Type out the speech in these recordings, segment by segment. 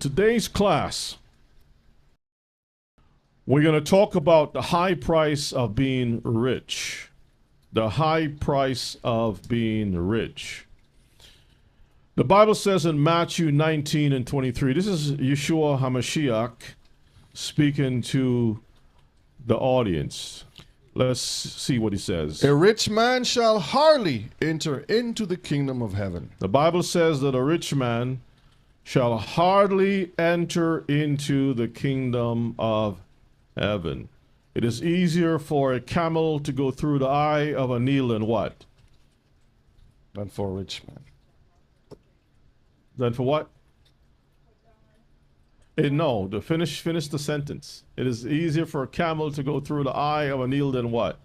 Today's class, we're going to talk about the high price of being rich. The high price of being rich. The Bible says in Matthew 19 and 23, this is Yeshua HaMashiach speaking to the audience. Let's see what he says. A rich man shall hardly enter into the kingdom of heaven. The Bible says that a rich man shall hardly enter into the kingdom of heaven. It is easier for a camel to go through the eye of a needle than what? Than for a rich man. Than for what? No, finish the sentence. It is easier for a camel to go through the eye of a needle than what?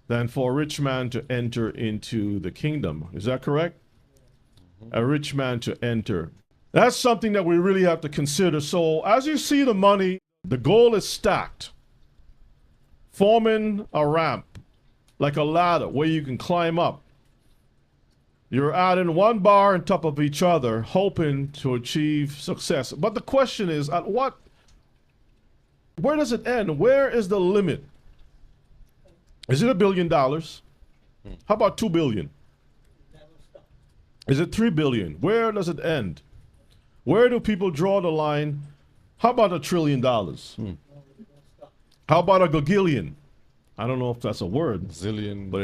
Than for a rich man to enter into the kingdom. Is that correct? A rich man to enter. That's something that we really have to consider. So as you see the money, the goal is stacked, forming a ramp, like a ladder where you can climb up. You're adding one bar on top of each other, hoping to achieve success. But the question is, where does it end? Where is the limit? Is it $1 billion? How about 2 billion? Is it 3 billion? Where does it end? Where do people draw the line? How about $1 trillion? How about a gagillion? I don't know if that's a word. Zillion. But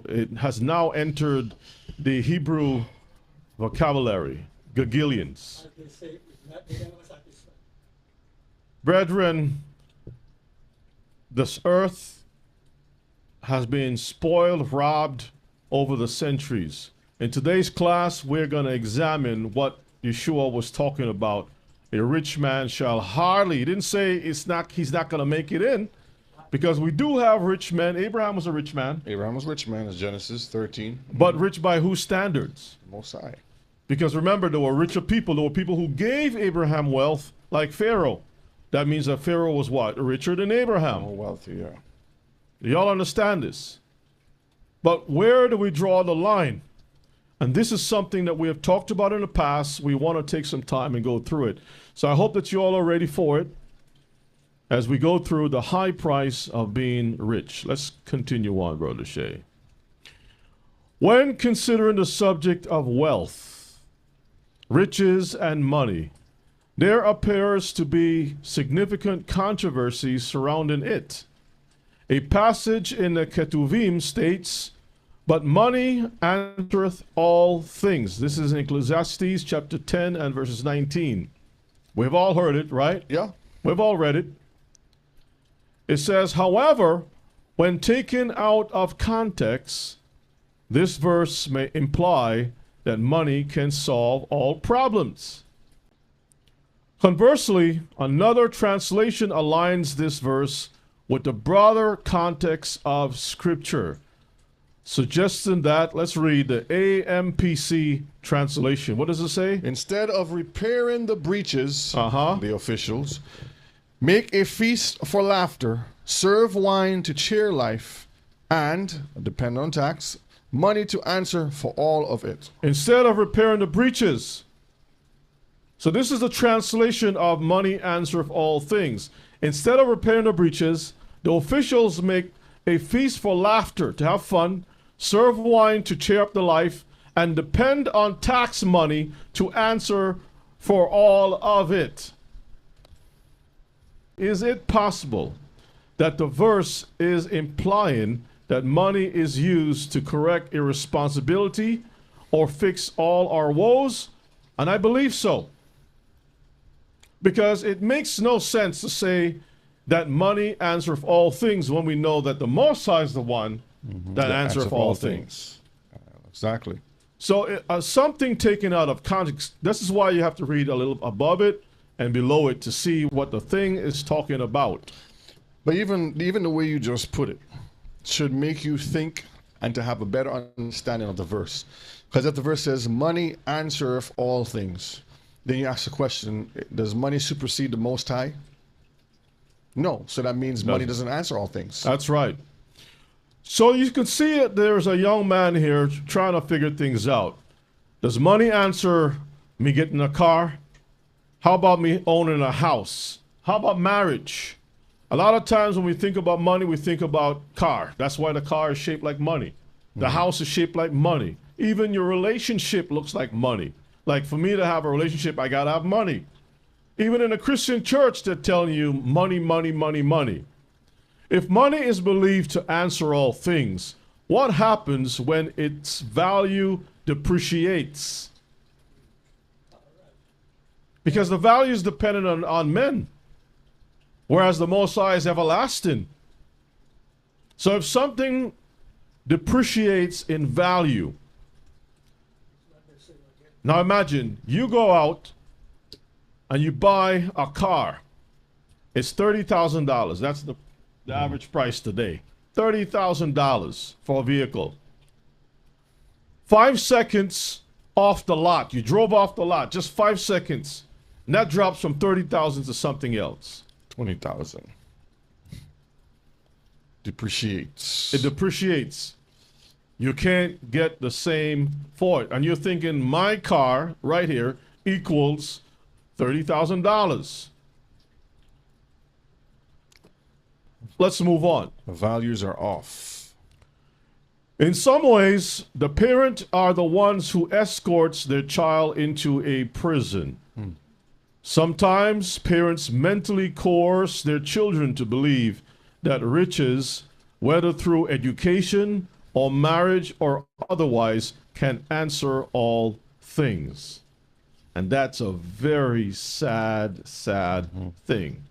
it has now entered the Hebrew vocabulary. Gagillions. Brethren, this earth has been spoiled, robbed over the centuries. In today's class, we're going to examine what Yeshua was talking about. A rich man shall hardly, he didn't say he's not going to make it in, because we do have rich men. Abraham was a rich man. Abraham was a rich man, as Genesis 13. But rich by whose standards? Most High. Because remember, there were richer people. There were people who gave Abraham wealth, like Pharaoh. That means that Pharaoh was what? Richer than Abraham. More wealthy, yeah. Y'all understand this? But where do we draw the line? And this is something that we have talked about in the past. We want to take some time and go through it. So I hope that you all are ready for it as we go through the high price of being rich. Let's continue on, Brother Shay. When considering the subject of wealth, riches, and money, there appears to be significant controversy surrounding it. A passage in the Ketuvim states, "But money answereth all things." This is in Ecclesiastes chapter 10 and verses 19. We've all heard it, right? Yeah. We've all read it. It says, however, when taken out of context, this verse may imply that money can solve all problems. Conversely, another translation aligns this verse with the broader context of Scripture, suggesting that, let's read the AMPC translation. What does it say? Instead of repairing the breaches, the officials, make a feast for laughter, serve wine to cheer life, and, depend on tax, money to answer for all of it. Instead of repairing the breaches. So this is the translation of money answereth all things. Instead of repairing the breaches, the officials make a feast for laughter, to have fun, serve wine to cheer up the life, and depend on tax money to answer for all of it. Is it possible that the verse is implying that money is used to correct irresponsibility or fix all our woes? And I believe so. Because it makes no sense to say that money answereth all things when we know that the Most High is the one that answereth all things. Exactly. So something taken out of context, this is why you have to read a little above it and below it to see what the thing is talking about. But even the way you just put it should make you think and to have a better understanding of the verse. Because if the verse says, money answereth all things, then you ask the question, does money supersede the Most High? No. So that means money doesn't answer all things. That's right. So you can see there's a young man here trying to figure things out. Does money answer Me getting a car? How about me owning a house? How about marriage? A lot of times when we think about money, we think about car. That's why the car is shaped like money. The house is shaped like money. Even your relationship looks like money. Like for me to have a relationship, I gotta have money. Even in a Christian church, they're telling you money, money, money, money. If money is believed to answer all things, what happens when its value depreciates? Because the value is dependent on men, whereas the Most High is everlasting. So if something depreciates in value, now imagine you go out and you buy a car. It's $30,000. That's the average price today. $30,000 for a vehicle. 5 seconds off the lot. You drove off the lot, just 5 seconds. And that drops from 30,000 to something else. 20,000. Depreciates. It depreciates. You can't get the same for it. And you're thinking my car right here equals $30,000. Let's move on. The values are off. In some ways, the parent are the ones who escorts their child into a prison. Sometimes parents mentally coerce their children to believe that riches, whether through education or marriage or otherwise, can answer all things. And that's a very sad, sad thing.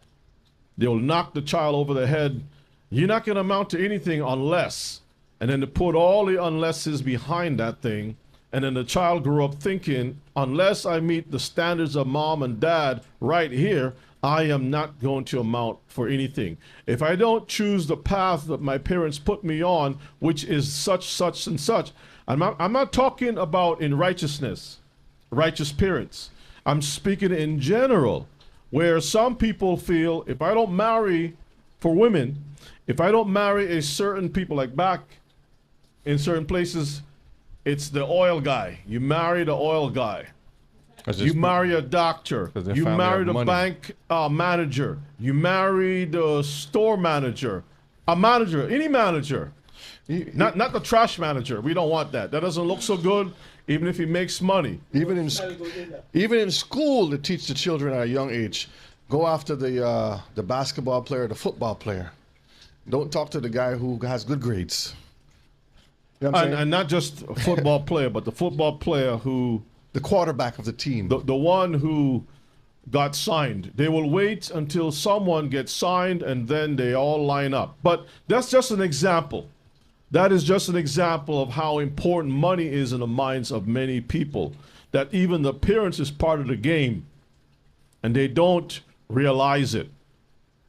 They'll knock the child over the head. You're not going to amount to anything unless, and then to put all the unlesses behind that thing. And then the child grew up thinking, unless I meet the standards of mom and dad right here, I am not going to amount for anything. If I don't choose the path that my parents put me on, which is such, such, and such, I'm not talking about in righteousness, righteous parents. I'm speaking in general, where some people feel if I don't marry, for women, if I don't marry a certain people, like back in certain places, it's the oil guy. You marry the oil guy. You marry a doctor. You marry the bank manager. You marry the store manager. A manager, any manager. Not the trash manager. We don't want that. That doesn't look so good, even if he makes money. Even in school, they teach the children at a young age, go after the basketball player, the football player. Don't talk to the guy who has good grades. You know and not just a football player, but the football player who... The quarterback of the team. The one who got signed. They will wait until someone gets signed and then they all line up. But that's just an example. That is just an example of how important money is in the minds of many people. That even the parents is part of the game and they don't realize it,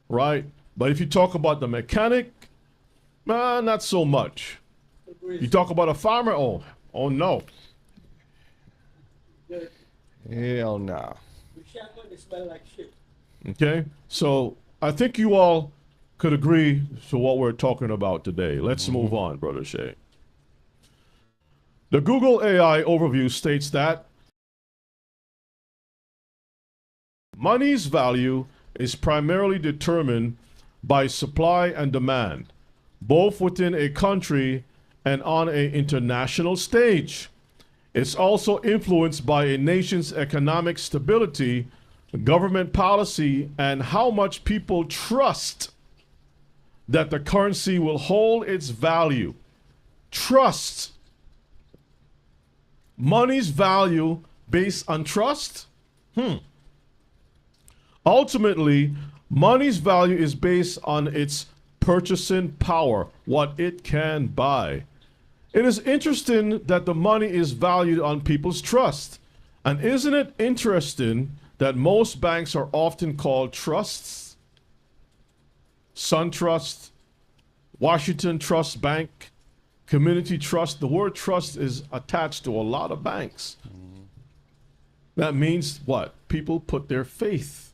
right? But if you talk about the mechanic, not so much. You talk about a farmer, oh no. Hell no. Okay, so I think you all could agree to what we're talking about today. Let's move on, Brother Shay. The Google AI overview states that money's value is primarily determined by supply and demand, both within a country and on an international stage. It's also influenced by a nation's economic stability, government policy, and how much people trust that the currency will hold its value. Trust. Money's value based on trust? Ultimately, money's value is based on its purchasing power, what it can buy. It is interesting that the money is valued on people's trust. And isn't it interesting that most banks are often called trusts? SunTrust, Washington Trust Bank, Community Trust. The word trust is attached to a lot of banks. That means what? People put their faith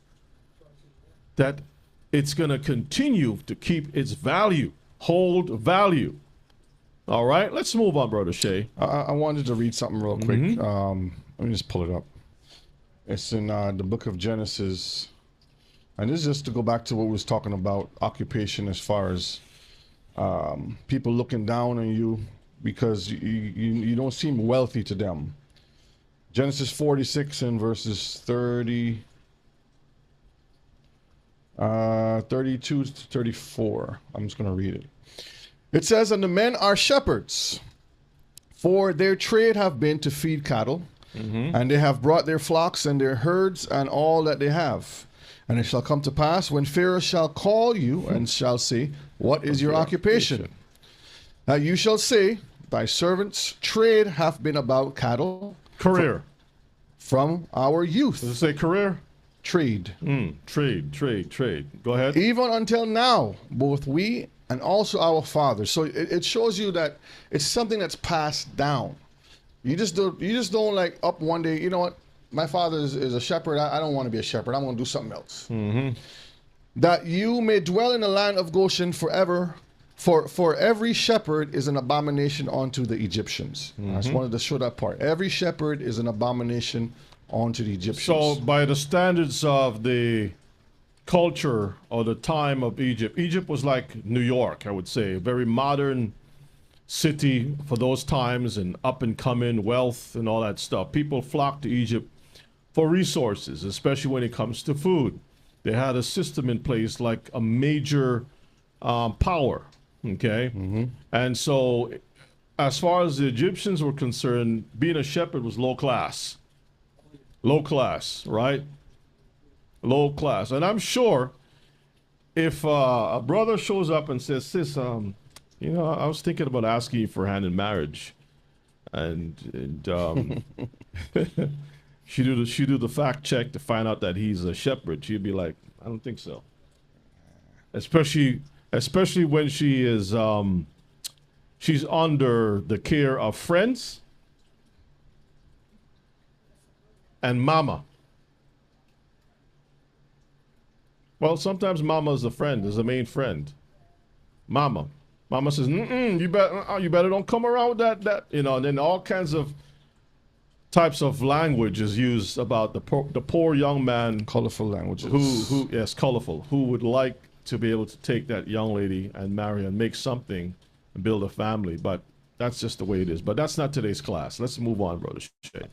that it's going to continue to keep its value, hold value. All right, let's move on, Brother Shay. I wanted to read something real quick. Let me just pull it up. It's in the book of Genesis. And this is just to go back to what we was talking about, occupation, as far as people looking down on you because you don't seem wealthy to them. Genesis 46 and verses 32 to 34. I'm just going to read it. It says, "And the men are shepherds, for their trade have been to feed cattle, and they have brought their flocks and their herds and all that they have. And it shall come to pass, when Pharaoh shall call you and shall say, What is your occupation? That you shall say, Thy servant's trade hath been about cattle. Career. From our youth." Does it say career? Trade. Trade. Go ahead. "Even until now, both we and also our fathers." So it shows you that it's something that's passed down. You just don't like up one day, you know what? My father is a shepherd. I don't want to be a shepherd. I'm going to do something else. "That you may dwell in the land of Goshen forever. For every shepherd is an abomination unto the Egyptians." I just wanted to show that part. Every shepherd is an abomination unto the Egyptians. So by the standards of the culture or the time of Egypt, Egypt was like New York, I would say, a very modern city for those times, and up and coming wealth and all that stuff. People flocked to Egypt for resources, especially when it comes to food. They had a system in place like a major power, okay? And so as far as the Egyptians were concerned, being a shepherd was low class. Low class, right? Low class. And I'm sure if a brother shows up and says, "Sis, you know, I was thinking about asking you for hand in marriage," and she do the fact check to find out that he's a shepherd, she'd be like, "I don't think so." Especially when she is she's under the care of friends and mama. Well, sometimes mama is a friend, is the main friend. Mama says, you better don't come around with that, you know, and then all kinds of types of language is used about the poor young man. Colorful languages. Who yes, colorful, who would like to be able to take that young lady and marry and make something and build a family. But that's just the way it is. But that's not today's class. Let's move on, Brother Shay.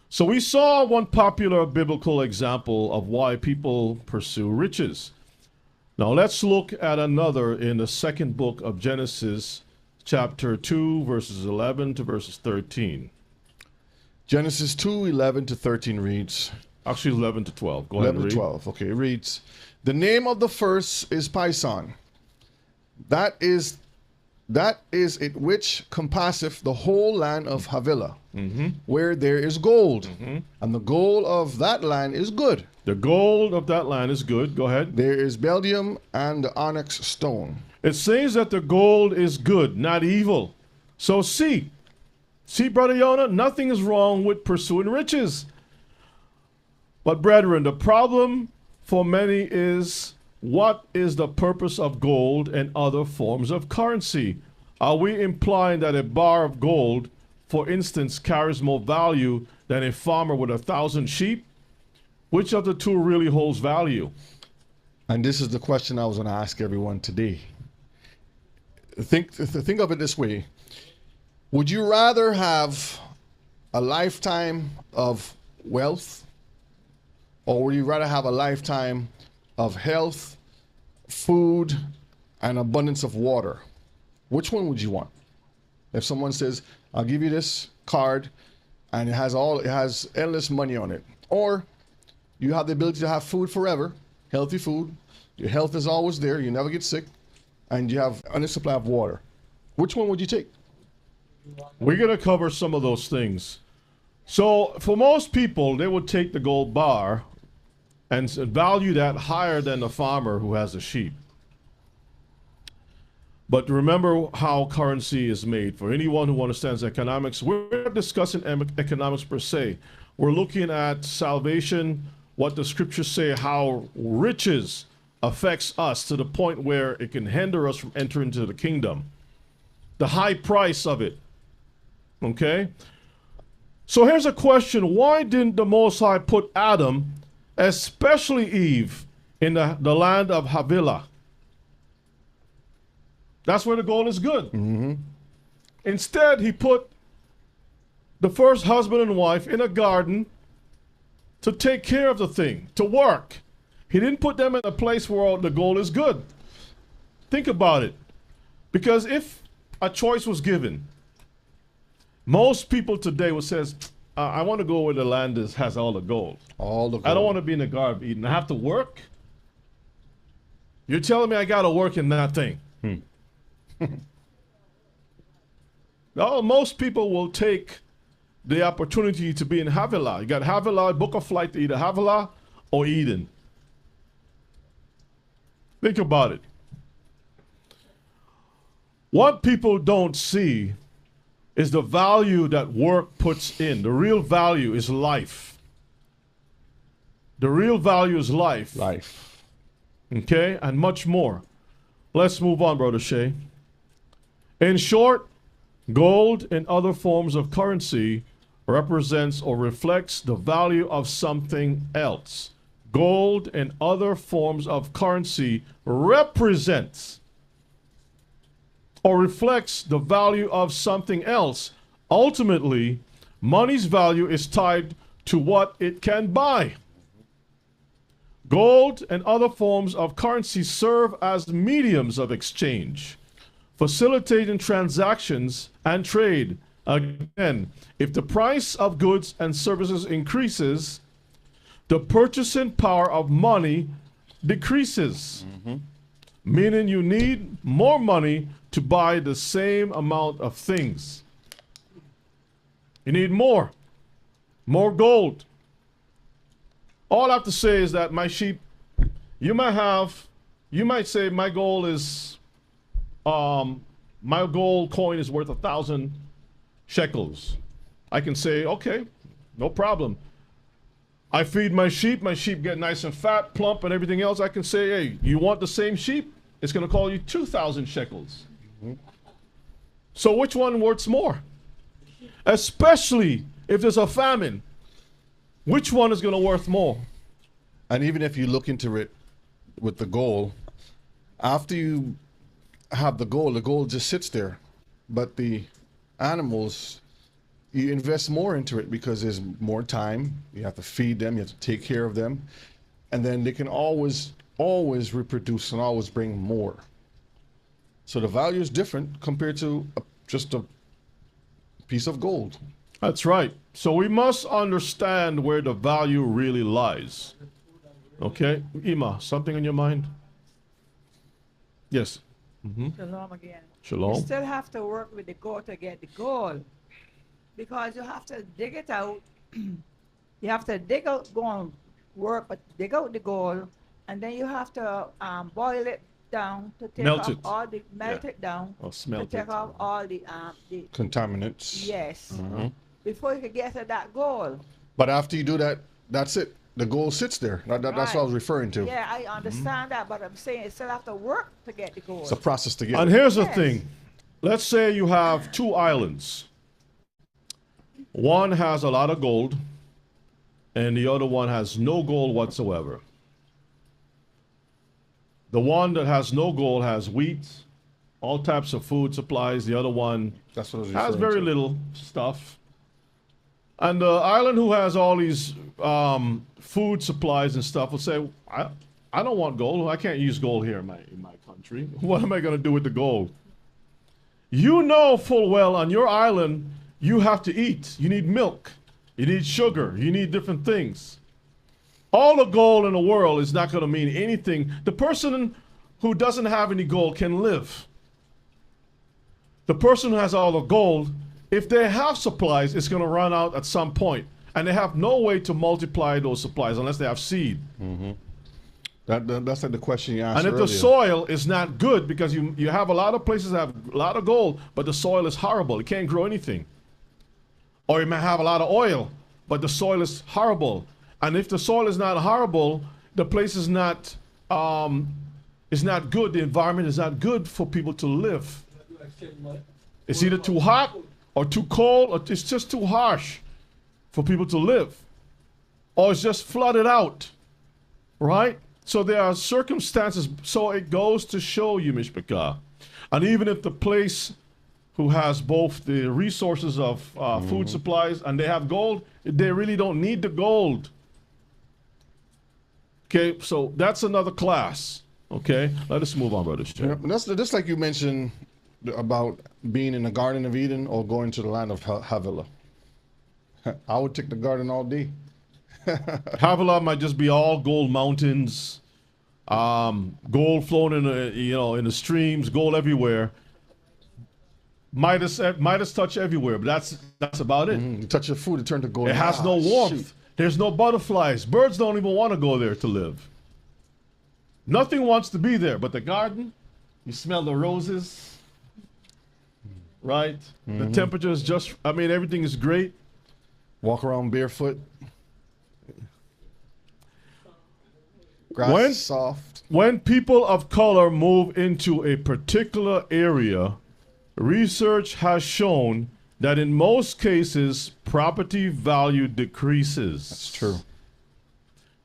So we saw one popular biblical example of why people pursue riches. Now let's look at another in the second book of Genesis, chapter 2, verses 11 to verses 13. Genesis 2:11 to 13 reads. Actually, 11 to 12. Go ahead and 11 read. to 12. Okay, it reads, "The name of the first is Pison. That is it which compasseth the whole land of Havilah, where there is gold, and the gold of that land is good. The gold of that land is good. Go ahead. There is bdellium and the onyx stone." It says that the gold is good, not evil. So see, Brother Yonah, nothing is wrong with pursuing riches. But brethren, the problem for many is, what is the purpose of gold and other forms of currency? Are we implying that a bar of gold, for instance, carries more value than a farmer with 1,000 sheep? Which of the two really holds value? And this is the question I was going to ask everyone today. Think of it this way. Would you rather have a lifetime of wealth, or would you rather have a lifetime of health, food, and abundance of water? Which one would you want? If someone says, "I'll give you this card and it has endless money on it," or you have the ability to have food forever, healthy food, your health is always there, you never get sick, and you have a supply of water, which one would you take? We're going to cover some of those things. So for most people, they would take the gold bar and value that higher than the farmer who has the sheep. But remember how currency is made. For anyone who understands economics, we're not discussing economics per se. We're looking at salvation, what the scriptures say, how riches affects us to the point where it can hinder us from entering into the kingdom. The high price of it. Okay? So here's a question. Why didn't the Most High put Adam, especially Eve, in the land of Havilah? That's where the gold is good. Mm-hmm. Instead, he put the first husband and wife in a garden to take care of the thing, to work. He didn't put them in a place where the gold is good. Think about it. Because if a choice was given, most people today would say, I want to go where the land has all the gold. All the gold. I don't want to be in the Garden of Eden. I have to work? You're telling me I got to work in that thing? No, most people will take the opportunity to be in Havilah. You got Havilah, book a flight to either Havilah or Eden. Think about it. What people don't see is the value that work puts in. The real value is life. The real value is life. Life. Okay? And much more. Let's move on, Brother Shay. In short, gold and other forms of currency represents or reflects the value of something else. Gold and other forms of currency represents or reflects the value of something else. Ultimately, money's value is tied to what it can buy. Gold and other forms of currency serve as mediums of exchange, facilitating transactions and trade. Again, if the price of goods and services increases, the purchasing power of money decreases, meaning you need more money to buy the same amount of things. You need more gold. All I have to say is that my sheep, you might say my gold is, my gold coin is worth 1,000 shekels. I can say, okay, no problem. I feed my sheep get nice and fat, plump, and everything else. I can say, hey, you want the same sheep? It's going to call you 2,000 shekels. So which one worth more? Especially if there's a famine. Which one is going to worth more? And even if you look into it with the gold, after you have the gold just sits there. But the animals, you invest more into it because there's more time. You have to feed them, you have to take care of them. And then they can always reproduce and always bring more. So the value is different compared to just a piece of gold. That's right. So we must understand where the value really lies. Okay? Ima, something in your mind? Yes. Shalom again. Shalom. You still have to work with the gold to get the gold. Because you have to dig it out. You have to dig out, go and work, but dig out the gold. And then you have to boil it down to take Melt off it. all the, melt it down. Or smelt to take it. off all the Contaminants. yes. Before you can get to that gold. But after you do that, that's it. The gold sits there. That's what I was referring to. Yeah, I understand that, but I'm saying you still have to work to get the gold. It's a process to get And it. here's the Yes. thing. Let's say you have two islands. One has a lot of gold, and the other one has no gold whatsoever. The one that has no gold has wheat, all types of food supplies. The other one That's what I was has referring very to. little stuff. And the island who has all these food supplies and stuff will say, I don't want gold. I can't use gold here in my country. What am I going to do with the gold? You know full well on your island, you have to eat. You need milk. You need sugar. You need different things. All the gold in the world is not going to mean anything. The person who doesn't have any gold can live. The person who has all the gold, if they have supplies, it's going to run out at some point. And they have no way to multiply those supplies unless they have seed. That's like the question you asked And if earlier. the soil is not good, because you have a lot of places that have a lot of gold, but the soil is horrible. It can't grow anything. Or you may have a lot of oil, but the soil is horrible. And if the soil is not horrible, the place is not good. The environment is not good for people to live. It's either too hot or too cold, or it's just too harsh. for people to live, or it's just flooded out, right? So there are circumstances. So it goes to show you, Mishpachah, and even if the place who has both the resources of food supplies and they have gold, they really don't need the gold. Okay, so that's another class. Okay, let us move on, Brother Shay. Yeah, that's just like you mentioned about being in the Garden of Eden or going to the land of Havilah. I would take the garden all day. Havilah might just be all gold mountains, gold flowing in the in the streams, gold everywhere. Midas touch everywhere, but that's about it. You touch your food, it turns to gold. It has no warmth. Shoot. There's no butterflies. Birds don't even want to go there to live. Nothing wants to be there, but the garden, you smell the roses, right? The temperature is just, everything is great. Walk around barefoot. Grass is soft. When people of color move into a particular area, research has shown that in most cases, property value decreases. That's true.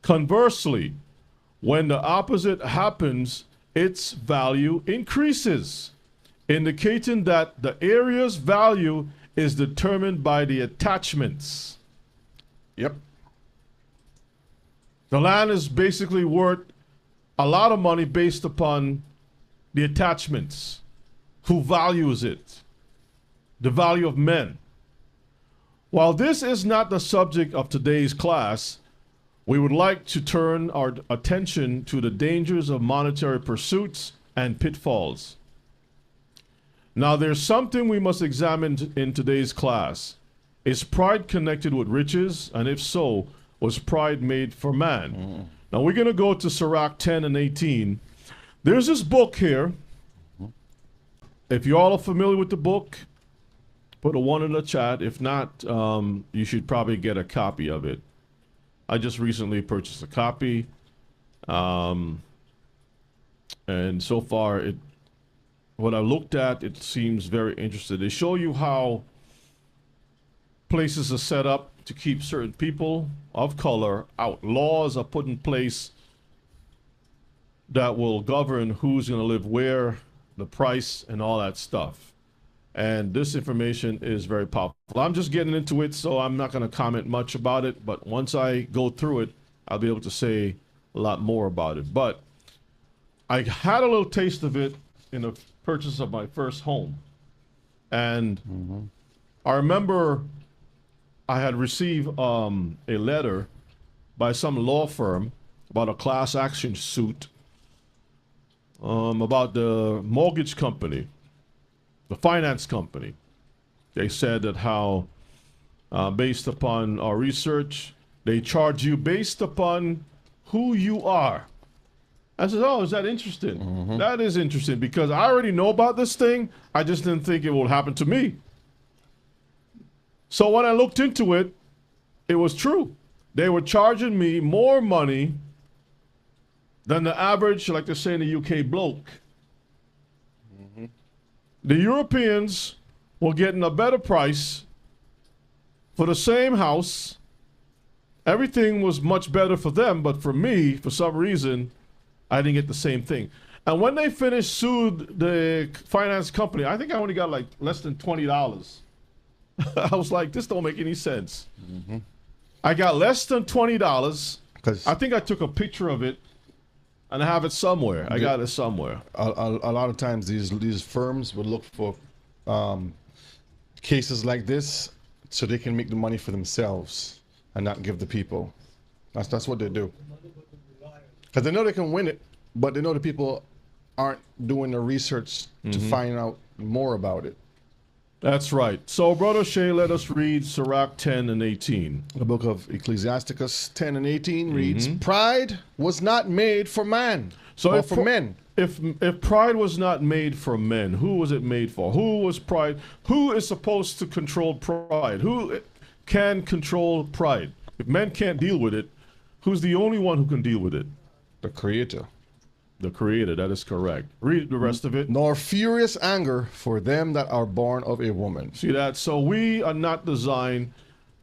Conversely, when the opposite happens, its value increases, indicating that the area's value is determined by the attachments. Yep. The land is basically worth a lot of money based upon the attachments. Who values it? The value of men. While this is not the subject of today's class, we would like to turn our attention to the dangers of monetary pursuits and pitfalls. Now, there's something we must examine in today's class. Is pride connected with riches? And if so, was pride made for man? Now, we're going to go to Sirach 10 and 18. There's this book here. If you all are familiar with the book, put a 1 in the chat. If not, you should probably get a copy of it. I just recently purchased a copy. And so far, what I looked at, it seems very interesting. They show you how places are set up to keep certain people of color out. Laws are put in place that will govern who's going to live where, the price, and all that stuff. And this information is very powerful. I'm just getting into it, so I'm not going to comment much about it. But once I go through it, I'll be able to say a lot more about it. But I had a little taste of it in the purchase of my first home. And I remember I had received a letter by some law firm about a class action suit about the mortgage company, the finance company. They said that how, based upon our research, they charge you based upon who you are. I said, oh, is that interesting? That is interesting because I already know about this thing. I just didn't think it would happen to me. So when I looked into it, it was true. They were charging me more money than the average, like they say in the UK, bloke. The Europeans were getting a better price for the same house. Everything was much better for them, but for me, for some reason, I didn't get the same thing. And when they sued the finance company, I think I only got like less than $20. I was like, this don't make any sense. I got less than $20. I think I took a picture of it and I have it somewhere. I got it somewhere. A lot of times these firms would look for cases like this so they can make the money for themselves and not give the people. That's what they do. Because they know they can win it, but they know the people aren't doing the research to find out more about it. That's right. So, Brother Shay, let us read Sirach 10 and 18. The book of Ecclesiasticus 10 and 18 reads, pride was not made for man, or for men. If pride was not made for men, who was it made for? Who was pride? Who is supposed to control pride? Who can control pride? If men can't deal with it, who's the only one who can deal with it? The Creator. The Creator, that is correct. Read the rest of it. Nor furious anger for them that are born of a woman. See that? So we are not designed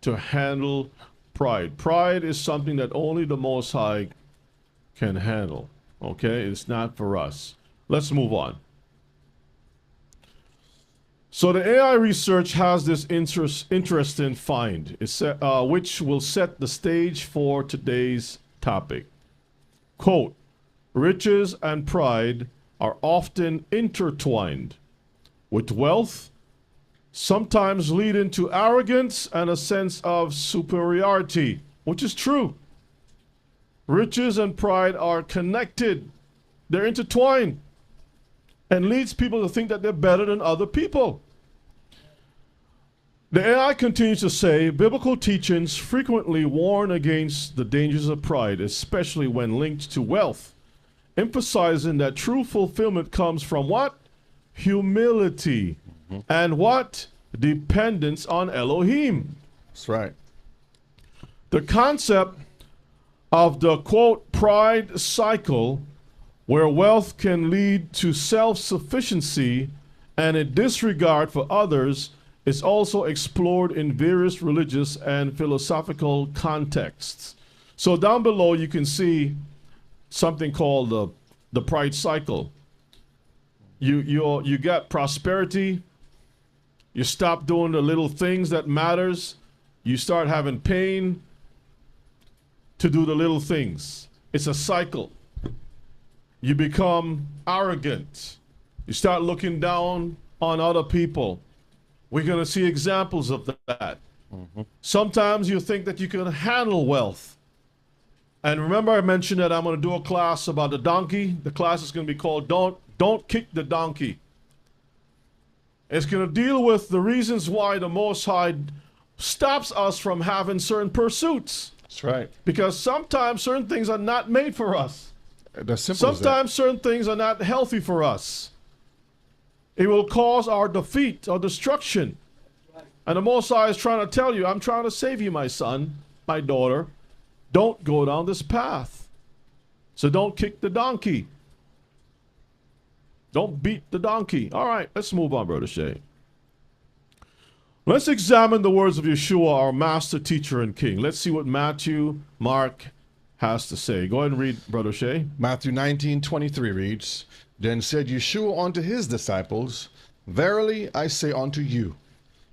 to handle pride. Pride is something that only the Most High can handle. Okay? It's not for us. Let's move on. So the AI research has this interesting find, which will set the stage for today's topic. Quote, riches and pride are often intertwined with wealth, sometimes leading to arrogance and a sense of superiority, which is true. Riches and pride are connected. They're intertwined and leads people to think that they're better than other people. The AI continues to say, biblical teachings frequently warn against the dangers of pride, especially when linked to wealth, emphasizing that true fulfillment comes from what? Humility. And what? Dependence on Elohim. That's right. The concept of the, quote, pride cycle, where wealth can lead to self-sufficiency and a disregard for others, is also explored in various religious and philosophical contexts. So down below you can see something called the pride cycle. You got prosperity, you stop doing the little things that matters, you start having pain to do the little things. It's a cycle. You become arrogant. You start looking down on other people. We're going to see examples of that. Sometimes you think that you can handle wealth. And remember I mentioned that I'm going to do a class about the donkey. The class is going to be called Don't Kick the Donkey. It's going to deal with the reasons why the Most High stops us from having certain pursuits. That's right. Because sometimes certain things are not made for us. That's simple as that. Sometimes certain things are not healthy for us. It will cause our defeat or destruction. And the Most High is trying to tell you, I'm trying to save you, my son, my daughter. Don't go down this path. So don't kick the donkey. Don't beat the donkey. All right, let's move on, Brother Shay. Let's examine the words of Yeshua, our master, teacher, and king. Let's see what Matthew, Mark has to say. Go ahead and read, Brother Shay. Matthew 19:23 reads, Then said Yeshua unto his disciples, Verily I say unto you,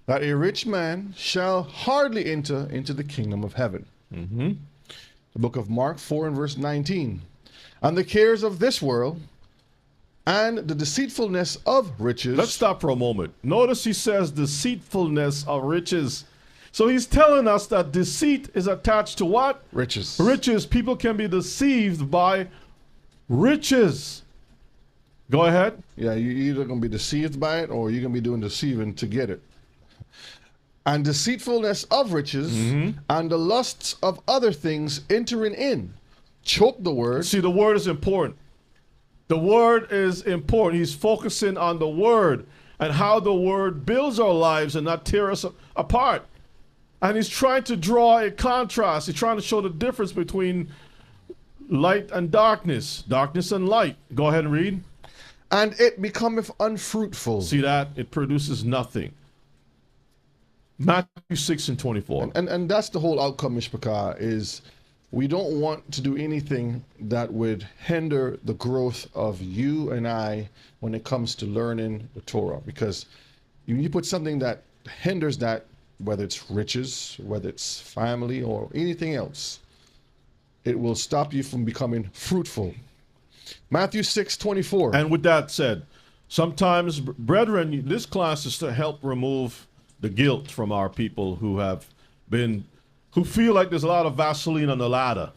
that a rich man shall hardly enter into the kingdom of heaven. The book of Mark 4 and verse 19. And the cares of this world and the deceitfulness of riches. Let's stop for a moment. Notice he says deceitfulness of riches. So he's telling us that deceit is attached to what? Riches. Riches. People can be deceived by riches. Go ahead. Yeah, you're either going to be deceived by it or you're going to be doing deceiving to get it. And deceitfulness of riches and the lusts of other things entering in. Choke the word. See, the word is important. The word is important. He's focusing on the word and how the word builds our lives and not tear us apart. And he's trying to draw a contrast. He's trying to show the difference between light and darkness, darkness and light. Go ahead and read. And it becometh unfruitful. See that? It produces nothing. Matthew 6 and 24. And that's the whole outcome, Mishpachah, is we don't want to do anything that would hinder the growth of you and I when it comes to learning the Torah. Because when you put something that hinders that, whether it's riches, whether it's family, or anything else, it will stop you from becoming fruitful. Matthew 6:24. And with that said, sometimes, brethren, this class is to help remove the guilt from our people who feel like there's a lot of Vaseline on the ladder.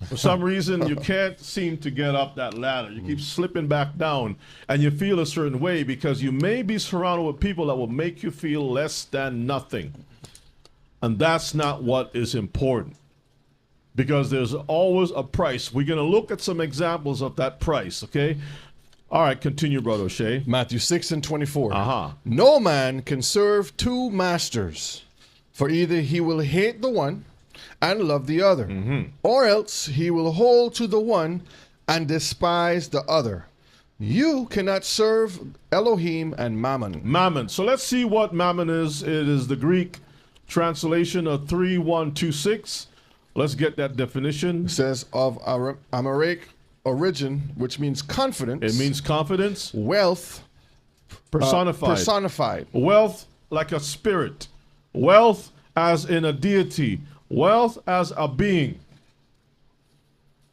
For some reason, you can't seem to get up that ladder. You keep slipping back down, and you feel a certain way because you may be surrounded with people that will make you feel less than nothing. And that's not what is important, because there's always a price. We're going to look at some examples of that price, okay? All right, continue, Brother O'Shea. Matthew 6:24. No man can serve two masters, for either he will hate the one and love the other, or else he will hold to the one and despise the other. You cannot serve Elohim and Mammon. Mammon. So let's see what Mammon is. It is the Greek translation of 3126. Let's get that definition. It says of Aramaic origin, which means confidence. It means confidence, wealth personified. personified. Wealth like a spirit. Wealth as in a deity. Wealth as a being.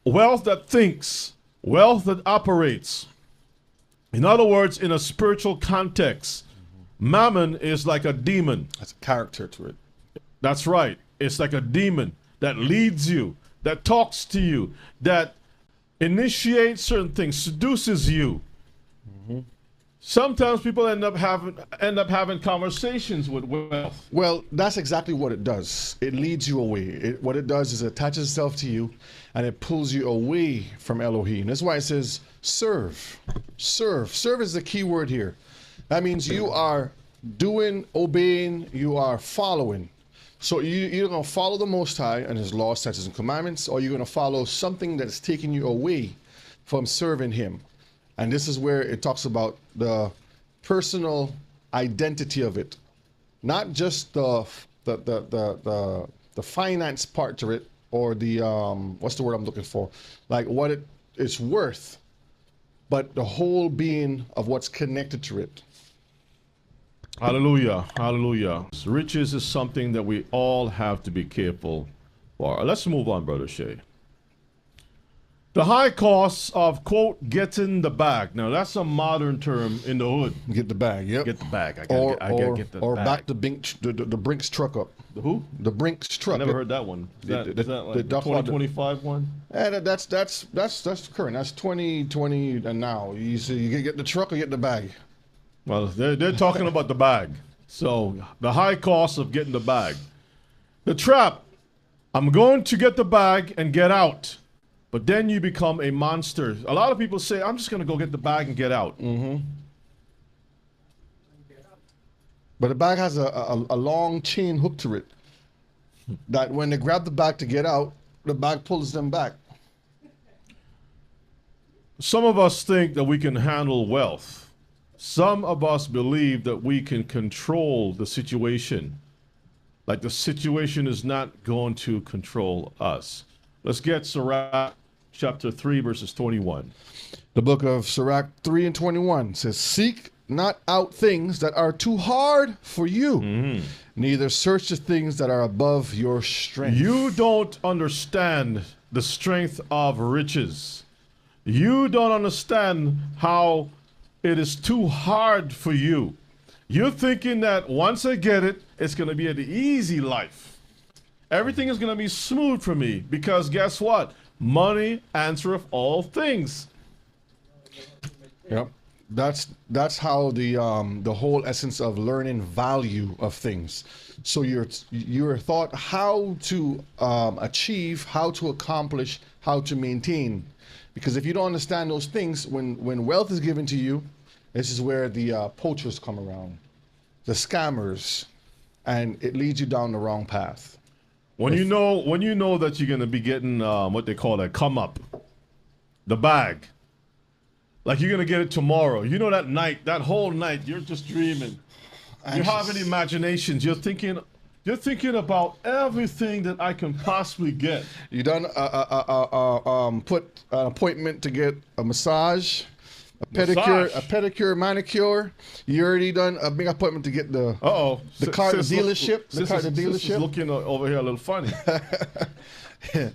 Wealth that thinks. Wealth that operates. In other words, in a spiritual context, mammon is like a demon. That's a character to it. That's right. It's like a demon that leads you, that talks to you, that initiates certain things, seduces you. Sometimes people end up having conversations with wealth. Well, that's exactly what it does. It leads you away. What it does is it attaches itself to you and it pulls you away from Elohim. That's why it says serve. Serve. Serve is the key word here. That means you are doing, obeying, you are following. So you're going to follow the Most High and His laws, statutes, and commandments, or you're going to follow something that's taking you away from serving Him. And this is where it talks about the personal identity of it, not just the finance part to it, or the what's the word I'm looking for, like what it's worth, but the whole being of what's connected to it. Hallelujah, hallelujah. Riches is something that we all have to be careful for. Let's move on, Brother Shay. The high costs of, quote, getting the bag. Now, that's a modern term in the hood. Get the bag, yep. Get the bag. I gotta get the bag. Or back the Brinks truck up. The who? The Brinks truck. I never heard that one. Is that like the 2025 one? And that's current. That's 2020 and now. You see, you get the truck or get the bag. Well, they're talking about the bag. So the high cost of getting the bag. The trap. I'm going to get the bag and get out. But then you become a monster. A lot of people say, I'm just going to go get the bag and get out. But the bag has a long chain hook to it. That when they grab the bag to get out, the bag pulls them back. Some of us think that we can handle wealth. Some of us believe that we can control the situation. Like the situation is not going to control us. Let's get Sirach chapter 3, verses 21. The book of Sirach 3 and 21 says, seek not out things that are too hard for you, neither search the things that are above your strength. You don't understand the strength of riches. You don't understand how it is too hard for you. You're thinking that once I get it, it's going to be an easy life. Everything is going to be smooth for me because guess what? Money answereth all things. Yep. That's how the whole essence of learning value of things. So you're taught how to achieve, how to accomplish, how to maintain. Because if you don't understand those things, when wealth is given to you, this is where the poachers come around, the scammers, and it leads you down the wrong path. When you know that you're gonna be getting what they call a come up, the bag, like you're gonna get it tomorrow. You know that night, that whole night, you're just dreaming. You're having imaginations. You're thinking about everything that I can possibly get. You done put an appointment to get a massage, a pedicure, manicure. You already done a big appointment to get the car dealership. The car dealership. Looking over here a little funny. I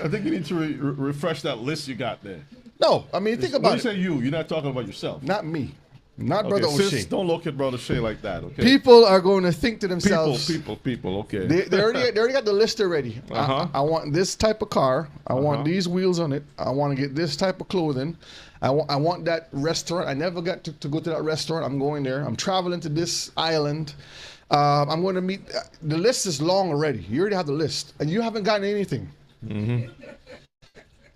think you need to refresh that list you got there. No, I mean think about it. When you say you're not talking about yourself. Not me. Not Brother O'Shea. Don't look at Brother Shea like that, okay? People are going to think to themselves. People, okay. They already got the list already. I want this type of car. I want these wheels on it. I want to get this type of clothing. I want that restaurant. I never got to go to that restaurant. I'm going there. I'm traveling to this island. I'm going to meet. The list is long already. You already have the list, and you haven't gotten anything.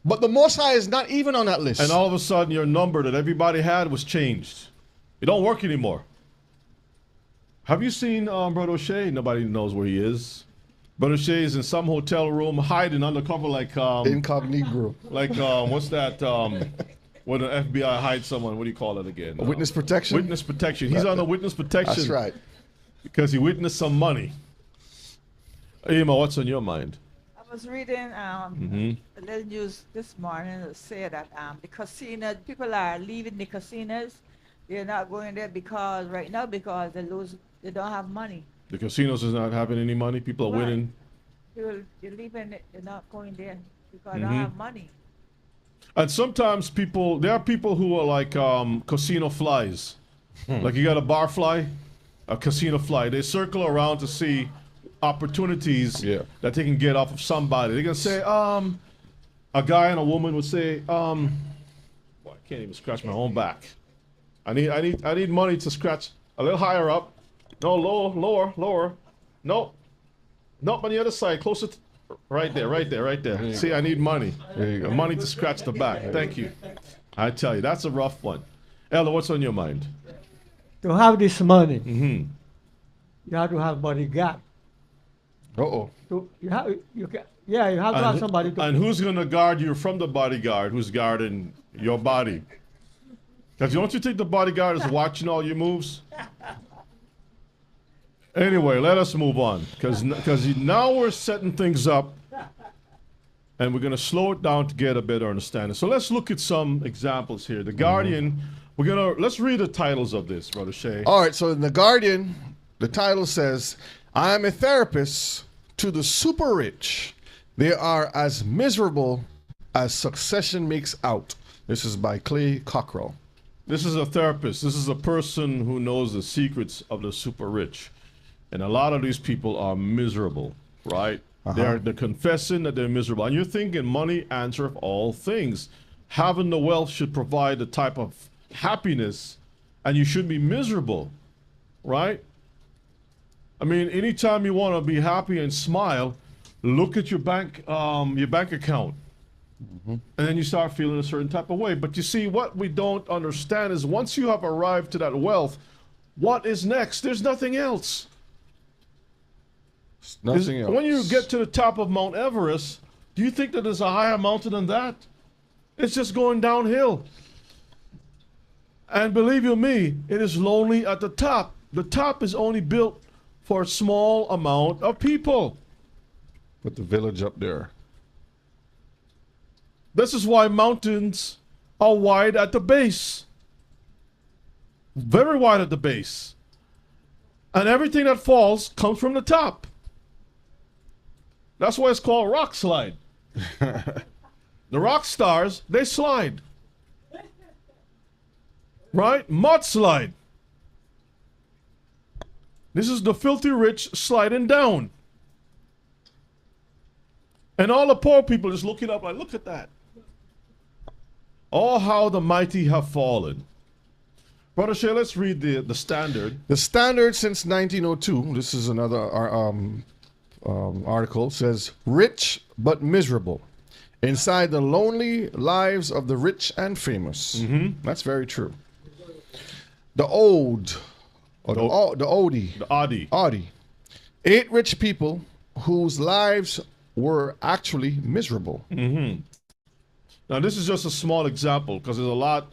But the Most High is not even on that list. And all of a sudden, your number that everybody had was changed. It don't work anymore. Have you seen Brother O'Shea? Nobody knows where he is. Brother O'Shea is in some hotel room hiding undercover like incognito. Like what's that? When the FBI hides someone, what do you call it again? Witness protection. Witness protection. He's on the witness protection. That's right. Because he witnessed some money. Emma, what's on your mind? I was reading Mm-hmm. a little news this morning that said that the casinos, people are leaving the casinos. They're not going there because right now because they don't have money. The casinos is not having any money. People are Right. winning. People they're leaving it, they're not going there because they don't Mm-hmm. have money. And sometimes there are people who are like casino flies. Like you got a bar fly, a casino fly. They circle around to see opportunities Yeah. that they can get off of somebody. They're gonna say, a guy and a woman would say, well, I can't even scratch my own back. I need money to scratch a little higher up. No, lower. No, on the other side, closer. Right there. See, I need money. There you go. Money to scratch the back. Thank you. I tell you, that's a rough one. Ella, what's on your mind? To have this money, Mm-hmm. you have to have bodyguard. Uh-oh. You have you have to have somebody to. And who's going to guard you from the bodyguard who's guarding your body? Because don't you think the bodyguard is watching all your moves? Anyway, let us move on. Because now we're setting things up. And we're going to slow it down to get a better understanding. So let's look at some examples here. The Guardian, let's read the titles of this, Brother Shay. All right, so in The Guardian, the title says, I am a therapist to the super rich. They are as miserable as Succession makes out. This is by Clay Cockrell. This is a therapist. This is a person who knows the secrets of the super rich. And a lot of these people are miserable, right? They're confessing that they're miserable. And you're thinking money answereth all things. Having the wealth should provide the type of happiness, and you shouldn't be miserable, right? I mean, anytime you want to be happy and smile, look at your bank account. And then you start feeling a certain type of way. But you see, what we don't understand is once you have arrived to that wealth, what is next? There's nothing else. Nothing else. When you get to the top of Mount Everest, do you think that there's a higher mountain than that? It's just going downhill. And believe you me, it is lonely at the top. The top is only built for a small amount of people. Put the village up there. This is why mountains are wide at the base. Very wide at the base. And everything that falls comes from the top. That's why it's called rock slide. The rock stars, they slide. Right? Mudslide. This is the filthy rich sliding down. And all the poor people just looking up like, look at that. Oh, how the mighty have fallen. Brother Shay, let's read the standard. The standard since 1902, this is another article, says, rich but miserable. Inside the lonely lives of the rich and famous. That's very true. The Ode, or the Odie. The Adi. Audi. 8 rich people whose lives were actually miserable. Now, this is just a small example because there's a lot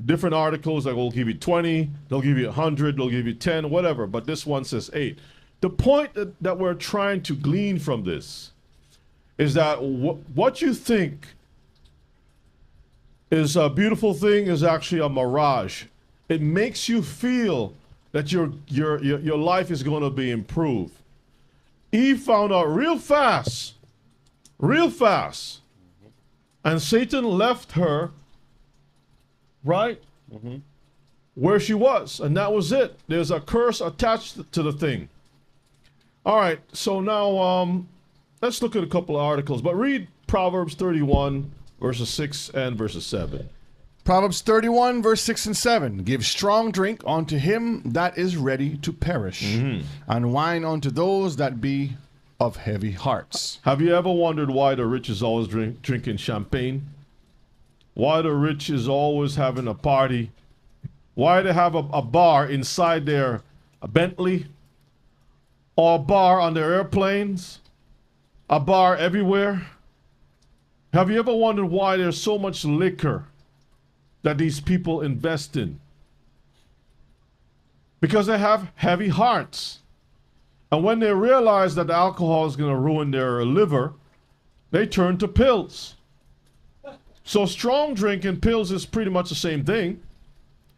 different articles that will give you 20, they'll give you 100, they'll give you 10, whatever. But this one says 8. The point that we're trying to glean from this is that what you think is a beautiful thing is actually a mirage. It makes you feel that your life is going to be improved. Eve found out real fast, and Satan left her, right, where she was, and that was it. There's a curse attached to the thing. All right, so now let's look at a couple of articles, but read Proverbs 31, verses 6 and verses 7. Proverbs 31, verse 6 and 7. Give strong drink unto him that is ready to perish, and wine unto those that be of heavy hearts. Have you ever wondered why the rich is always drinking champagne? Why the rich is always having a party? Why they have a bar inside their Bentley? Or a bar on their airplanes? A bar everywhere? Have you ever wondered why there's so much liquor that these people invest in? Because they have heavy hearts. And when they realize that the alcohol is going to ruin their liver, they turn to pills. So strong drink and pills is pretty much the same thing.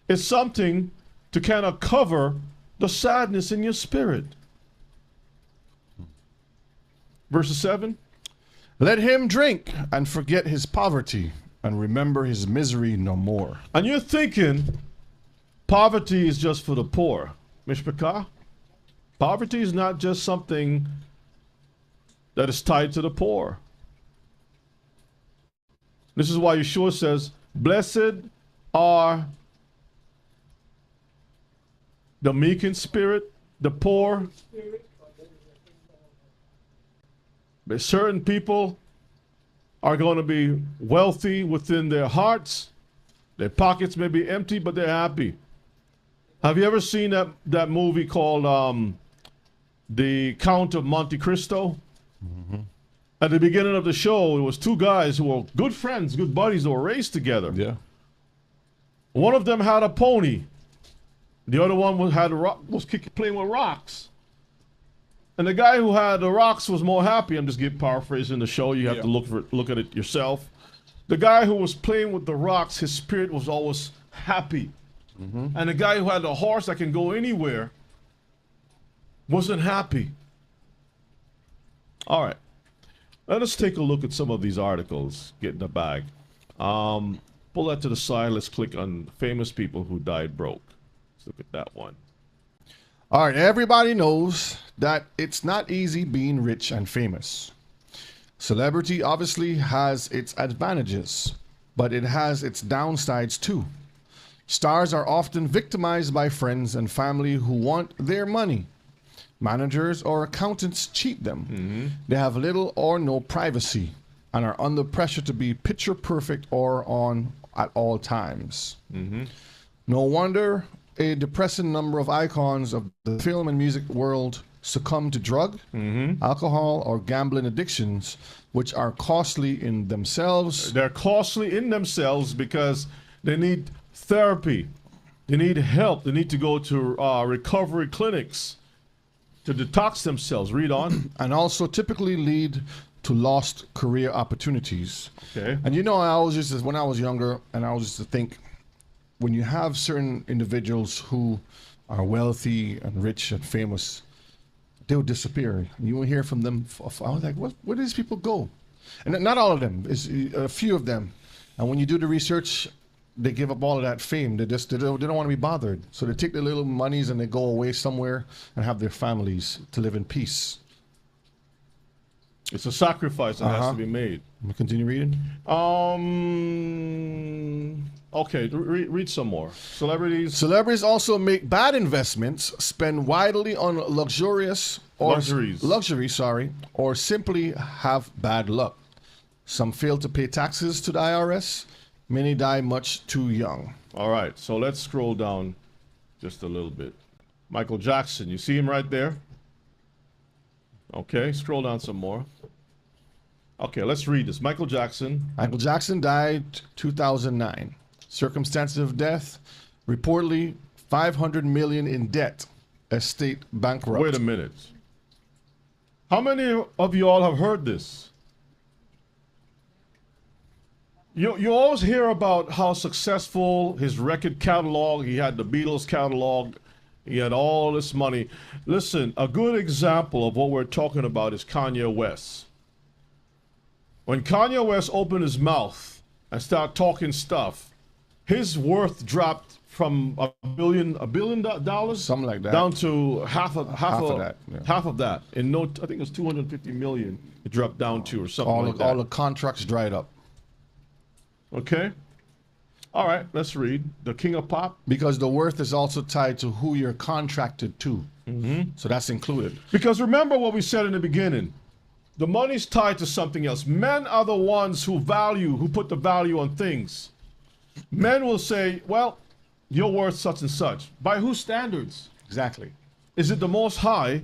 It's something to kind of cover the sadness in your spirit. Verse 7. Let him drink and forget his poverty and remember his misery no more. And you're thinking poverty is just for the poor. Mishpachah? Poverty is not just something that is tied to the poor. This is why Yeshua says, blessed are the meek in spirit, the poor. But certain people are going to be wealthy within their hearts. Their pockets may be empty, but they're happy. Have you ever seen that movie called The Count of Monte Cristo? Mm-hmm. At the beginning of the show, it was two guys who were good friends, good buddies, that were raised together. Yeah. One of them had a pony. The other one was playing with rocks. And the guy who had the rocks was more happy. I'm just paraphrasing the show. You have to look at it yourself. The guy who was playing with the rocks, his spirit was always happy. Mm-hmm. And the guy who had the horse that can go anywhere wasn't happy. All right. Let us take a look at some of these articles. Get in the bag. Pull that to the side. Let's click on famous people who died broke. Let's look at that one. All right, everybody knows that it's not easy being rich and famous. Celebrity obviously has its advantages, but it has its downsides too. Stars are often victimized by friends and family who want their money. Managers or accountants cheat them. Mm-hmm. They have little or no privacy and are under pressure to be picture perfect or on at all times. Mm-hmm. No wonder a depressing number of icons of the film and music world succumb to drug, alcohol, or gambling addictions, which are costly in themselves. They're costly in themselves because they need therapy. They need help. They need to go to recovery clinics to detox themselves. Read on. And also typically lead to lost career opportunities. Okay. And you know, I always used to, when I was younger, and I always used to think, when you have certain individuals who are wealthy and rich and famous, they would disappear. You will hear from them. I was like, where do these people go? And not all of them. It's a few of them. And when you do the research, they give up all of that fame. They don't want to be bothered. So they take their little monies and they go away somewhere and have their families to live in peace. It's a sacrifice that has to be made. Continue reading. Okay, read some more. Celebrities also make bad investments, spend widely on luxury, or simply have bad luck. Some fail to pay taxes to the IRS. Many die much too young. All right, so let's scroll down just a little bit. Michael Jackson, you see him right there? Okay, scroll down some more. Okay, let's read this. Michael Jackson died 2009. Circumstances of death, reportedly $500 million in debt, estate bankrupt. Wait a minute. How many of you all have heard this? You always hear about how successful his record catalog, he had the Beatles catalog, he had all this money. Listen, a good example of what we're talking about is Kanye West. When Kanye West opened his mouth and started talking stuff, his worth dropped from $1 billion, something like that, down to half of that. Yeah. Half of that. I think it was 250 million. It dropped down to, or something like that. All the contracts dried up. Okay. All right. Let's read the King of Pop. Because the worth is also tied to who you're contracted to. Mm-hmm. So that's included. Because remember what we said in the beginning. The money's tied to something else. Men are the ones who put the value on things. Men will say, well, you're worth such and such. By whose standards? Exactly. Is it the Most High?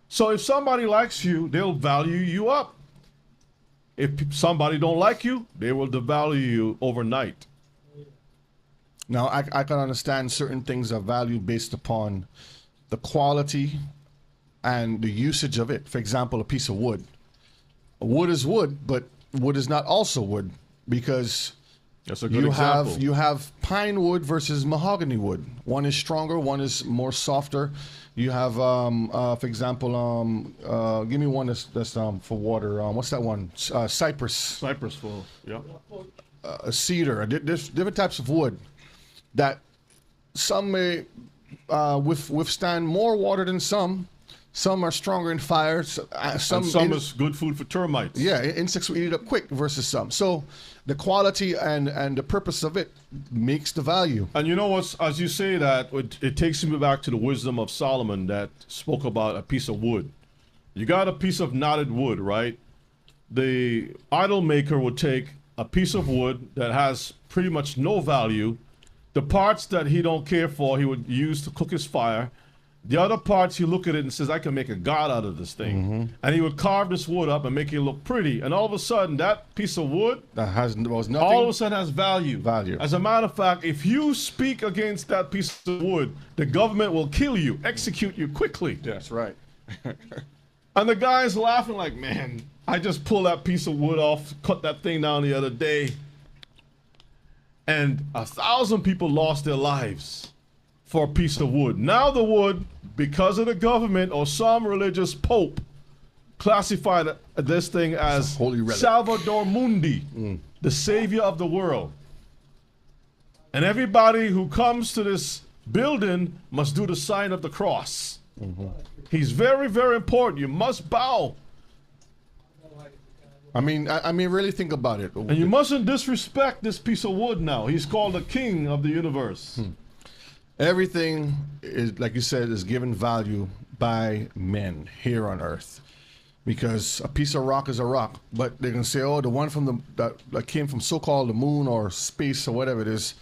So if somebody likes you, they'll value you up. If somebody don't like you, they will devalue you overnight. Now, I can understand certain things are valued based upon the quality and the usage of it. For example, a piece of wood. Wood is wood, but wood is not also wood, because That's a good example. you have pine wood versus mahogany wood. One is stronger, one is more softer. You have, for example, give me one that's for water. What's that one? Cypress. Cypress full. Yeah. A cedar. There's different types of wood that some may withstand more water than some. Some are stronger in fire. Some is good food for termites. Yeah, insects will eat it up quick versus some. So the quality and the purpose of it makes the value. And you know what? As you say that, it takes me back to the wisdom of Solomon that spoke about a piece of wood. You got a piece of knotted wood, right? The idol maker would take a piece of wood that has pretty much no value. The parts that he don't care for, he would use to cook his fire. The other parts, you look at it and says, I can make a god out of this thing. And he would carve this wood up and make it look pretty. And all of a sudden, that piece of wood Was nothing. all of a sudden has value. Value. As a matter of fact, if you speak against that piece of wood, the government will kill you, execute you quickly. That's right. And the guy's laughing like, man, I just pulled that piece of wood off, cut that thing down the other day. And 1,000 people lost their lives for a piece of wood. Now the wood, because of the government or some religious pope, classified this thing as Holy relic. Salvador Mundi, the savior of the world. And everybody who comes to this building must do the sign of the cross. He's very, very important. You must bow. I mean, really think about it. And you mustn't disrespect this piece of wood now. He's called the king of the universe. Everything is, like you said, is given value by men here on earth. Because a piece of rock is a rock, but they can say, oh, the one from that came from so-called the moon or space or whatever it is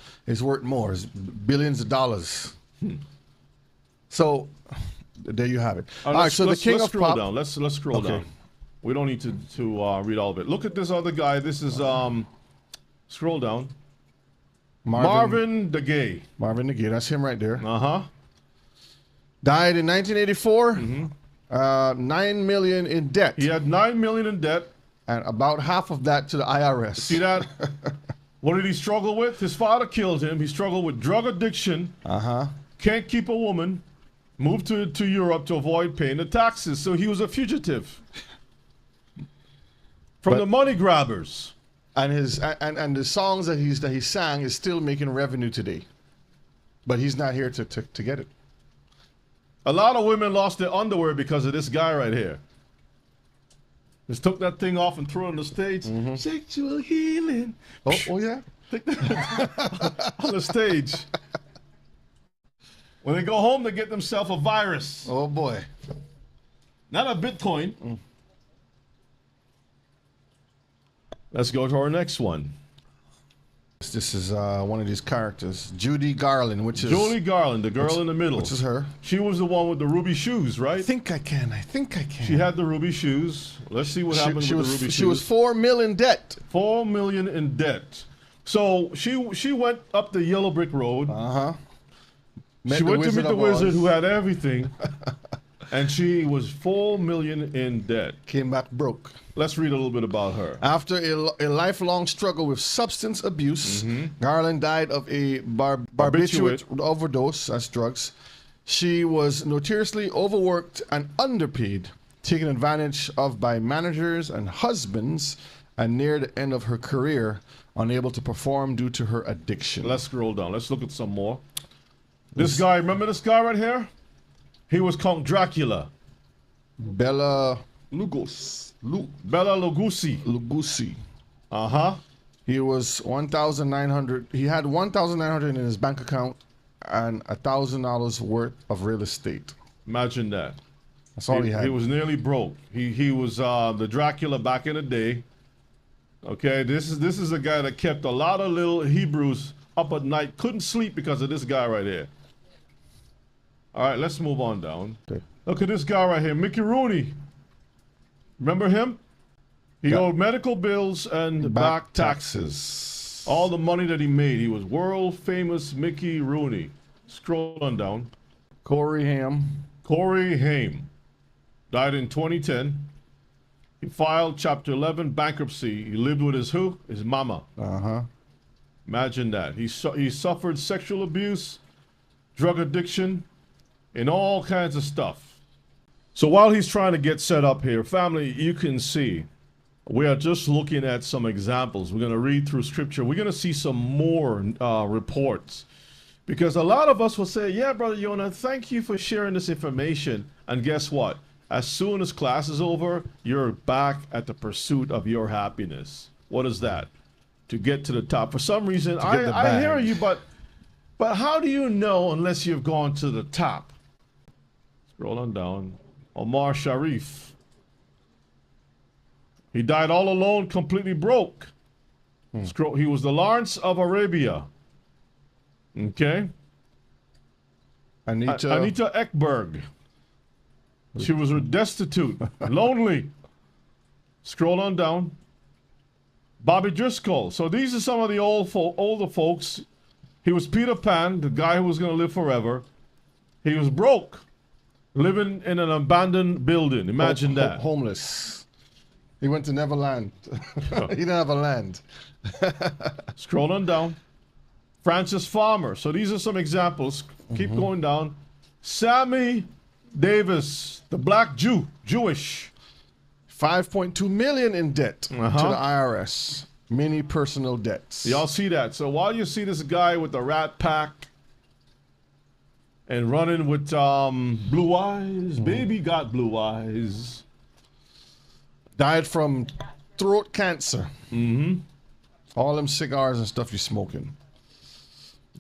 worth more. It's billions of dollars. So there you have it. All right, so the king let's of scroll pop. down. Let's scroll Okay. down. We don't need to read all of it. Look at this other guy. This is scroll down. Marvin the Gay. Marvin the Gay. That's him right there. Uh-huh. Died in 1984. 9 million in debt, He had 9 million in debt. and about half of that to the IRS. See that? What did he struggle with? His father killed him. He struggled with drug addiction. Can't keep a woman. Moved to Europe to avoid paying the taxes. So he was a fugitive from the money grabbers. And his and the songs that he sang is still making revenue today, but he's not here to get it. A lot of women lost their underwear because of this guy right here. Just took that thing off and threw it on the stage. Sexual healing. Oh yeah. On the stage. When they go home, they get themselves a virus. Oh boy. Not a Bitcoin. Let's go to our next one. This is one of these characters, Judy Garland, which is Julie Garland, the girl in the middle. which is her. She was the one with the ruby shoes, right? I think I can. She had the ruby shoes. Let's see what happened with the ruby shoes. She was 4 million debt. 4 million in debt. So she went up the yellow brick road. She went to meet the wizard who had everything. And she was 4 million in debt. Came back broke. Let's read a little bit about her. After a lifelong struggle with substance abuse, Garland died of a barbiturate overdose, that's drugs. She was notoriously overworked and underpaid, taken advantage of by managers and husbands, and near the end of her career, unable to perform due to her addiction. Let's scroll down. Let's look at some more. This guy, remember this guy right here? He was Count Dracula. Bela Lugosi. Bela Lugosi. Lugosi. Uh-huh. He was 1,900. He had 1,900 in his bank account and $1,000 worth of real estate. Imagine that. That's all he had. He was nearly broke. He was the Dracula back in the day. Okay, this is a guy that kept a lot of little Hebrews up at night, couldn't sleep because of this guy right here. All right, let's move on down. Okay. Look at this guy right here, Mickey Rooney. Remember him? He owed medical bills and back taxes. All the money that he made. He was world famous Mickey Rooney. Scroll on down. Corey Haim. Corey Haim. Died in 2010. He filed Chapter 11 bankruptcy. He lived with his who? His mama. Uh-huh. Imagine that. He suffered sexual abuse, drug addiction, and all kinds of stuff. So while he's trying to get set up here, family, you can see we are just looking at some examples. We're going to read through scripture. We're going to see some more reports. Because a lot of us will say, yeah, Brother Yonah, thank you for sharing this information. And guess what? As soon as class is over, you're back at the pursuit of your happiness. What is that? To get to the top. For some reason, I hear you, but how do you know unless you've gone to the top? Scroll on down. Omar Sharif. He died all alone, completely broke. He was the Lawrence of Arabia. Okay. Anita Ekberg. She was destitute, lonely. Scroll on down. Bobby Driscoll. So these are some of the older folks. He was Peter Pan, the guy who was going to live forever. He was broke, living in an abandoned building. Imagine that. Homeless. He went to Neverland. He didn't have a land. Scroll on down. Francis Farmer. So these are some examples. Keep going down. Sammy Davis, the black Jew, Jewish. 5.2 million in debt to the IRS. Many personal debts. Y'all see that? So while you see this guy with the rat pack and running with blue eyes, baby got blue eyes. Died from throat cancer. All them cigars and stuff you're smoking.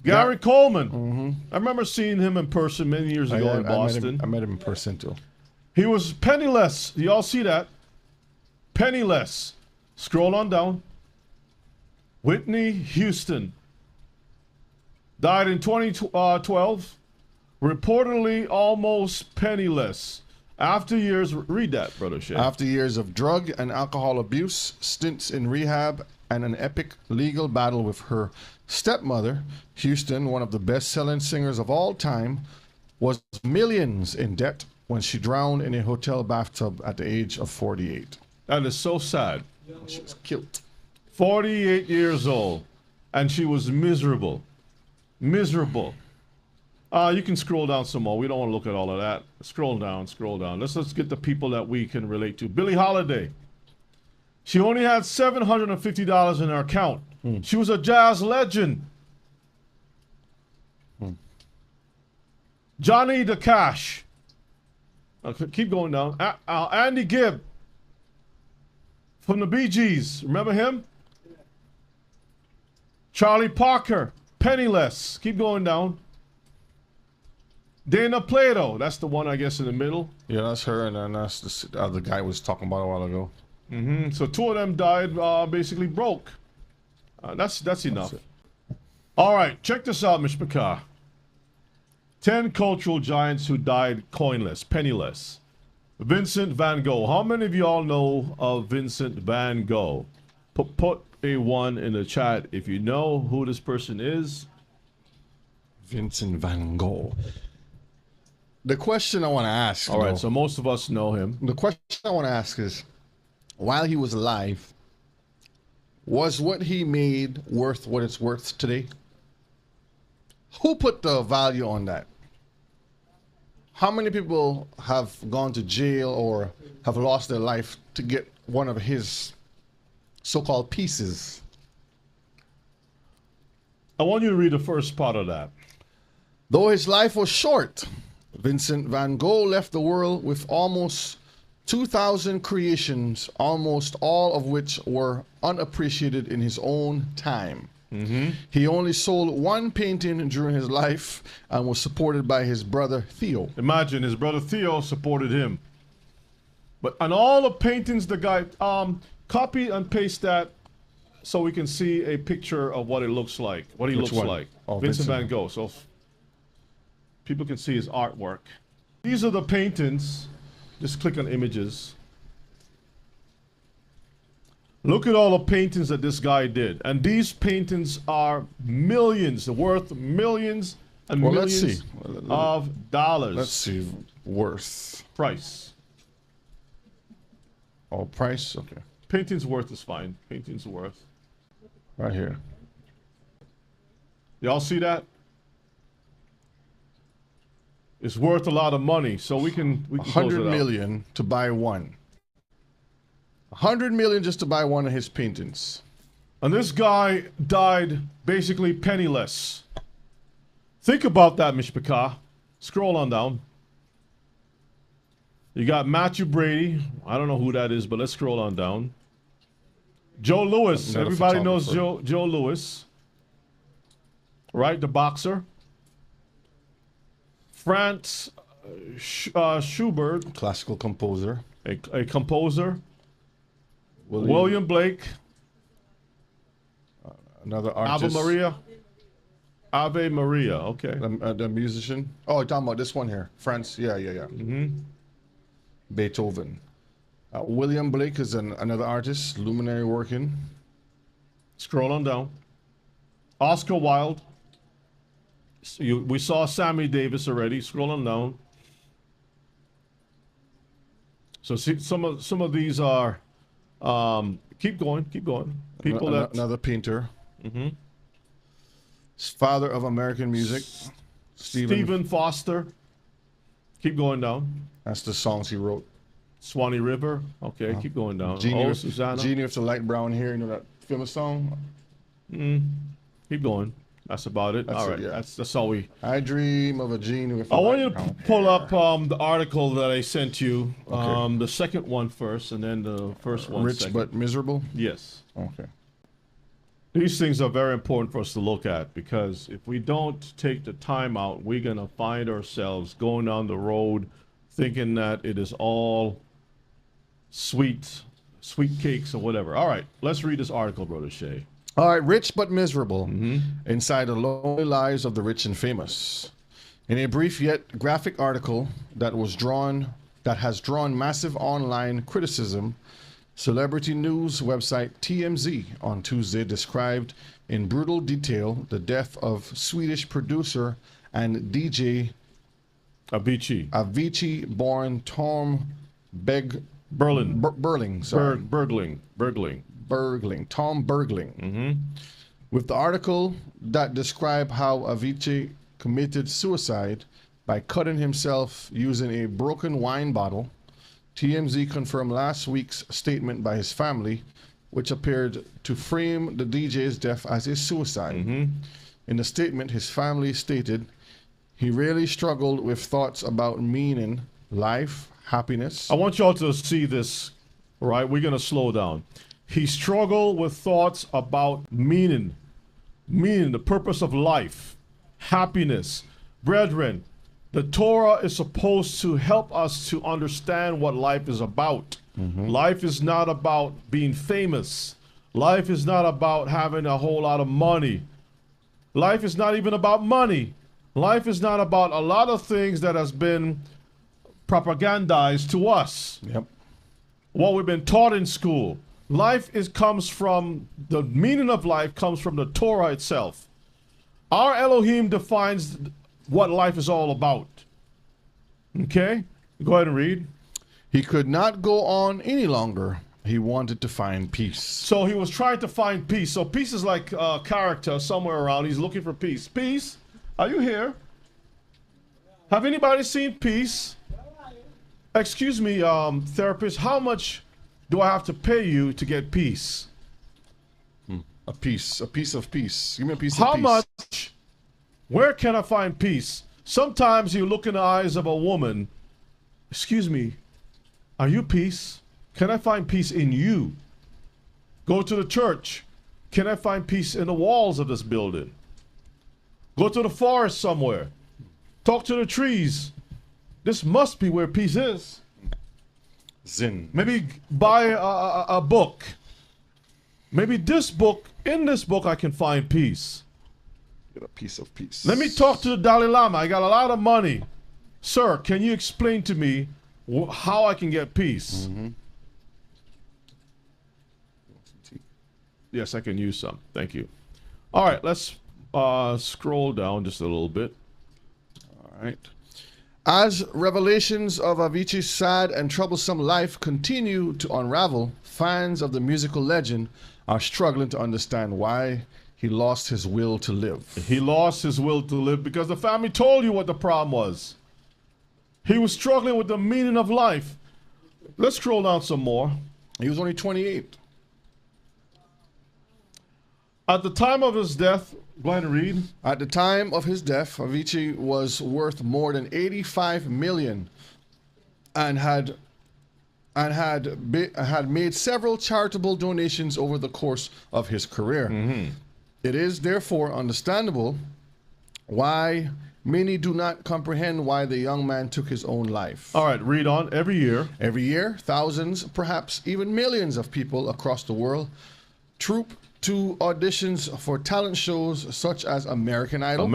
Gary Coleman. I remember seeing him in person many years ago in Boston. I met him in person too. He was penniless. Y'all see that? Penniless. Scroll on down. Whitney Houston. Died in 2012. Reportedly almost penniless. After years, read that, Brother Shea. After years of drug and alcohol abuse, stints in rehab, and an epic legal battle with her stepmother, Houston, one of the best-selling singers of all time, was millions in debt when she drowned in a hotel bathtub at the age of 48. That is so sad. She was killed. 48 years old, and she was miserable. Miserable. You can scroll down some more. We don't want to look at all of that. Scroll down, scroll down. Let's get the people that we can relate to. Billie Holiday. She only had $750 in her account. She was a jazz legend. Johnny the Cash. Okay, keep going down. Andy Gibb from the Bee Gees. Remember him? Charlie Parker. Penniless. Keep going down. Dana Plato. That's the one, I guess, in the middle. Yeah, that's her, and then that's the other guy was talking about a while ago. So two of them died basically broke. That's enough. All right, check this out, Mishpachah. 10 cultural giants who died coinless, penniless. Vincent van Gogh. How many of y'all know of Vincent van Gogh? Put a 1 in the chat if you know who this person is. Vincent van Gogh. The question I want to ask. All right, so most of us know him. The question I want to ask is, while he was alive, was what he made worth what it's worth today? Who put the value on that? How many people have gone to jail or have lost their life to get one of his so-called pieces? I want you to read the first part of that. Though his life was short, Vincent van Gogh left the world with almost 2,000 creations, almost all of which were unappreciated in his own time. He only sold one painting during his life and was supported by his brother Theo. Imagine his brother Theo supported him. But on all the paintings, the guy, copy and paste that so we can see a picture of what it looks like, what he looks like. Oh, Vincent van Gogh. So people can see his artwork. These are the paintings. Just click on images. Look at all the paintings that this guy did. And these paintings are millions, worth millions and millions of dollars. Let's see. Worth. Price. Oh, price. Okay. Painting's worth is fine. Painting's worth. Right here. Y'all see that? It's worth a lot of money, so we can close it 100 out. million to buy one. 100 million just to buy one of his paintings. And this guy died basically penniless. Think about that, Mishpachah. Scroll on down. You got Matthew Brady. I don't know who that is, but let's scroll on down. Joe Louis. Not a Everybody knows photographer. Joe Louis. Right, the boxer. Franz Schubert, Classical composer. a composer. William Blake. Another artist. Ave Maria, okay. The musician. Oh, you're talking about this one here. France. Yeah. Beethoven. William Blake is another artist, luminary working. Scroll on down. Oscar Wilde. So we saw Sammy Davis already. Scroll on down. So see, some of these are. Keep going. People Another painter. Father of American music. Stephen Foster. Keep going down. That's the songs he wrote. Swanee River. Okay, keep going down. Genie, Susanna. Genie with the light brown hair. You know that famous song? Keep going. That's about it. That's all it, right. yeah. That's all we. I dream of a genie with I want you light to brown pull hair. up the article that I sent you. Okay. The second one first, and then the first one Rich second. but miserable? Yes. Okay. These things are very important for us to look at, because if we don't take the time out, we're going to find ourselves going down the road thinking that it is all sweet cakes or whatever. All right, let's read this article, Brother Shay. All right, rich but miserable. Inside the lonely lives of the rich and famous. In a brief yet graphic article that has drawn massive online criticism, celebrity news website TMZ on Tuesday described in brutal detail the death of Swedish producer and DJ Avicii-born Tom Bergling. Tom Bergling. With the article that described how Avicii committed suicide by cutting himself using a broken wine bottle, TMZ confirmed last week's statement by his family, which appeared to frame the DJ's death as a suicide. In the statement, his family stated he really struggled with thoughts about meaning, life, happiness. I want y'all to see this, all right? We're going to slow down. He struggled with thoughts about meaning, the purpose of life, happiness. Brethren, the Torah is supposed to help us to understand what life is about. Life is not about being famous. Life is not about having a whole lot of money. Life is not even about money. Life is not about a lot of things that has been propagandized to us. Yep. What we've been taught in school. Comes from, the meaning of life comes from the Torah itself. Our Elohim defines what life is all about. Okay? Go ahead and read. He could not go on any longer. He wanted to find peace. So he was trying to find peace. So peace is like a character somewhere around. He's looking for peace. Peace, are you here? Have anybody seen Peace? Excuse me, therapist, how much do I have to pay you to get peace? A piece of peace. Give me a piece How of peace. much? Where can I find peace? Sometimes you look in the eyes of a woman. Excuse me, are you peace? Can I find peace in you? Go to the church. Can I find peace in the walls of this building? Go to the forest somewhere. Talk to the trees. This must be where peace is. Zin. Maybe buy a book. Maybe in this book I can find peace. Get a piece of peace. Let me talk to the Dalai Lama. I got a lot of money. Sir, can you explain to me how I can get peace? Yes, I can use some. Thank you. All right, let's scroll down just a little bit. All right. As revelations of Avicii's sad and troublesome life continue to unravel, fans of the musical legend are struggling to understand why he lost his will to live. He lost his will to live because the family told you what the problem was. He was struggling with the meaning of life. Let's scroll down some more. He was only 28. At the time of his death, go ahead and read. At the time of his death, Avicii was worth more than 85 million and had made several charitable donations over the course of his career. It is therefore understandable why many do not comprehend why the young man took his own life. All right, read on. Every year, Every year, thousands, perhaps even millions of people across the world troop to auditions for talent shows such as American Idol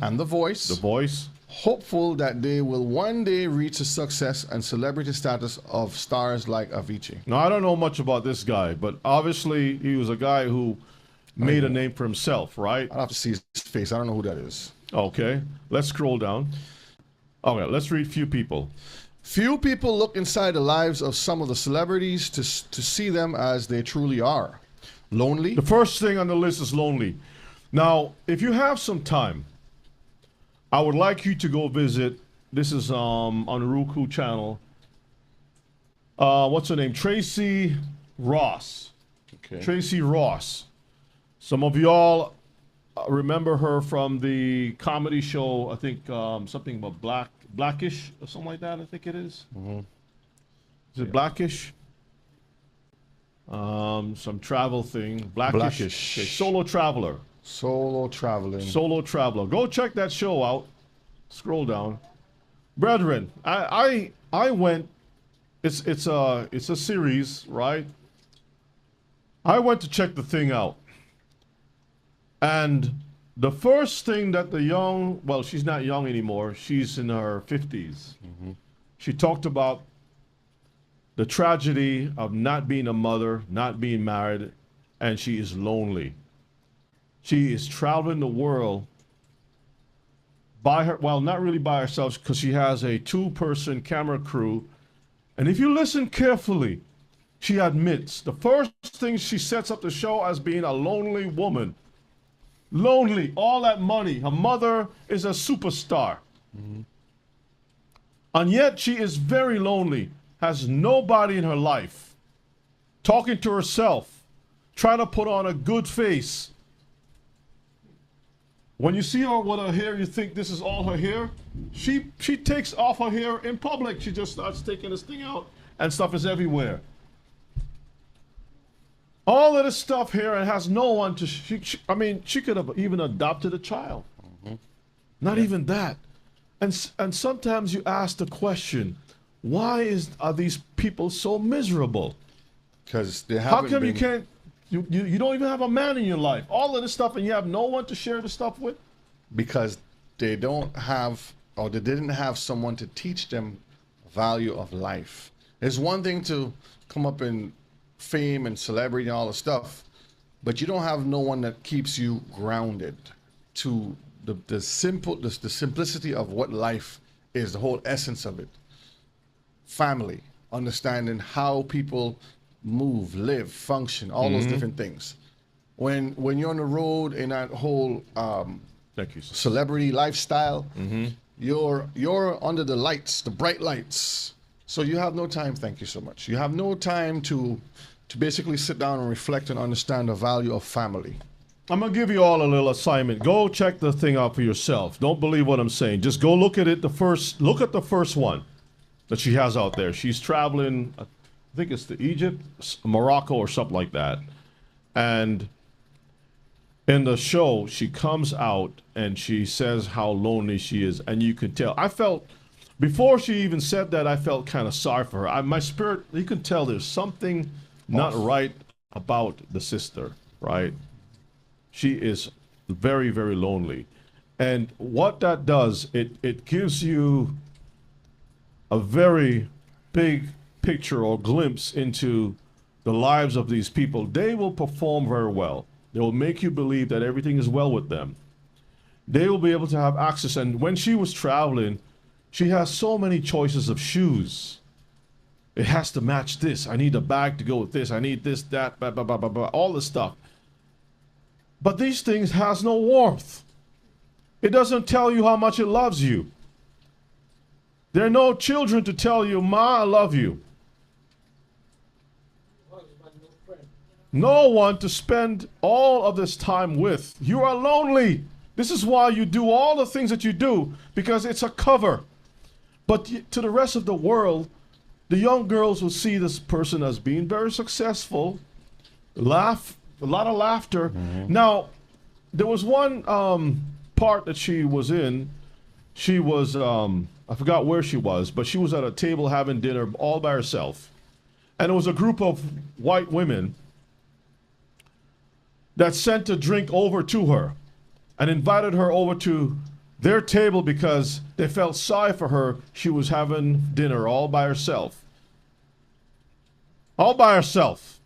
and The Voice, hopeful that they will one day reach the success and celebrity status of stars like Avicii. Now, I don't know much about this guy, but obviously he was a guy who made a name for himself, right? I'll have to see his face. I don't know who that is. Okay, let's scroll down. Okay, let's read few people. Few people look inside the lives of some of the celebrities to see them as they truly are. Lonely. The first thing on the list is lonely. Now, if you have some time, I would like you to go visit. This is on the Roku channel. What's her name? Tracy Ross. Okay. Tracy Ross. Some of y'all remember her from the comedy show. I think something about Blackish or something like that. I think it is. Is it Blackish? Some travel thing. Blackish. Okay, Solo Traveler. Solo traveling. Solo Traveler. Go check that show out. Scroll down. Brethren, I went, it's a series, right? I went to check the thing out. And the first thing that the young, well, she's not young anymore. She's in her 50s. She talked about the tragedy of not being a mother, not being married, and she is lonely. She is traveling the world by her, well, not really by herself, because she has a 2-person camera crew. And if you listen carefully, she admits the first thing she sets up the show as being a lonely woman. Lonely, all that money. Her mother is a superstar. And yet she is very lonely, has nobody in her life, talking to herself, trying to put on a good face. When you see her with her hair, you think this is all her hair. She takes off her hair in public. She just starts taking this thing out, and stuff is everywhere. All of this stuff here, and has no one to. I mean, she could have even adopted a child. Not even that. And sometimes you ask the question, why are these people so miserable? Because they haven't. How come you can't? You don't even have a man in your life. All of this stuff, and you have no one to share the stuff with? Because they don't have, or they didn't have someone to teach them value of life. It's one thing to come up in fame and celebrity and all the stuff, but you don't have no one that keeps you grounded to the simplicity of what life is, the whole essence of it. Family, understanding how people move, live, function, all those different things. When you're on the road in that whole Thank you, sir. celebrity lifestyle, you're under the lights, the bright lights. So you have no time, thank you so much. You have no time to basically sit down and reflect and understand the value of family. I'm gonna give you all a little assignment. Go check the thing out for yourself. Don't believe what I'm saying. Just go look at it. Look at the first one that she has out there. She's traveling, I think it's to Egypt, Morocco, or something like that. And in the show, she comes out and she says how lonely she is, and you can tell. I felt, before she even said that, I felt kind of sorry for her. My spirit, you can tell there's something not right about the sister, right? She is very, very lonely. And what that does, it gives you a very big picture or glimpse into the lives of these people. They will perform very well. They will make you believe that everything is well with them. They will be able to have access. And when she was traveling, She has so many choices of shoes. It has to match this. I need a bag to go with this. I need this, that, blah, blah, blah, blah, blah, all this stuff. But these things has no warmth. It doesn't tell you how much it loves you. There are no children to tell you, Ma, I love you. No one to spend all of this time with. You are lonely. This is why you do all the things that you do, because it's a cover. But to the rest of the world, the young girls will see this person as being very successful, laugh, a lot of laughter. Now, there was one part that she was in. She was, I forgot where she was, but she was at a table having dinner all by herself. And it was a group of white women that sent a drink over to her and invited her over to their table because they felt sorry for her. She was having dinner all by herself. All by herself.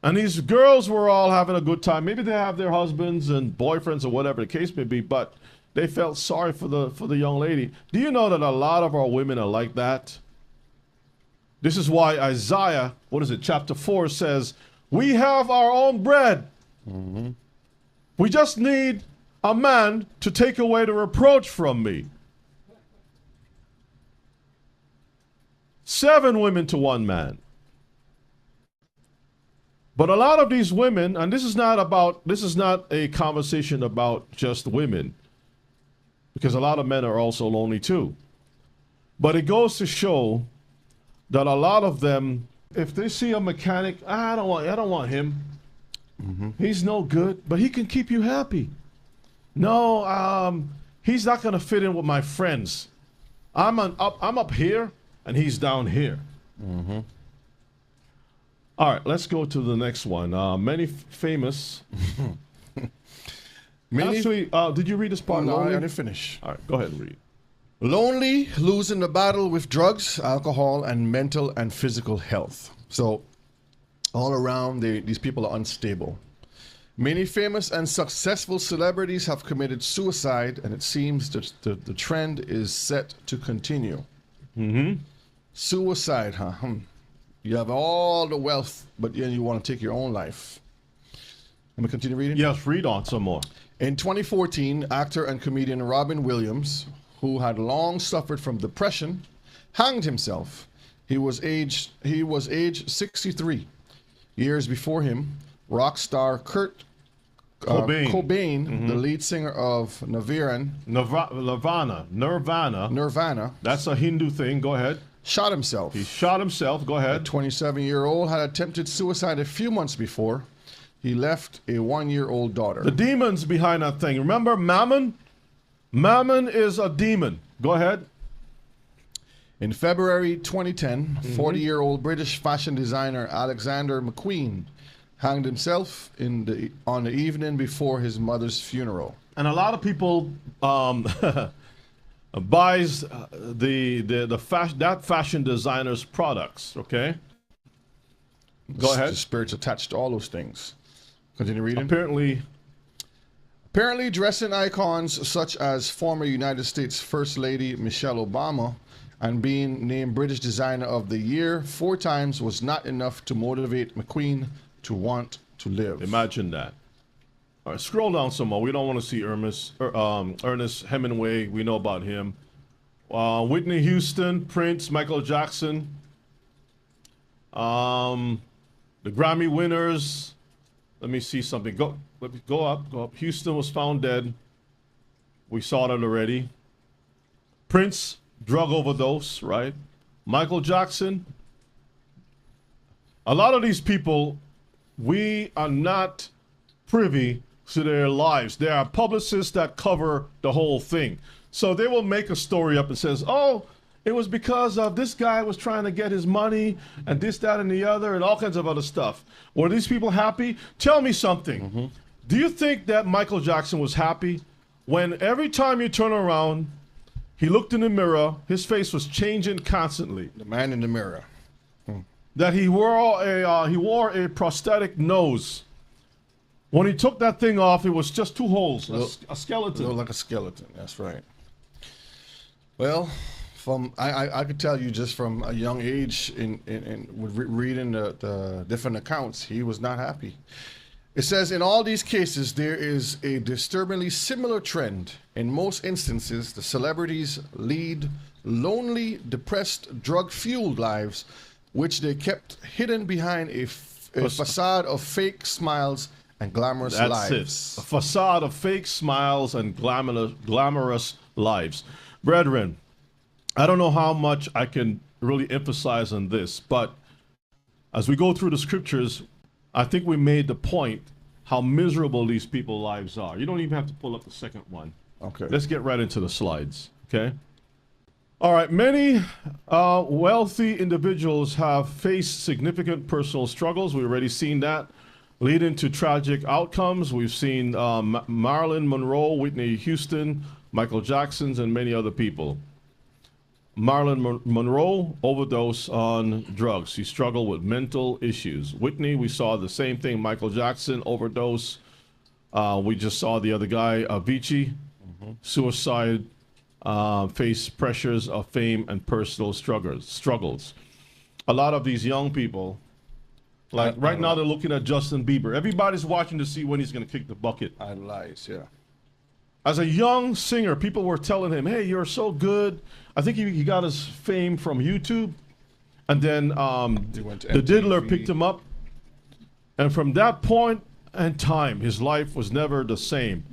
And these girls were all having a good time. Maybe they have their husbands and boyfriends or whatever the case may be, but they felt sorry for the young lady. Do you know that a lot of our women are like that? This is why Isaiah, chapter 4 says, we have our own bread. We just need a man to take away the reproach from me. 7 women to 1 man. But a lot of these women, and this is not a conversation about just women, because a lot of men are also lonely too. But it goes to show that a lot of them, if they see a mechanic, I don't want him. He's no good, but he can keep you happy. No, he's not going to fit in with my friends. I'm up here, and he's down here. All right, let's go to the next one. Many famous. Actually, did you read this part? No, I Lonely? didn't finish. All right, go ahead and read. Lonely, losing the battle with drugs, alcohol, and mental and physical health. So, all around, these people are unstable. Many famous and successful celebrities have committed suicide, and it seems that the trend is set to continue. Suicide, huh? You have all the wealth, but then you want to take your own life. Let me continue reading? Yes, read on some more. In 2014, actor and comedian Robin Williams, who had long suffered from depression, hanged himself. He was aged 63. Years before him, rock star Kurt Cobain, the lead singer of Nirvana, That's a Hindu thing. Go ahead. shot himself. He shot himself. Go The ahead. 27-year-old had attempted suicide a few months before. He left a 1-year-old daughter. The demons behind that thing. Remember Mammon? Mammon is a demon. Go ahead. In February 2010, 40-year-old British fashion designer Alexander McQueen hanged himself on the evening before his mother's funeral. And a lot of people buys that fashion designer's products. Okay. Go ahead. The spirits attached to all those things. Continue reading. Apparently, dressing icons such as former United States First Lady Michelle Obama and being named British Designer of the Year 4 times was not enough to motivate McQueen to want to live. imagine that. All right, scroll down some more. We don't want to see Ernest Hemingway. We know about him. Whitney Houston, Prince, Michael Jackson. The Grammy winners. Let me see something. Go up. Houston was found dead. We saw that already. Prince, drug overdose, right? Michael Jackson. A lot of these people, we are not privy to their lives. There are publicists that cover the whole thing. So they will make a story up and says, oh, it was because of this guy was trying to get his money and this, that, and the other and all kinds of other stuff. Were these people happy? Tell me something. Do you think that Michael Jackson was happy when every time you turn around, he looked in the mirror, his face was changing constantly? The man in the mirror. That he wore a prosthetic nose. When he took that thing off, it was just 2 holes, a skeleton. Looked like a skeleton, that's right. Well, I could tell you just from a young age in reading the different accounts, he was not happy. It says, in all these cases, there is a disturbingly similar trend. In most instances, the celebrities lead lonely, depressed, drug-fueled lives, which they kept hidden behind a facade of fake smiles and glamorous lives. That's it. A facade of fake smiles and glamorous lives. Brethren, I don't know how much I can really emphasize on this, but as we go through the scriptures, I think we made the point how miserable these people's lives are. You don't even have to pull up the second one. Okay. Let's get right into the slides, okay? All right, many wealthy individuals have faced significant personal struggles. We've already seen that, leading to tragic outcomes. We've seen Marilyn Monroe, Whitney Houston, Michael Jackson's, and many other people. Marilyn Monroe overdosed on drugs. She struggled with mental issues. Whitney, we saw the same thing. Michael Jackson overdose. We just saw the other guy, Avicii, suicide, faced pressures of fame and personal struggles. A lot of these young people, like right now, they're looking at Justin Bieber. Everybody's watching to see when he's going to kick the bucket. Idolize, yeah. As a young singer, people were telling him, hey, you're so good. I think he got his fame from YouTube. And then the diddler picked him up. And from that point in time, his life was never the same.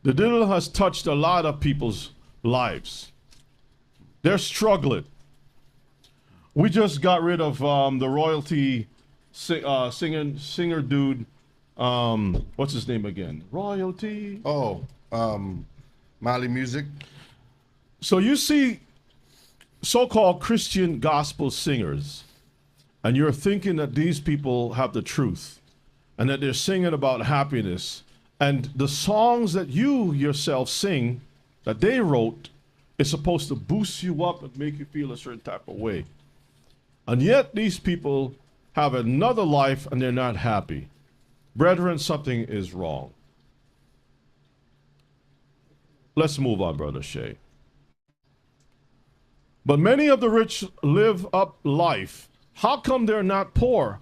The diddler has touched a lot of people's lives. They're struggling. We just got rid of the royalty singer dude. What's his name again? Royalty. Oh, Mali Music. So you see so-called Christian gospel singers, and you're thinking that these people have the truth and that they're singing about happiness, and the songs that you yourself sing that they wrote is supposed to boost you up and make you feel a certain type of way. And yet these people have another life and they're not happy. Brethren, something is wrong. Let's move on, Brother Shay. But many of the rich live up life. How come they're not poor?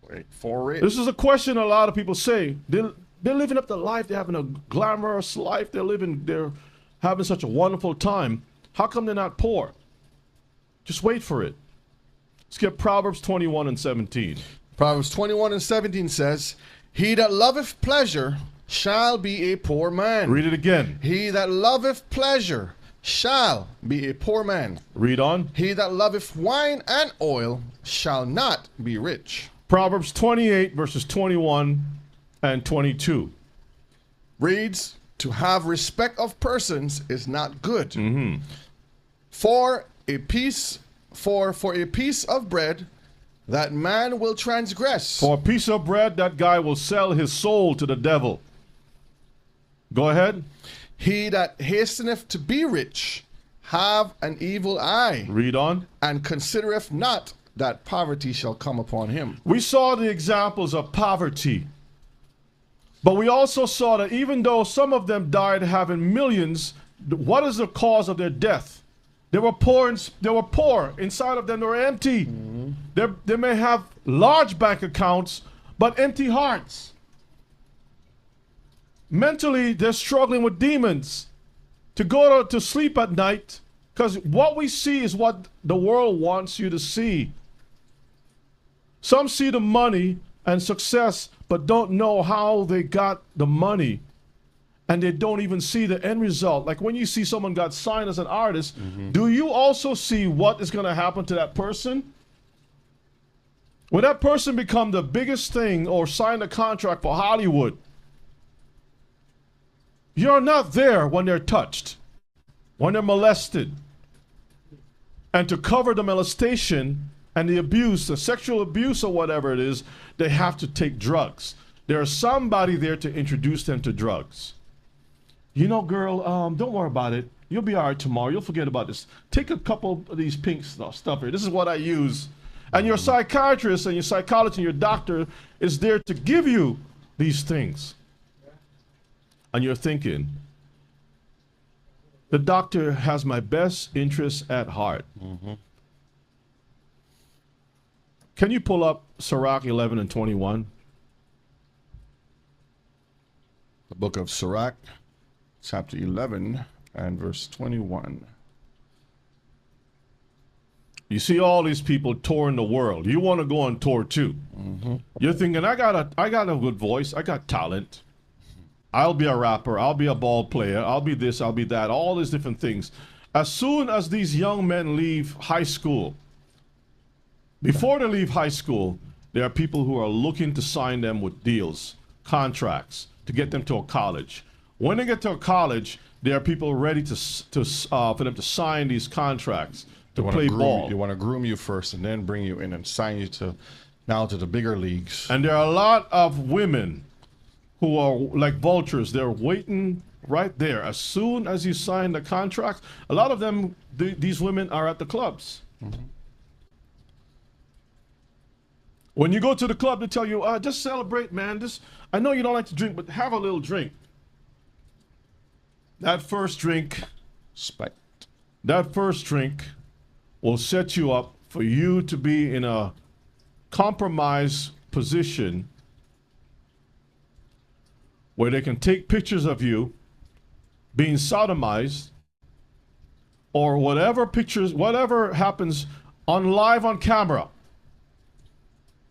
Wait, for it? This is a question a lot of people say. They're living up the life. They're having a glamorous life. They're having such a wonderful time. How come they're not poor? Just wait for it. Let's get Proverbs 21 and 17. Proverbs 21 and 17 says, he that loveth pleasure shall be a poor man. Read it again. He that loveth pleasure shall be a poor man. Read on. He that loveth wine and oil shall not be rich. Proverbs 28 verses 21 and 22. Reads, to have respect of persons is not good. Mm-hmm. For a piece of bread that man will transgress. For a piece of bread, that guy will sell his soul to the devil. Go ahead. He that hasteneth to be rich have an evil eye. Read on. And considereth not that poverty shall come upon him. We saw the examples of poverty. But we also saw that even though some of them died having millions, what is the cause of their death? They were poor. Inside of them, they were empty. Mm-hmm. They may have large bank accounts, but empty hearts. Mentally, they're struggling with demons. To go to sleep at night, because what we see is what the world wants you to see. Some see the money and success, but don't know how they got the money. And they don't even see the end result. Like when you see someone got signed as an artist, do you also see what is going to happen to that person? When that person become the biggest thing or sign a contract for Hollywood, you're not there when they're touched, when they're molested. And to cover the molestation and the abuse, the sexual abuse or whatever it is, they have to take drugs. There's somebody there to introduce them to drugs. You know, girl, don't worry about it. You'll be all right tomorrow. You'll forget about this. Take a couple of these pink stuff here. This is what I use. And your psychiatrist and your psychologist and your doctor is there to give you these things. And you're thinking, The doctor has my best interests at heart. Can you pull up Sirach 11 and 21? The book of Sirach, chapter 11 and verse 21. You see all these people touring the world. You want to go on tour too. You're thinking, I got a good voice. I got talent. I'll be a rapper. I'll be a ball player. I'll be this. I'll be that. All these different things. As soon as these young men leave high school, before they leave high school, there are people who are looking to sign them with deals, contracts, to get them to a college. When they get to a college, there are people ready for them to sign these contracts to play ball. They want to groom you first and then bring you in and sign you to the bigger leagues. And there are a lot of women who are like vultures. They're waiting right there. As soon as you sign the contract, a lot of them, these women are at the clubs. When you go to the club, they tell you, just celebrate, man. I know you don't like to drink, but have a little drink. That first drink will set you up for you to be in a compromised position where they can take pictures of you being sodomized or whatever happens live on camera.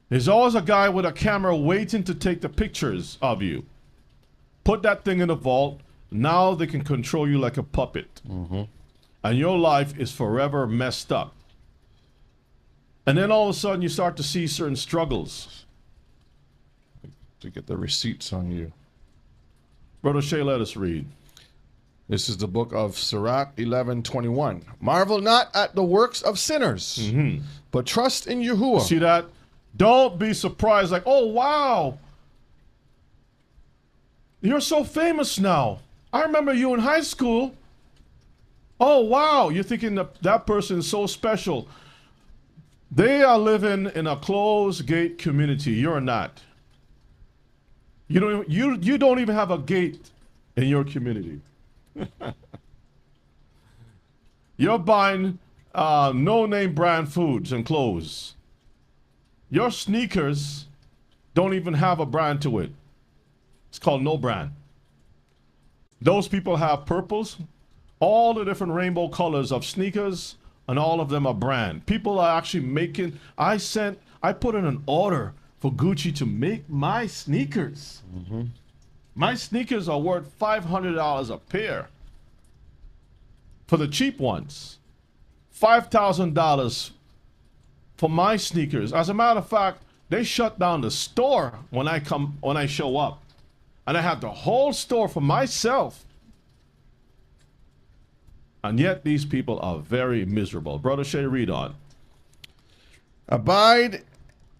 There's always a guy with a camera waiting to take the pictures of you. Put that thing in a vault. Now they can control you like a puppet. And your life is forever messed up. And then all of a sudden you start to see certain struggles. To get the receipts on you. Brother Shay, let us read. This is the book of Sirach 11:21. Marvel not at the works of sinners, but trust in Yahuwah. See that? Don't be surprised like, oh, wow. You're so famous now. I remember you in high school. Oh, wow. You're thinking that person is so special. They are living in a closed gate community. You're not. You don't even have a gate in your community. You're buying no-name brand foods and clothes. Your sneakers don't even have a brand to it. It's called no brand. Those people have purples, all the different rainbow colors of sneakers, and all of them are brand. People are actually making, I put in an order for Gucci to make my sneakers. My sneakers are worth $500 a pair. For the cheap ones, $5,000 for my sneakers. As a matter of fact, they shut down the store when I show up. And I have the whole store for myself. And yet these people are very miserable. Brother Shay, read on. Abide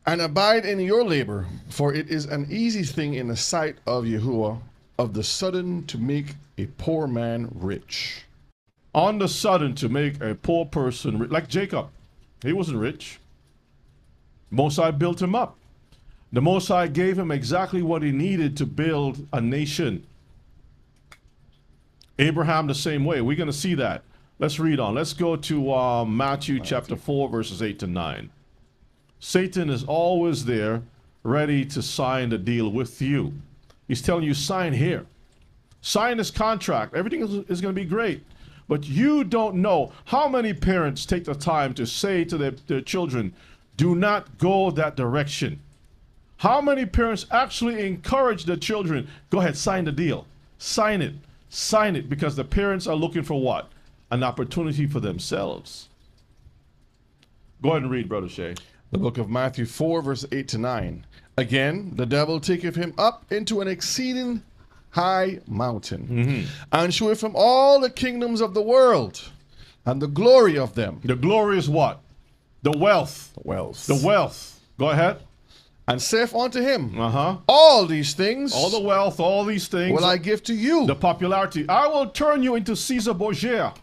in your labor, for it is an easy thing in the sight of Yahuwah, of the sudden to make a poor man rich. On the sudden to make a poor person rich. Like Jacob. He wasn't rich. Most High built him up. The Most High gave him exactly what he needed to build a nation. Abraham the same way. We're going to see that. Let's read on. Let's go to Matthew chapter 4, verses 8 to 9. Satan is always there, ready to sign the deal with you. He's telling you, sign here. Sign this contract. Everything is going to be great. But you don't know how many parents take the time to say to their children, do not go that direction. How many parents actually encourage their children, go ahead, sign the deal. Sign it. Sign it, because the parents are looking for what? An opportunity for themselves. Go ahead and read, Brother Shay. The book of Matthew 4, verse 8 to 9. Again, the devil taketh him up into an exceeding high mountain, and sheweth him all the kingdoms of the world, and the glory of them. The glory is what? The wealth. The wealth. The wealth. Go ahead. And saith unto him, Uh-huh. all these things, All the wealth, all these things. will I give to you. The popularity. I will turn you into Caesar Borgia.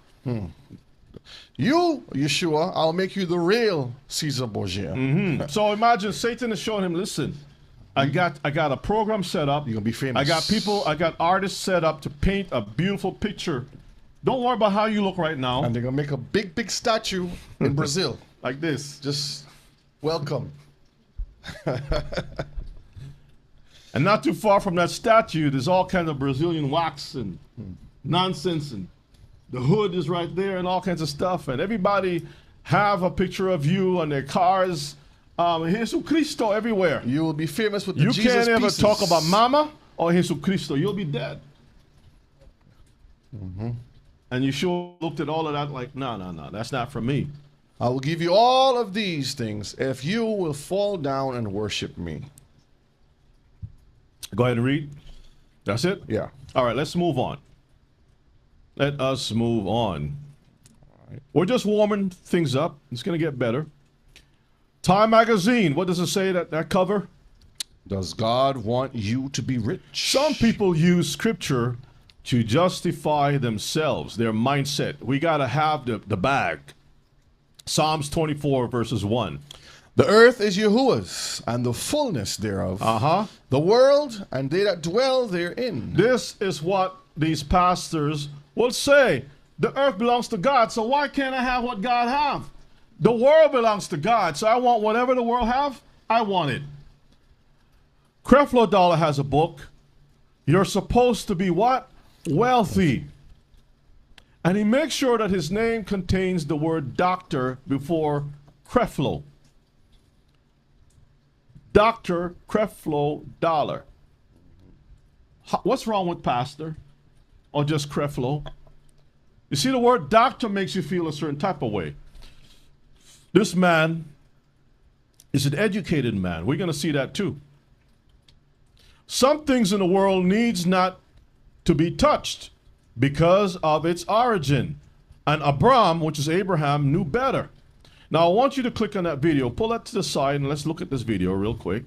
You, Yeshua, I'll make you the real Caesar Borgia. So imagine Satan is showing him, listen, I got a program set up. You're going to be famous. I got artists set up to paint a beautiful picture Don't worry about how you look right now. And they're going to make a big, big statue in Brazil. Like this. Just welcome. And not too far from that statue, there's all kinds of Brazilian wax and nonsense. And the hood is right there and all kinds of stuff. And everybody have a picture of you on their cars. Jesus Cristo everywhere. You will be famous with the You Jesus can't ever pieces. talk about Mama or Jesus Cristo. You'll be dead. And you sure looked at all of that like, no, that's not for me. I will give you all of these things if you will fall down and worship me. Go ahead and read. That's it? Yeah. All right, let's move on. Let us move on. We're just warming things up. It's going to get better. Time Magazine, what does it say, that cover? Does God want you to be rich? Some people use scripture to justify themselves, their mindset. We got to have the bag. Psalms 24, verses 1. The earth is Yahuwah's, and the fullness thereof. The world, and they that dwell therein. This is what these pastors will say. The earth belongs to God, so why can't I have what God have? The world belongs to God, so I want whatever the world have, I want it. Creflo Dollar has a book. You're supposed to be what? Wealthy. And he makes sure that his name contains the word doctor before Creflo. Dr. Creflo Dollar. What's wrong with pastor? Or just Creflo? You see, the word doctor makes you feel a certain type of way. This man is an educated man. We're going to see that too. Some things in the world needs not to be touched because of its origin. And Abram, which is Abraham, knew better. Now, I want you to click on that video. Pull that to the side and let's look at this video real quick.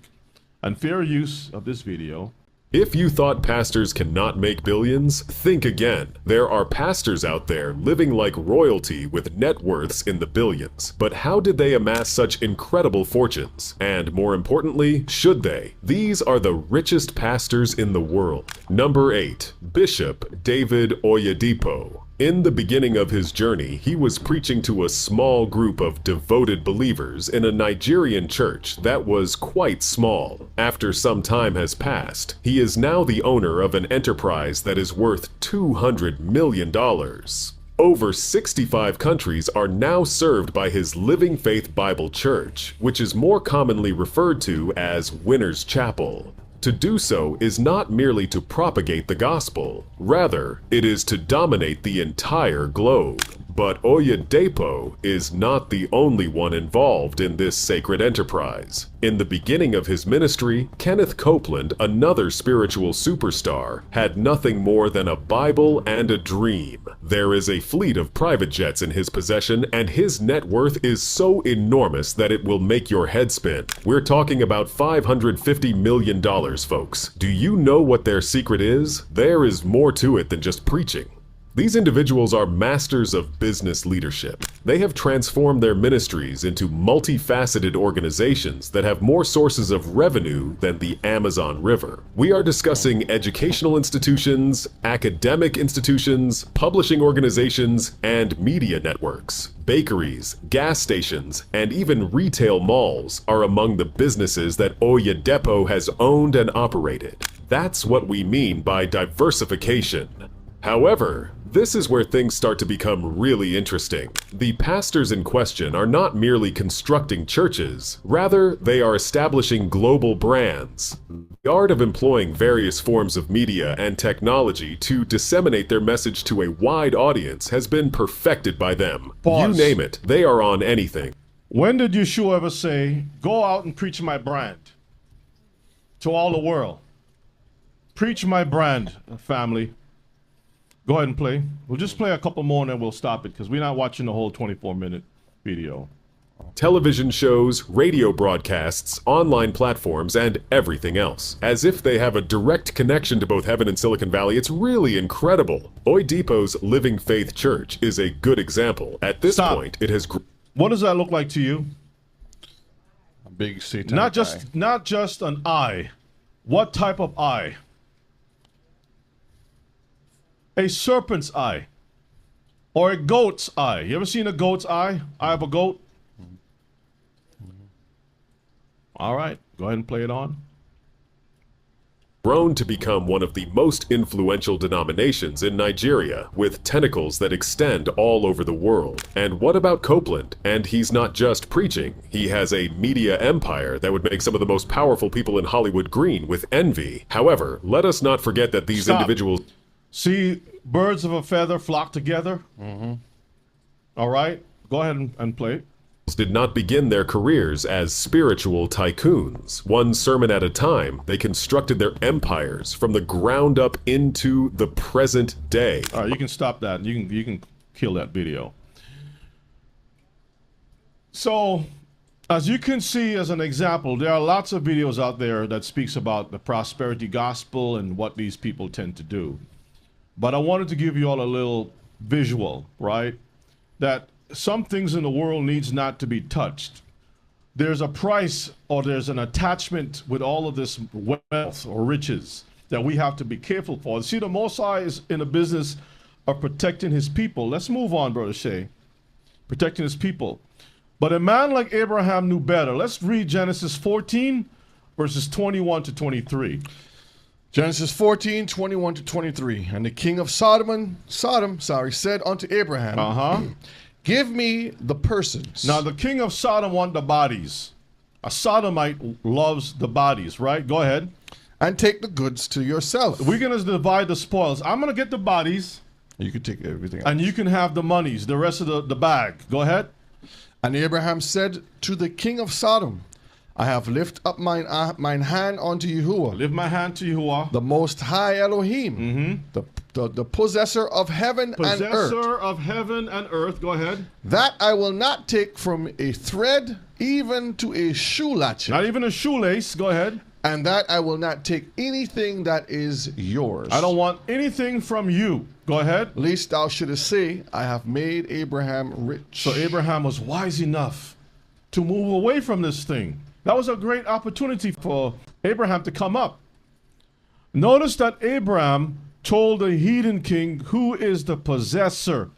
And fair use of this video. If you thought pastors cannot make billions, think again. There are pastors out there living like royalty with net worths in the billions. But how did they amass such incredible fortunes? And more importantly, should they? These are the richest pastors in the world. Number 8. Bishop David Oyedepo. In the beginning of his journey, he was preaching to a small group of devoted believers in a Nigerian church that was quite small. After some time has passed, he is now the owner of an enterprise that is worth $200 million. Over 65 countries are now served by his Living Faith Bible Church, which is more commonly referred to as Winners Chapel. To do so is not merely to propagate the gospel, rather, it is to dominate the entire globe. But Oyedepo is not the only one involved in this sacred enterprise. In the beginning of his ministry, Kenneth Copeland, another spiritual superstar, had nothing more than a Bible and a dream. There is a fleet of private jets in his possession, and his net worth is so enormous that it will make your head spin. We're talking about $550 million, folks. Do you know what their secret is? There is more to it than just preaching. These individuals are masters of business leadership. They have transformed their ministries into multifaceted organizations that have more sources of revenue than the Amazon River. We are discussing educational institutions, academic institutions, publishing organizations, and media networks. Bakeries, gas stations, and even retail malls are among the businesses that Oyedepo has owned and operated. That's what we mean by diversification. However, this is where things start to become really interesting. The pastors in question are not merely constructing churches, rather they are establishing global brands. The art of employing various forms of media and technology to disseminate their message to a wide audience has been perfected by them. Pause. You name it, they are on anything. When did Yeshua ever say, go out and preach my brand to all the world? Preach my brand, family. Go ahead and play. We'll just play a couple more and then we'll stop it because we're not watching the whole 24-minute video. Television shows, radio broadcasts, online platforms, and everything else. As if they have a direct connection to both heaven and Silicon Valley, it's really incredible. Oyedepo's Living Faith Church is a good example. At this point, it has... What does that look like to you? A big satanic Not just an eye. What type of eye? A serpent's eye. Or a goat's eye. You ever seen a goat's eye? Eye of a goat? All right, go ahead and play it on. Grown to become one of the most influential denominations in Nigeria, with tentacles that extend all over the world. And what about Copeland? And he's not just preaching, he has a media empire that would make some of the most powerful people in Hollywood green with envy. However, let us not forget that these individuals... See, birds of a feather flock together? All right, go ahead and play it. Did not begin their careers as spiritual tycoons. One sermon at a time, they constructed their empires from the ground up into the present day. All right, you can stop that. You can kill that video. So, as you can see as an example, there are lots of videos out there that speaks about the prosperity gospel and what these people tend to do. But I wanted to give you all a little visual, right? That some things in the world needs not to be touched. There's a price or there's an attachment with all of this wealth or riches that we have to be careful for. See, the Most High is in the business of protecting his people. Let's move on, Brother Shay. Protecting his people. But a man like Abraham knew better. Let's read Genesis 14, verses 21 to 23. Genesis 14, 21 to 23. And the king of Sodom said unto Abraham, give me the persons. Now, the king of Sodom want the bodies. A Sodomite loves the bodies, right? Go ahead. And take the goods to yourself. We're going to divide the spoils. I'm going to get the bodies. You can take everything else. And you can have the monies, the rest of the bag. Go ahead. And Abraham said to the king of Sodom, I have lifted up mine hand unto Yahuwah. Lift my hand to Yahuwah. The Most High Elohim. The possessor of heaven and earth. Possessor of heaven and earth. Go ahead. That I will not take from a thread even to a shoe latchet. Not even a shoelace. Go ahead. And that I will not take anything that is yours. I don't want anything from you. Go ahead. Lest thou shouldest say, I have made Abraham rich. So Abraham was wise enough to move away from this thing. That was a great opportunity for Abraham to come up. Notice that Abraham told the heathen king who is the possessor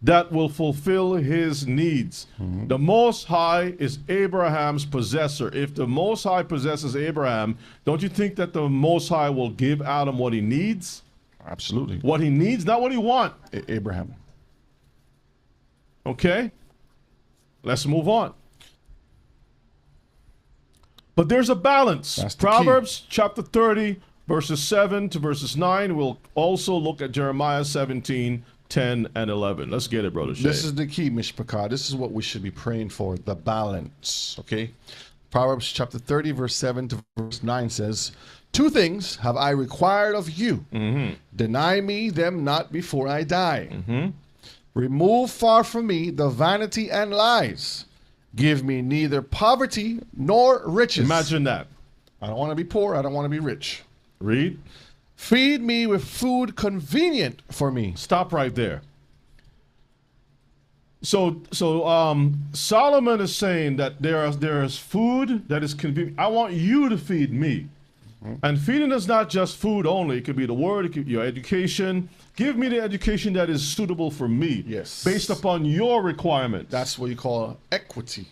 that will fulfill his needs. The Most High is Abraham's possessor. If the Most High possesses Abraham, don't you think that the Most High will give Adam what he needs? Absolutely. What he needs, not what he wants. Abraham. Okay? Let's move on. But there's a balance. That's the Proverbs chapter 30, verses 7 to verses 9. We'll also look at Jeremiah 17, 10, and 11. Let's get it, Brother Shay. This is the key, Mishpachah. This is what we should be praying for, the balance, okay? Proverbs chapter 30, verse 7 to verse 9 says, 2 things have I required of you. Deny me them not before I die. Remove far from me the vanity and lies. Give me neither poverty nor riches. Imagine that. I don't want to be poor. I don't want to be rich. Read. Feed me with food convenient for me. Stop right there. So Solomon is saying that there is food that is convenient. I want you to feed me. And feeding is not just food only. It could be the word, it could be your education. Give me the education that is suitable for me. Yes. Based upon your requirements. That's what you call equity.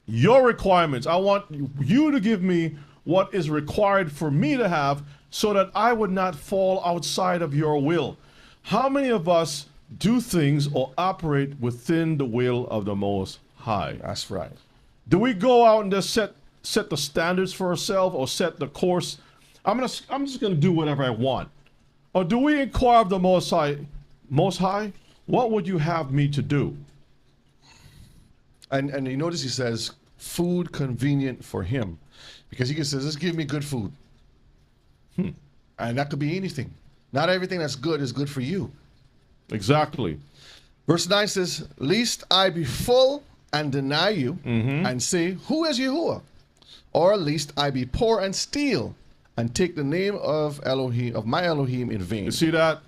Your requirements. I want you to give me what is required for me to have so that I would not fall outside of your will. How many of us do things or operate within the will of the Most High? That's right. Do we go out and just set the standards for ourselves or set the course? I'm just gonna do whatever I want. Or do we inquire of the Most High, what would you have me to do? And you notice he says food convenient for him. Because he says, just give me good food. And that could be anything. Not everything that's good is good for you. Exactly. Verse 9 says, lest I be full and deny you and say, who is Yahuwah? Or lest I be poor and steal and take the name of Elohim, of my Elohim in vain. You see that?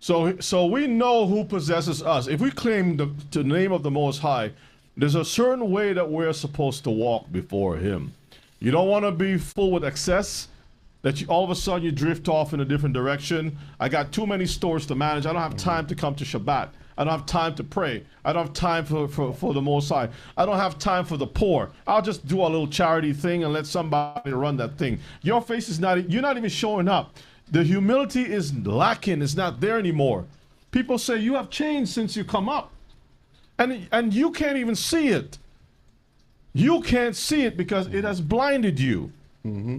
So we know who possesses us. If we claim the name of the Most High, there's a certain way that we're supposed to walk before him. You don't want to be full with excess, that all of a sudden you drift off in a different direction. I got too many stores to manage. I don't have time to come to Shabbat. I don't have time to pray. I don't have time for the Most High. I don't have time for the poor. I'll just do a little charity thing and let somebody run that thing. Your face is not, you're not even showing up. The humility is lacking. It's not there anymore. People say, you have changed since you come up. And you can't even see it. You can't see it because it has blinded you. Mm-hmm.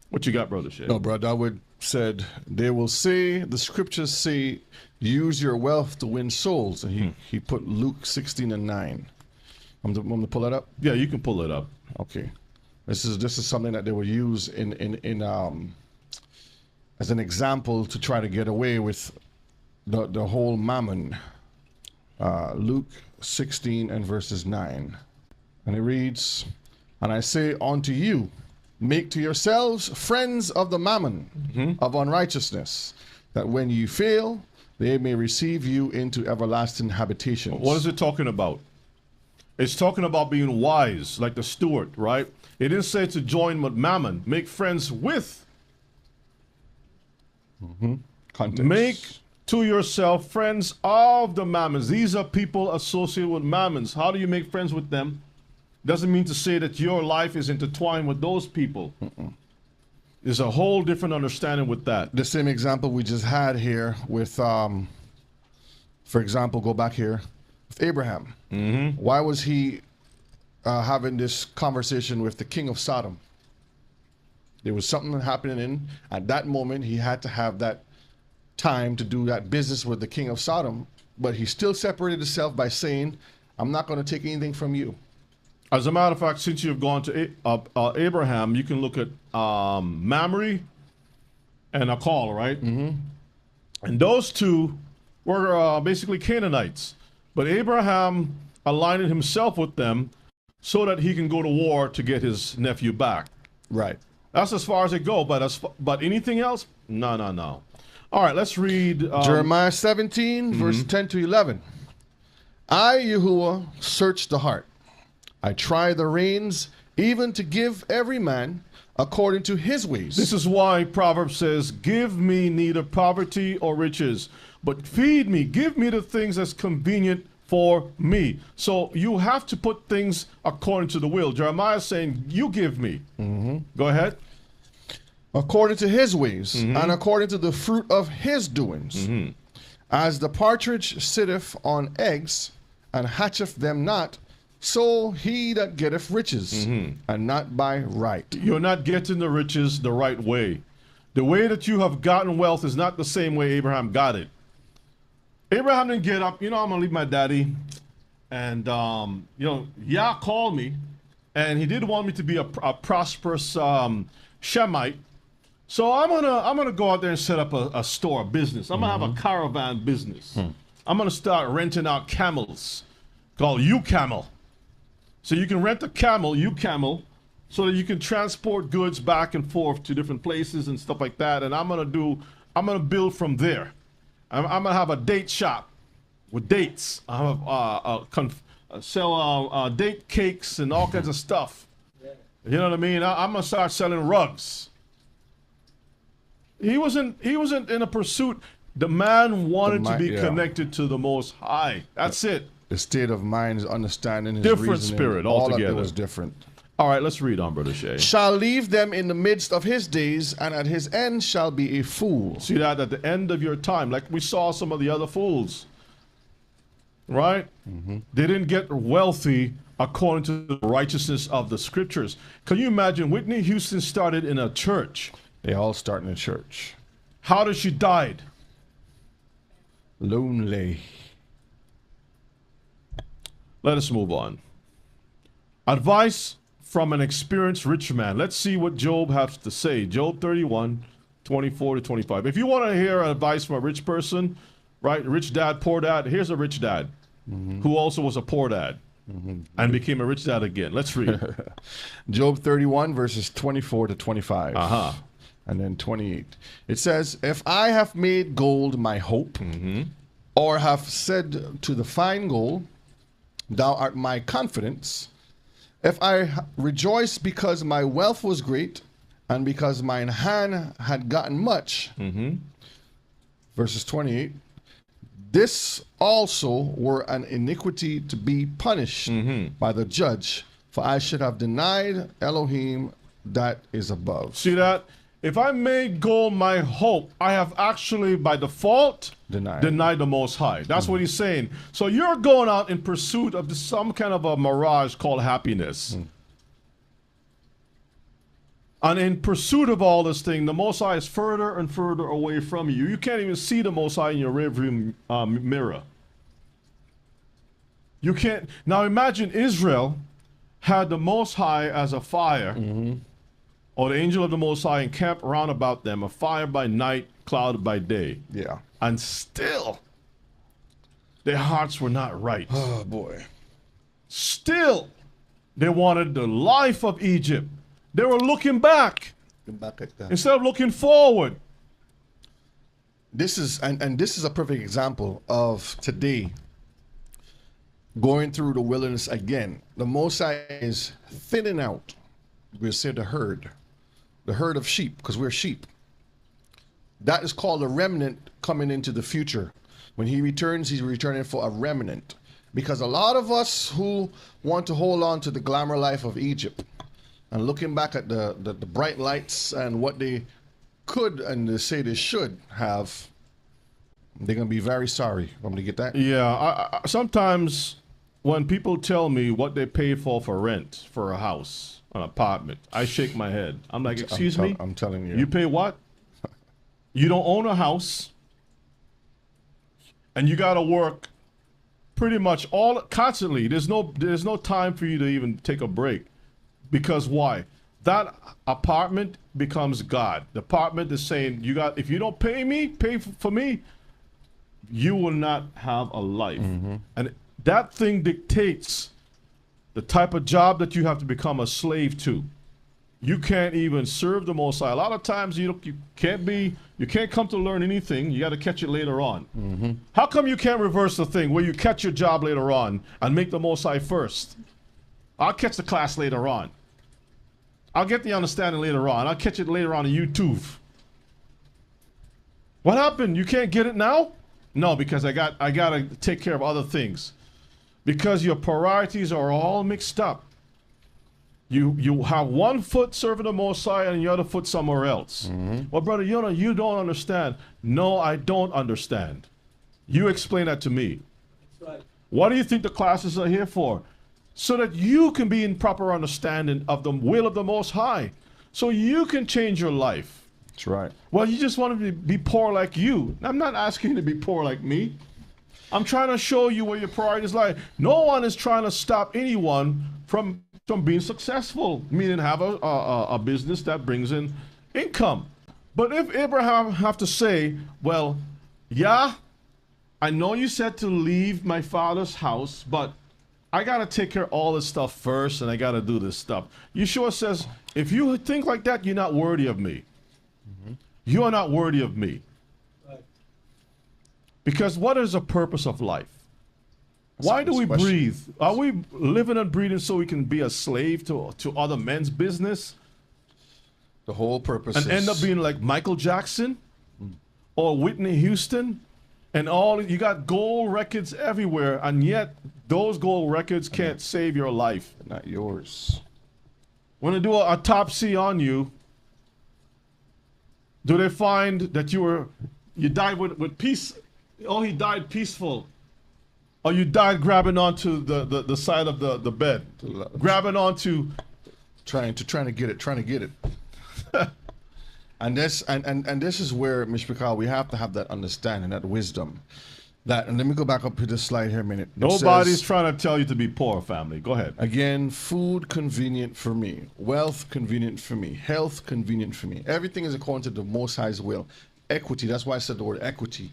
What you got, Brother Shay? No, Brother Dawid said, they will say, the scriptures say, use your wealth to win souls. And he put Luke 16:9. I'm going to pull that up? Yeah, you can pull it up. Okay. This is something that they will use in as an example to try to get away with the whole mammon. Luke 16 and verses 9. And it reads, and I say unto you, make to yourselves friends of the mammon of unrighteousness, that when you fail, they may receive you into everlasting habitations. What is it talking about? It's talking about being wise, like the steward, right? It didn't say to join with mammon. Make friends with. Context. Make to yourself friends of the mammons. These are people associated with mammons. How do you make friends with them? Doesn't mean to say that your life is intertwined with those people. There's a whole different understanding with that. The same example we just had here with, for example, go back here, with Abraham. Why was he having this conversation with the king of Sodom? There was something happening at that moment. He had to have that time to do that business with the king of Sodom, but he still separated himself by saying, I'm not going to take anything from you. As a matter of fact, since you've gone to Abraham, you can look at Mamre and Akal, right? And those two were basically Canaanites. But Abraham aligned himself with them so that he can go to war to get his nephew back. Right. That's as far as it goes. But anything else? No. All right, let's read Jeremiah 17, verse 10 to 11. I, Yahuwah, search the heart. I try the reins, even to give every man according to his ways. This is why Proverbs says, give me neither poverty or riches, but feed me, give me the things that's convenient for me. So you have to put things according to the will. Jeremiah is saying, you give me. Go ahead. According to his ways, and according to the fruit of his doings. As the partridge sitteth on eggs, and hatcheth them not, so he that getteth riches, and not by right. You're not getting the riches the right way. The way that you have gotten wealth is not the same way Abraham got it. Abraham didn't get up, I'm going to leave my daddy. And, Yah called me, and he did want me to be a prosperous Shemite. So I'm gonna go out there and set up a store, a business. I'm gonna have a caravan business. I'm gonna start renting out camels, called U-Camel. So you can rent a camel, U-Camel, so that you can transport goods back and forth to different places and stuff like that. And I'm gonna build from there. I'm gonna have a date shop with dates. I have sell date cakes and all kinds of stuff. You know what I mean? I'm gonna start selling rugs. He wasn't in a pursuit. The man wanted to be connected to the Most High. That's it. The state of mind, his understanding, his Different reasoning, spirit all altogether. of it was different. All right, let's read on, Brother Shay. Shall leave them in the midst of his days, and at his end shall be a fool. See that at the end of your time, like we saw some of the other fools, right? They didn't get wealthy according to the righteousness of the scriptures. Can you imagine Whitney Houston started in a church? They all start in a church. How did she die? Lonely. Let us move on. Advice from an experienced rich man. Let's see what Job has to say. Job 31, 24 to 25. If you want to hear advice from a rich person, right? Rich dad, poor dad. Here's a rich dad who also was a poor dad and became a rich dad again. Let's read. Job 31, verses 24 to 25. And then 28. It says, if I have made gold my hope, or have said to the fine gold, thou art my confidence, if I rejoice because my wealth was great, and because mine hand had gotten much, verses 28, This also were an iniquity to be punished by the judge, for I should have denied Elohim that is above. See that? If I made gold my hope, I have actually, by default, denied the Most High. That's what he's saying. So you're going out in pursuit of some kind of a mirage called happiness. And in pursuit of all this thing, the Most High is further and further away from you. You can't even see the Most High in your rearview mirror. You can't. Now imagine Israel had the Most High as a fire, or the angel of the Most High encamped round about them, a fire by night, cloud by day. Yeah. And still, their hearts were not right. Oh, boy. Still, they wanted the life of Egypt. They were looking back instead of looking forward. This is and this is a perfect example of today going through the wilderness again. The Most High is thinning out, we'll say, the herd of sheep, because we're sheep. That is called a remnant coming into the future. When he returns, he's returning for a remnant. Because a lot of us who want to hold on to the glamour life of Egypt and looking back at the bright lights and what they could and they say they should have, they're going to be very sorry. Want me to get that? Yeah, I sometimes when people tell me what they pay for rent for a house, an apartment, I shake my head. I'm like, excuse me? I'm telling you. You pay what? You don't own a house, and you got to work pretty much constantly. There's no time for you to even take a break. Because why? That apartment becomes God. The apartment is saying, if you don't pay for me, you will not have a life. And that thing dictates the type of job that you have to become a slave to. You can't even serve the Most High. A lot of times you can't come to learn anything. You got to catch it later on. How come you can't reverse the thing where you catch your job later on and make the Most High first? I'll catch the class later on. I'll get the understanding later on. I'll catch it later on YouTube. What happened? You can't get it now? No, because I gotta take care of other things. Because your priorities are all mixed up. You have one foot serving the Most High and the other foot somewhere else. Well, brother, you don't understand. No, I don't understand. You explain that to me. That's right. What do you think the classes are here for? So that you can be in proper understanding of the will of the Most High. So you can change your life. That's right. Well, you just want to be poor like you. I'm not asking you to be poor like me. I'm trying to show you where your priorities lie. No one is trying to stop anyone from being successful, meaning have a business that brings in income. But if Abraham have to say, well, yeah, I know you said to leave my father's house, but I got to take care of all this stuff first, and I got to do this stuff. Yeshua says, if you think like that, you're not worthy of me. You are not worthy of me. Right. Because what is the purpose of life? Why do we breathe? Are we living and breathing so we can be a slave to other men's business? The whole purpose and end up being like Michael Jackson or Whitney Houston? And you got gold records everywhere, and yet those gold records can't save your life. Not yours. When they do an autopsy on you, do they find that you died with peace? Oh, he died peaceful. Or you died grabbing onto the side of the bed, grabbing onto, trying to get it. And this is where, Mishpachah, we have to have that understanding, that wisdom. And let me go back up to this slide here a minute. Nobody's trying to tell you to be poor, family. Go ahead. Again, food convenient for me, wealth convenient for me, health convenient for me. Everything is according to the Most High's will. Equity, that's why I said the word equity.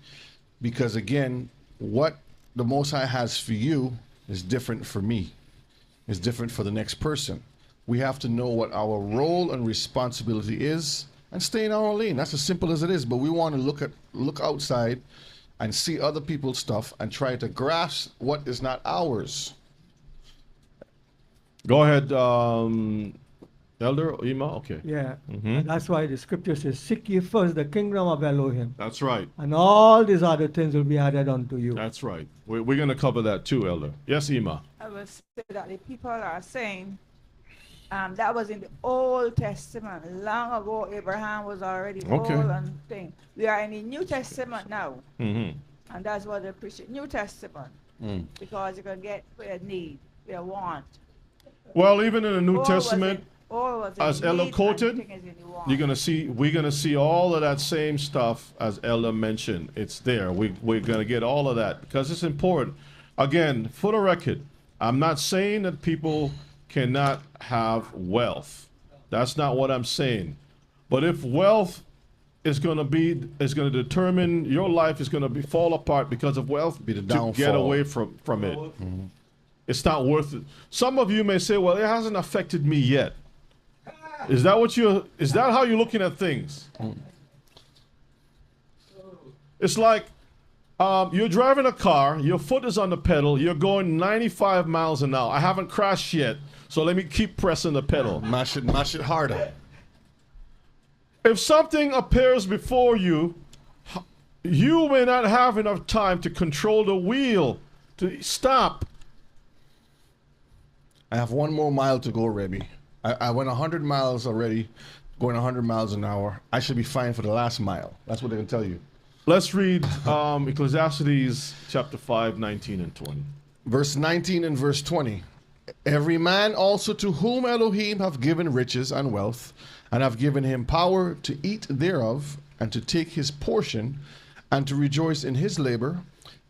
Because again, what the Most High has for you is different for me. It's different for the next person. We have to know what our role and responsibility is and stay in our lane. That's as simple as it is. But we want to look outside and see other people's stuff and try to grasp what is not ours. Go ahead, Elder Ima? Okay. Yeah. Mhm. And that's why the scripture says, seek ye first the kingdom of Elohim, That's right. and all these other things will be added unto you. That's right. We're going to cover that too, Elder. Yes, Ima. I will say that the people are saying that was in the Old Testament. Long ago, Abraham was already Okay. old and thing. We are in the New Testament now, Mm-hmm. and that's what they preach. New Testament, because you can get what you need, what you want. Well, even in the New All Testament, was in as need, Ella and quoted, thing is in the want. we're gonna see all of that same stuff as Ella mentioned. It's there. We're gonna get all of that because it's important. Again, for the record, I'm not saying that people cannot have wealth. That's not what I'm saying. But if wealth is gonna determine your life is gonna fall apart because of wealth, Be the to downfall. get away from it. It's not worth it. Some of you may say, well, it hasn't affected me yet. Is that how you're looking at things? It's like you're driving a car, your foot is on the pedal, you're going 95 miles an hour. I haven't crashed yet, so let me keep pressing the pedal. Mash it harder. If something appears before you, you may not have enough time to control the wheel, to stop. I have 1 more mile to go, Rebbe. I went 100 miles already, going 100 miles an hour. I should be fine for the last mile. That's what they can tell you. Let's read Ecclesiastes chapter 5, 19 and 20. Verse 19 and verse 20. Every man also to whom Elohim have given riches and wealth, and have given him power to eat thereof, and to take his portion, and to rejoice in his labor,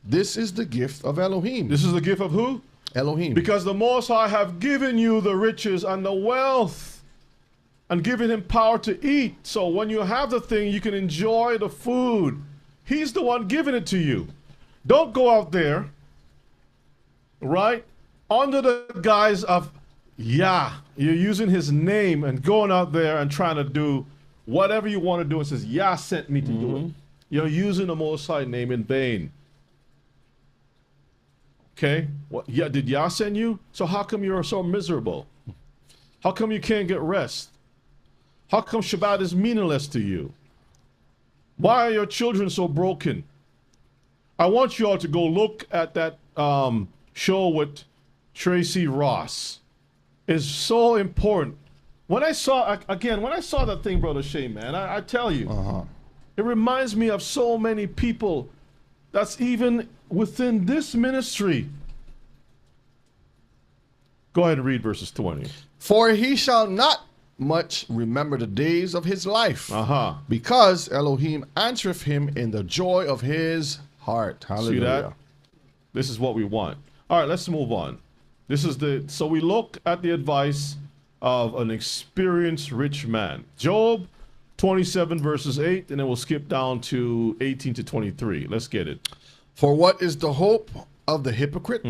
this is the gift of Elohim. This is the gift of who? Elohim. Because the Most High have given you the riches and the wealth, and given him power to eat. So when you have the thing, you can enjoy the food. He's the one giving it to you. Don't go out there, right, under the guise of Yah. You're using his name and going out there and trying to do whatever you want to do. It says, Yah sent me to do it. You're using the Most High name in vain. Okay? Yeah, did Yah send you? So how come you're so miserable? How come you can't get rest? How come Shabbat is meaningless to you? Why are your children so broken? I want you all to go look at that show with Tracy Ross. It's so important. When I saw that thing, Brother Shane, man, I tell you, it reminds me of so many people that's even within this ministry. Go ahead and read verses 20. For he shall not much remember the days of his life, Uh-huh. because Elohim answereth him in the joy of his heart. Hallelujah. See that? This is what we want. All right, let's move on. So we look at the advice of an experienced rich man. Job 27 verses 8, and then we'll skip down to 18 to 23. Let's get it. For what is the hope of the hypocrite,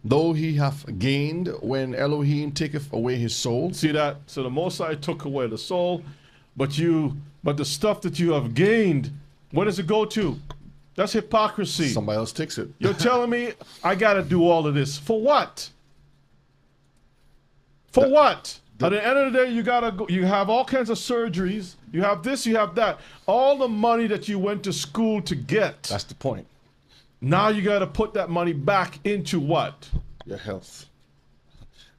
though he hath gained when Elohim taketh away his soul? See that? So the Most High took away the soul, but the stuff that you have gained, where does it go to? That's hypocrisy. Somebody else takes it. You're telling me I got to do all of this for what? For what? At the end of the day, you gotta go. You have all kinds of surgeries. You have this. You have that. All the money that you went to school to get. That's the point. Now you got to put that money back into what? Your health.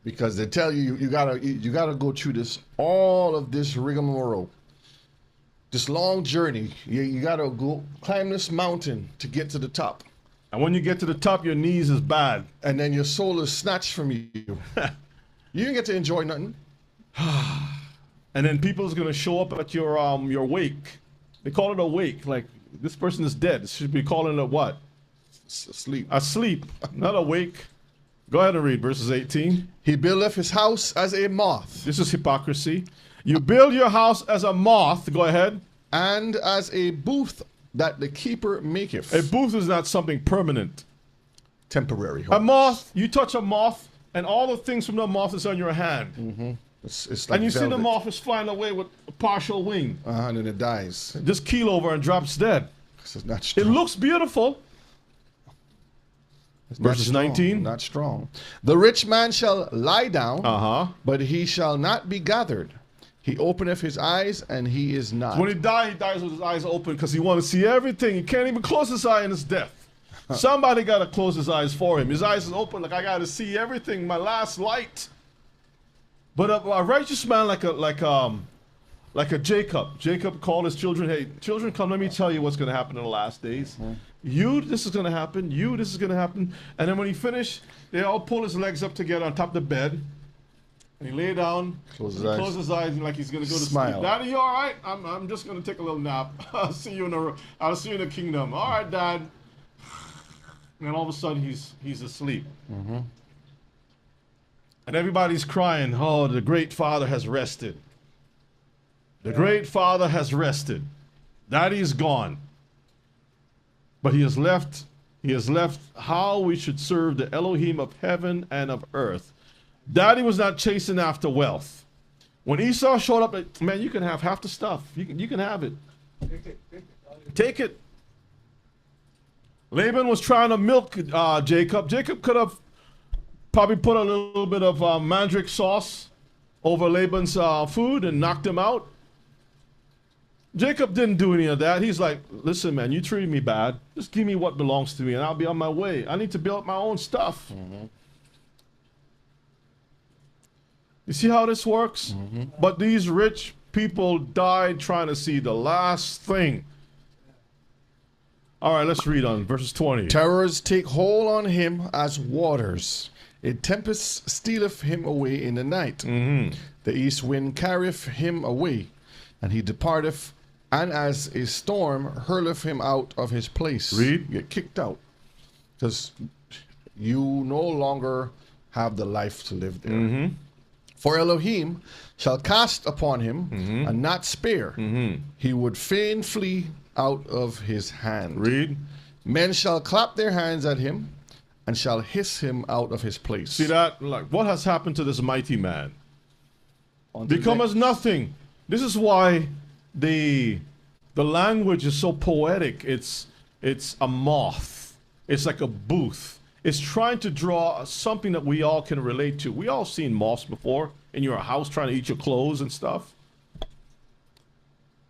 Because they tell you you gotta go through all of this rigmarole, this long journey. You gotta go climb this mountain to get to the top, And when you get to the top, your knees is bad. and then your soul is snatched from you. You didn't get to enjoy nothing. And then people's gonna show up at your wake. They call it a wake. Like, this person is dead. It should be calling it what? Sleep. Asleep, not awake. Go ahead and read verses 18. He buildeth his house as a moth, This is hypocrisy. You build your house as a moth. Go ahead. and as a booth that the keeper maketh. A booth is not something permanent. Temporary. A moth, you touch a moth, and all the things from the moth is on your hand. It's like And you see the velvet. moth is flying away with a partial wing. And then it dies. Just keel over and drops dead. It's not It strong. looks beautiful. It's not Verses strong, 19. Not strong. The rich man shall lie down, but he shall not be gathered. He openeth his eyes, and he is not. When he dies with his eyes open because he wants to see everything. He can't even close his eye in his death. Somebody got to close his eyes for him. His eyes is open like I got to see everything, my last light. But a righteous man like a Jacob. Jacob called his children, hey, children, come, let me tell you what's going to happen in the last days. This is going to happen. This is going to happen. And then when he finished, they all pull his legs up together on top of the bed. And he lay down, close his eyes, and like he's gonna go to sleep. Daddy, you all right? I'm just gonna take a little nap. I'll see you in the kingdom. All right, Dad. And then all of a sudden he's asleep. And everybody's crying. Oh, the great Father has rested. The great Father has rested. Daddy is gone. But he has left how we should serve the Elohim of heaven and of earth. Daddy was not chasing after wealth. When Esau showed up, like, man, you can have half the stuff. You can have it. Take it. Laban was trying to milk Jacob. Jacob could have probably put a little bit of mandrake sauce over Laban's food and knocked him out. Jacob didn't do any of that. He's like, listen, man, you treated me bad. Just give me what belongs to me and I'll be on my way. I need to build my own stuff. You see how this works? But these rich people died trying to see the last thing. All right, let's read on verses 20. Terrors take hold on him as waters. A tempest stealeth him away in the night. The east wind carrieth him away, and he departeth, and as a storm hurleth him out of his place. Read. You get kicked out. Because you no longer have the life to live there. For Elohim shall cast upon him and not spare. He would fain flee out of his hand. Read. Men shall clap their hands at him and shall hiss him out of his place. See that? Like, what has happened to this mighty man? Become as nothing. This is why the language is so poetic. It's a moth. It's like a booth. It's trying to draw something that we all can relate to. We all seen moths before in your house trying to eat your clothes and stuff.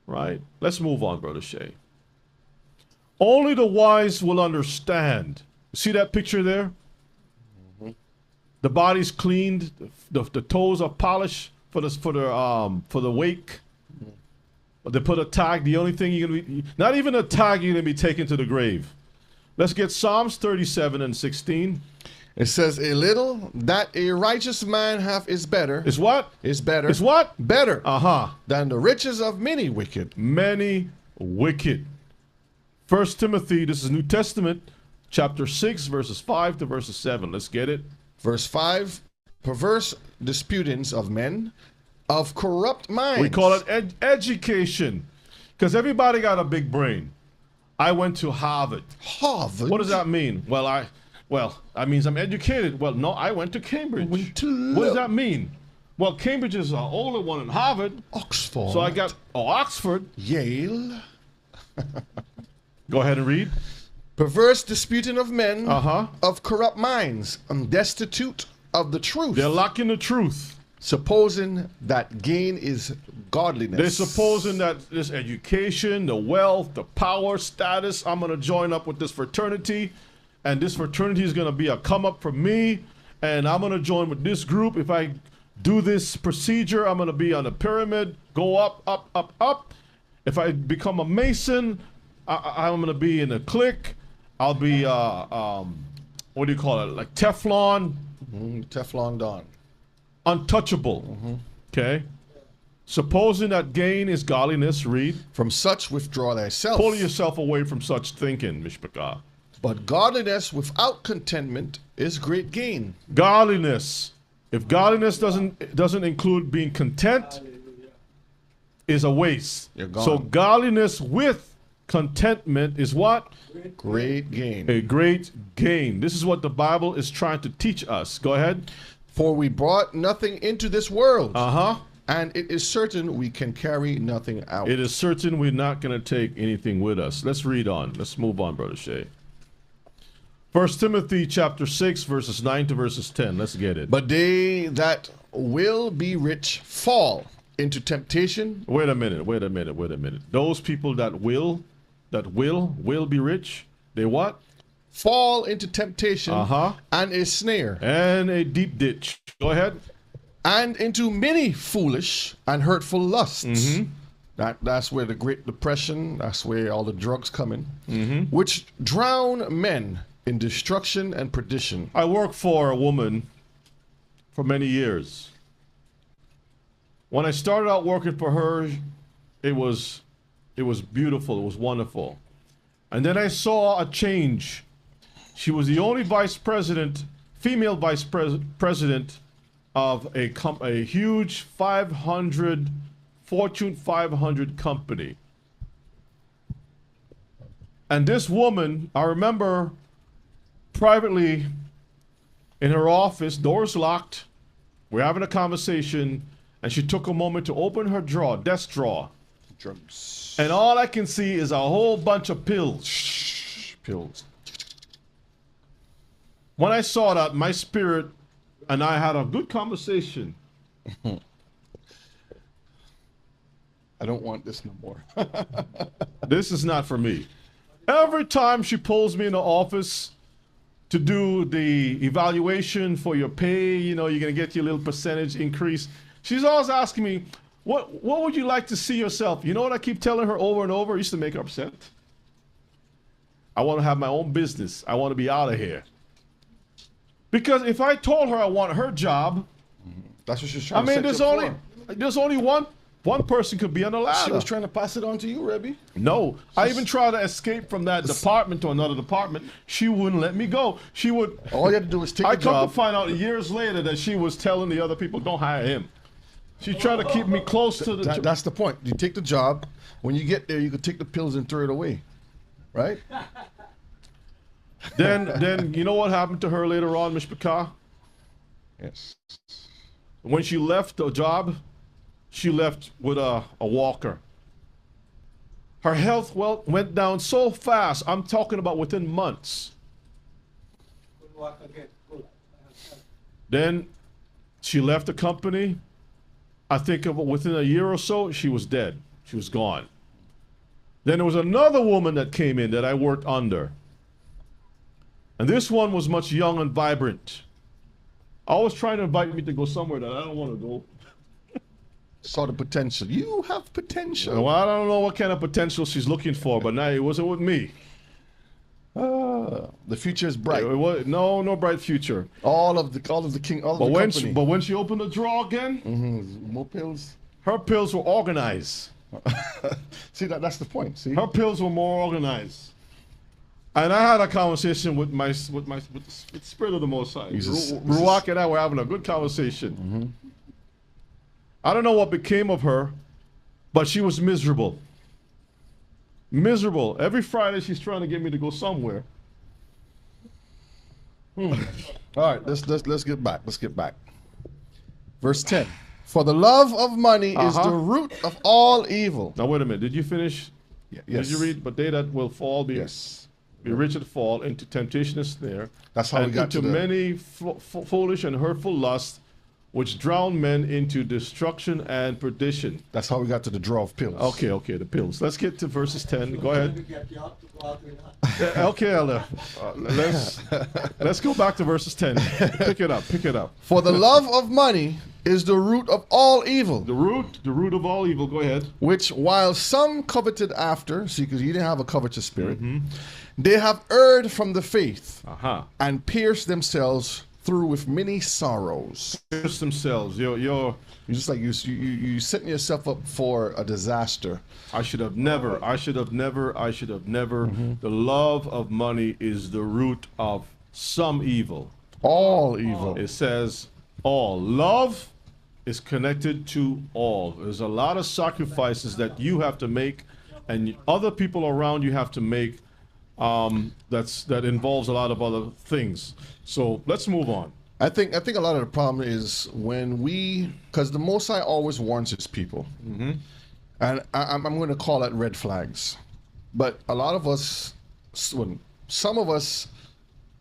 Right? Let's move on, Brother Shay. Only the wise will understand. See that picture there? The body's cleaned, the toes are polished for the wake. They put a tag. The only thing you're gonna be, not even a tag, you're gonna be taken to the grave. Let's get Psalms 37 and 16. It says, a little that a righteous man hath is better. Is what? Is better. Is what? Better. Uh-huh. Than the riches of many wicked. Many wicked. 1 Timothy, this is New Testament, chapter 6, verses 5 to verses 7. Let's get it. Verse 5, perverse disputings of men, of corrupt minds. We call it education. Because everybody got a big brain. I went to Harvard. Harvard? What does that mean? Well, that means I'm educated. Well, no, I went to Cambridge. What does that mean? Well, Cambridge is an older one than Harvard. Oxford. So I got, Oxford. Yale. Go ahead and read. Perverse disputing of men, Uh-huh. of corrupt minds, and destitute of the truth. They're lacking the truth. Supposing that gain is godliness. They're supposing that this education, the wealth, the power, status, I'm going to join up with this fraternity, and this fraternity is going to be a come up for me, and I'm going to join with this group. If I do this procedure, I'm going to be on a pyramid, go up, up, up, up. If I become a Mason, I'm going to be in a clique. I'll be, what do you call it, like Teflon? Teflon Don. Untouchable. Okay? Supposing that gain is godliness, read. From such withdraw thyself. Pull yourself away from such thinking, Mishpachah. But godliness without contentment is great gain. Godliness. If godliness doesn't include being content, is a waste. You're gone. So godliness with contentment is what? Great gain. A great gain. This is what the Bible is trying to teach us. Go ahead. For we brought nothing into this world. Uh-huh. And it is certain we can carry nothing out. It is certain we're not going to take anything with us. Let's read on. Let's move on, Brother Shay. 1 Timothy chapter 6, verses 9 to verses 10. Let's get it. But they that will be rich fall into temptation. Wait a minute. Those people that will be rich, they what? Fall into temptation and a snare. And a deep ditch. Go ahead. And into many foolish and hurtful lusts. That's where the Great Depression, that's where all the drugs come in, which drown men in destruction and perdition. I worked for a woman for many years. When I started out working for her, it was beautiful, it was wonderful. And then I saw a change. She was the only female vice president of a huge Fortune 500 company. And this woman, I remember privately in her office, doors locked, we're having a conversation, and she took a moment to open her desk drawer. Drugs. And all I can see is a whole bunch of pills. Pills. When I saw that, my spirit and I had a good conversation. I don't want this no more. This is not for me. Every time she pulls me in the office to do the evaluation for your pay, you're going to get your little percentage increase. She's always asking me, what would you like to see yourself? You know what I keep telling her over and over? It used to make her upset. I want to have my own business. I want to be out of here. Because if I told her I want her job, that's what she's trying to set there's only one person could be on the ladder. She was trying to pass it on to you, Rebbe. No, I even tried to escape from that department to another department. She wouldn't let me go. She would. All you had to do was take the I job. come to find out years later that she was telling the other people, don't hire him. She's trying to keep me close to the... That's the point. You take the job. When you get there, you can take the pills and throw it away. Right? Then you know what happened to her later on, Mishpachah? Yes. When she left the job, she left with a walker. Her health went down so fast. I'm talking about within months. Then she left the company. I think within a year or so, she was dead. She was gone. Then there was another woman that came in that I worked under. And this one was much young and vibrant. Always trying to invite me to go somewhere that I don't want to go. Saw the potential. You have potential. Well, I don't know what kind of potential she's looking for, but now it wasn't with me. The future is bright. No bright future. All of the company. But when she opened the drawer again, more pills. Her pills were organized. See, that's the point. See, her pills were more organized. And I had a conversation with the Spirit of the Most High. Ruach and I were having a good conversation. I don't know what became of her, but she was miserable. Miserable. Every Friday she's trying to get me to go somewhere. All right, let's get back. Let's get back. Verse 10. For the love of money is the root of all evil. Now wait a minute. Did you finish? Yes. Did you read? But they that will fall be rich and fall into temptation and snare. That's how we got into to many foolish and hurtful lusts, which drown men into destruction and perdition. That's how we got to the draw of pills. Okay, the pills. Let's get to verses 10. Go ahead. Okay, Elder. Let's go back to verses 10. Pick it up. For the love of money is the root of all evil. The root of all evil. Go ahead. Which while some coveted after, see, because you didn't have a covetous spirit, they have erred from the faith and pierced themselves through with many sorrows. Pierce themselves. You're just like you setting yourself up for a disaster. I should have never. The love of money is the root of some evil. All evil. It says all. Love is connected to all. There's a lot of sacrifices that you have to make and other people around you have to make. That involves a lot of other things. So let's move on. I think a lot of the problem is when because the Most High always warns his people, and I'm going to call that red flags. But a lot of us, some of us,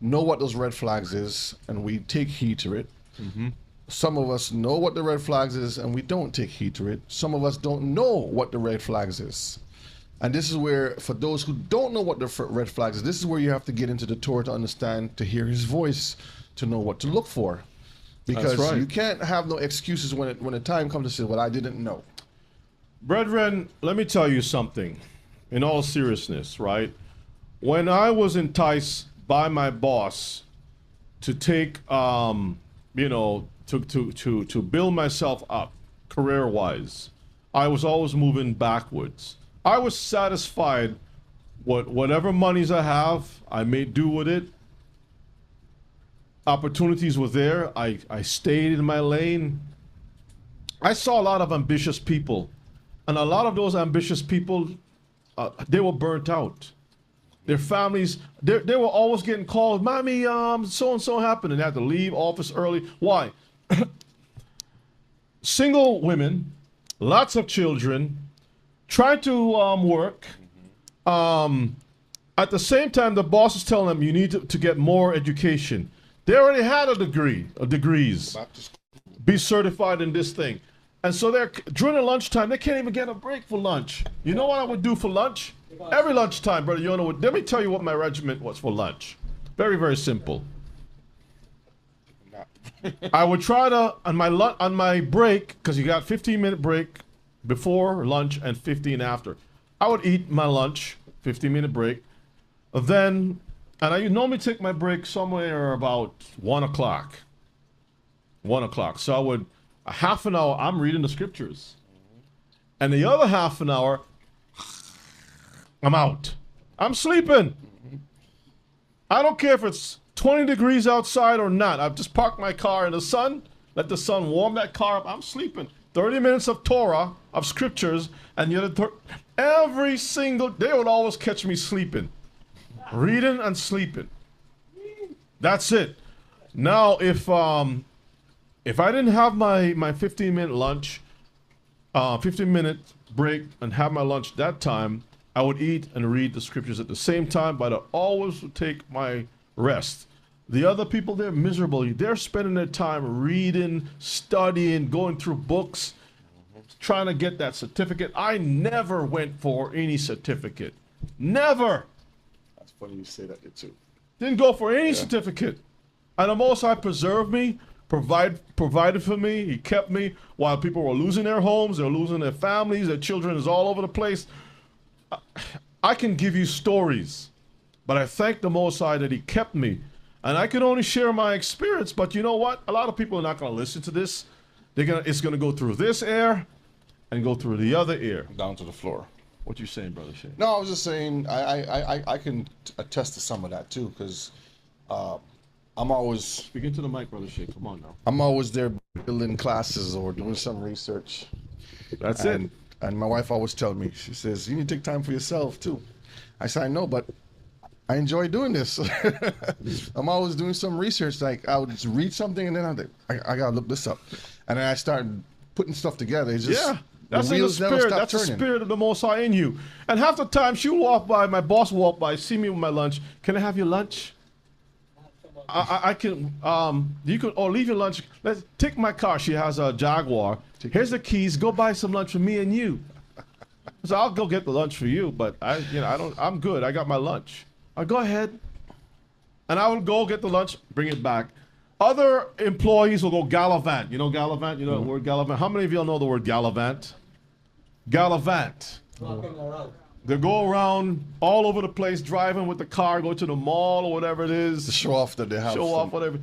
know what those red flags is, and we take heed to it. Some of us know what the red flags is, and we don't take heed to it. Some of us don't know what the red flags is. And this is where, for those who don't know what the red flags is, this is where you have to get into the Torah to understand, to hear his voice, to know what to look for. Because right. you can't have no excuses when the time comes to say, well, I didn't know. Brethren, let me tell you something. In all seriousness, right? When I was enticed by my boss to take, you know, to build myself up career-wise, I was always moving backwards. I was satisfied whatever monies I have, I may do with it. Opportunities were there. I stayed in my lane. I saw a lot of ambitious people, and a lot of those ambitious people, they were burnt out. Their families, they were always getting called, "Mommy, so and so happened," and they had to leave office early. Why? Single women, lots of children, trying to work. At the same time, the boss is telling them you need to get more education. They already had a degree, or degrees, be certified in this thing. And so they're during the lunchtime, they can't even get a break for lunch. You know what I would do for lunch? Every lunchtime, brother, you know what? Let me tell you what my regiment was for lunch. Very, very simple. I would try to on my break, because you got 15-minute break before lunch and 15 after. I would eat my lunch, 15-minute break. Then, and I normally take my break somewhere about 1 o'clock. 1 o'clock. So I would, a half an hour, I'm reading the scriptures. And the other half an hour, I'm out. I'm sleeping. I don't care if it's 20 degrees outside or not. I've just parked my car in the sun, let the sun warm that car up. I'm sleeping. 30 minutes of Torah, of scriptures, and the other every single, they would always catch me sleeping. Reading and sleeping. That's it. Now, if I didn't have my 15-minute lunch, 15-minute break, and have my lunch that time, I would eat and read the scriptures at the same time, but I always would take my rest. The other people, they're miserable. They're spending their time reading, studying, going through books, trying to get that certificate. I never went for any certificate. Never. That's funny you say that too. Didn't go for any certificate. And the Most High preserved me, provided for me. He kept me while people were losing their homes, they're losing their families, their children is all over the place. I can give you stories, but I thank the Most High that He kept me. And I can only share my experience, but you know what? A lot of people are not going to listen to this. It's going to go through this ear and go through the other ear. Down to the floor. What you saying, Brother Shane? No, I was just saying I can attest to some of that too, because I'm always Speaking to the mic, Brother Shane. Come on now. I'm always there building classes or doing some research. That's it. And my wife always tells me, she says, you need to take time for yourself too. I said, I know, but I enjoy doing this. I'm always doing some research. Like I would just read something and then I'm like, I gotta look this up. And then I start putting stuff together. It's just, Yeah. That's in the wheels never spirit. stop That's the turning. spirit of the Most High in you. And half the time she'll walk by, my boss will walk by, see me with my lunch. Can I have your lunch? I can, you can, or leave your lunch. Let's take my car. She has a Jaguar. Here's the keys. Go buy some lunch for me and you. So I'll go get the lunch for you, but I'm good. I got my lunch. Go ahead. And I will go get the lunch, bring it back. Other employees will go gallivant. You know gallivant? You know the word gallivant? How many of y'all know the word gallivant? Gallivant. They go around all over the place, driving with the car, go to the mall or whatever it is. To show off that they have Show off whatever.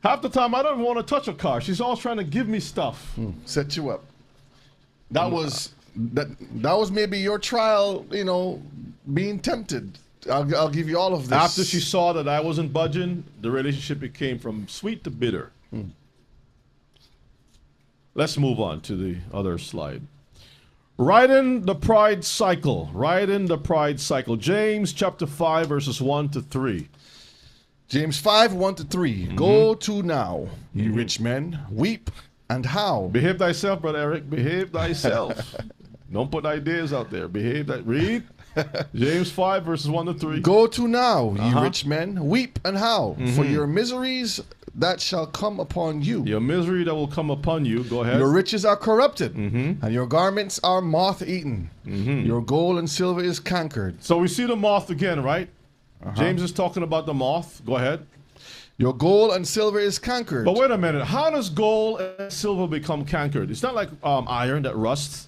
Half the time, I don't even want to touch a car. She's always trying to give me stuff. set you up. That was maybe your trial, being tempted. I'll give you all of this. After she saw that I wasn't budging, the relationship became from sweet to bitter. Let's move on to the other slide. Riding the pride cycle. Riding the pride cycle. James chapter 5, verses 1 to 3. James 5, 1 to 3. Go to now, ye rich men, weep and howl. Behave thyself, Brother Eric. Behave thyself. Don't put ideas out there. Behave that. Read. James 5, verses 1 to 3. Go to now, ye Uh-huh. rich men, weep and howl, for your miseries that shall come upon you. Your misery that will come upon you. Go ahead. Your riches are corrupted, and your garments are moth-eaten. Your gold and silver is cankered. So we see the moth again, right? James is talking about the moth. Go ahead. Your gold and silver is cankered. But wait a minute. How does gold and silver become cankered? It's not like iron that rusts.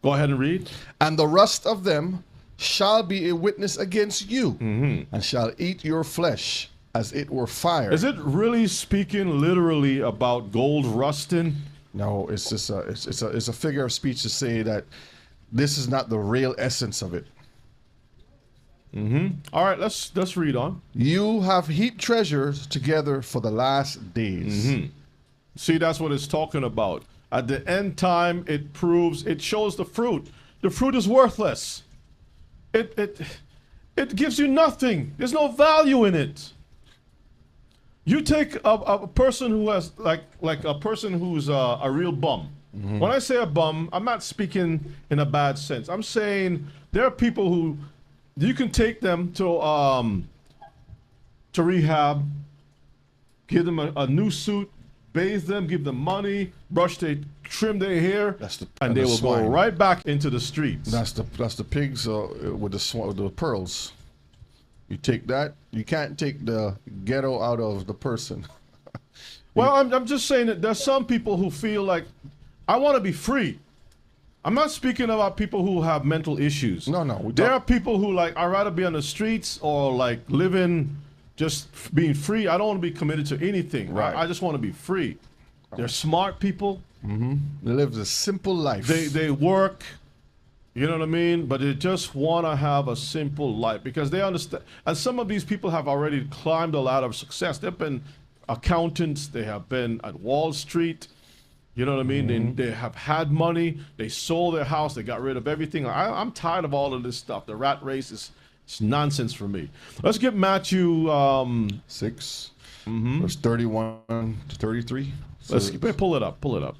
Go ahead and read. And the rust of them shall be a witness against you, and shall eat your flesh as it were fire. Is it really speaking literally about gold rusting? No, it's just it's a figure of speech to say that this is not the real essence of it. All right, let's read on. You have heaped treasures together for the last days. See, that's what it's talking about. At the end time, it shows the fruit. The fruit is worthless. It gives you nothing. There's no value in it. You take a person who has like a person who's a real bum. When I say a bum, I'm not speaking in a bad sense. I'm saying there are people who you can take them to rehab, give them a new suit, bathe them, give them money, trim their hair, and they will go right back into the streets. That's the pigs with the pearls. You take that. You can't take the ghetto out of the person. Well, I'm just saying that there's some people who feel like, I want to be free. I'm not speaking about people who have mental issues. No. There are people who like, I'd rather be on the streets or like living, just being free. I don't want to be committed to anything. Right. I just want to be free. They're smart people. They live a simple life. They work, you know what I mean? But they just want to have a simple life because they understand. And some of these people have already climbed a ladder of success. They've been accountants. They have been at Wall Street. You know what I mean? They have had money. They sold their house. They got rid of everything. I'm tired of all of this stuff. The rat race is nonsense for me. Let's get Matthew 6, verse 31 to 33. Let's pull it up. Pull it up.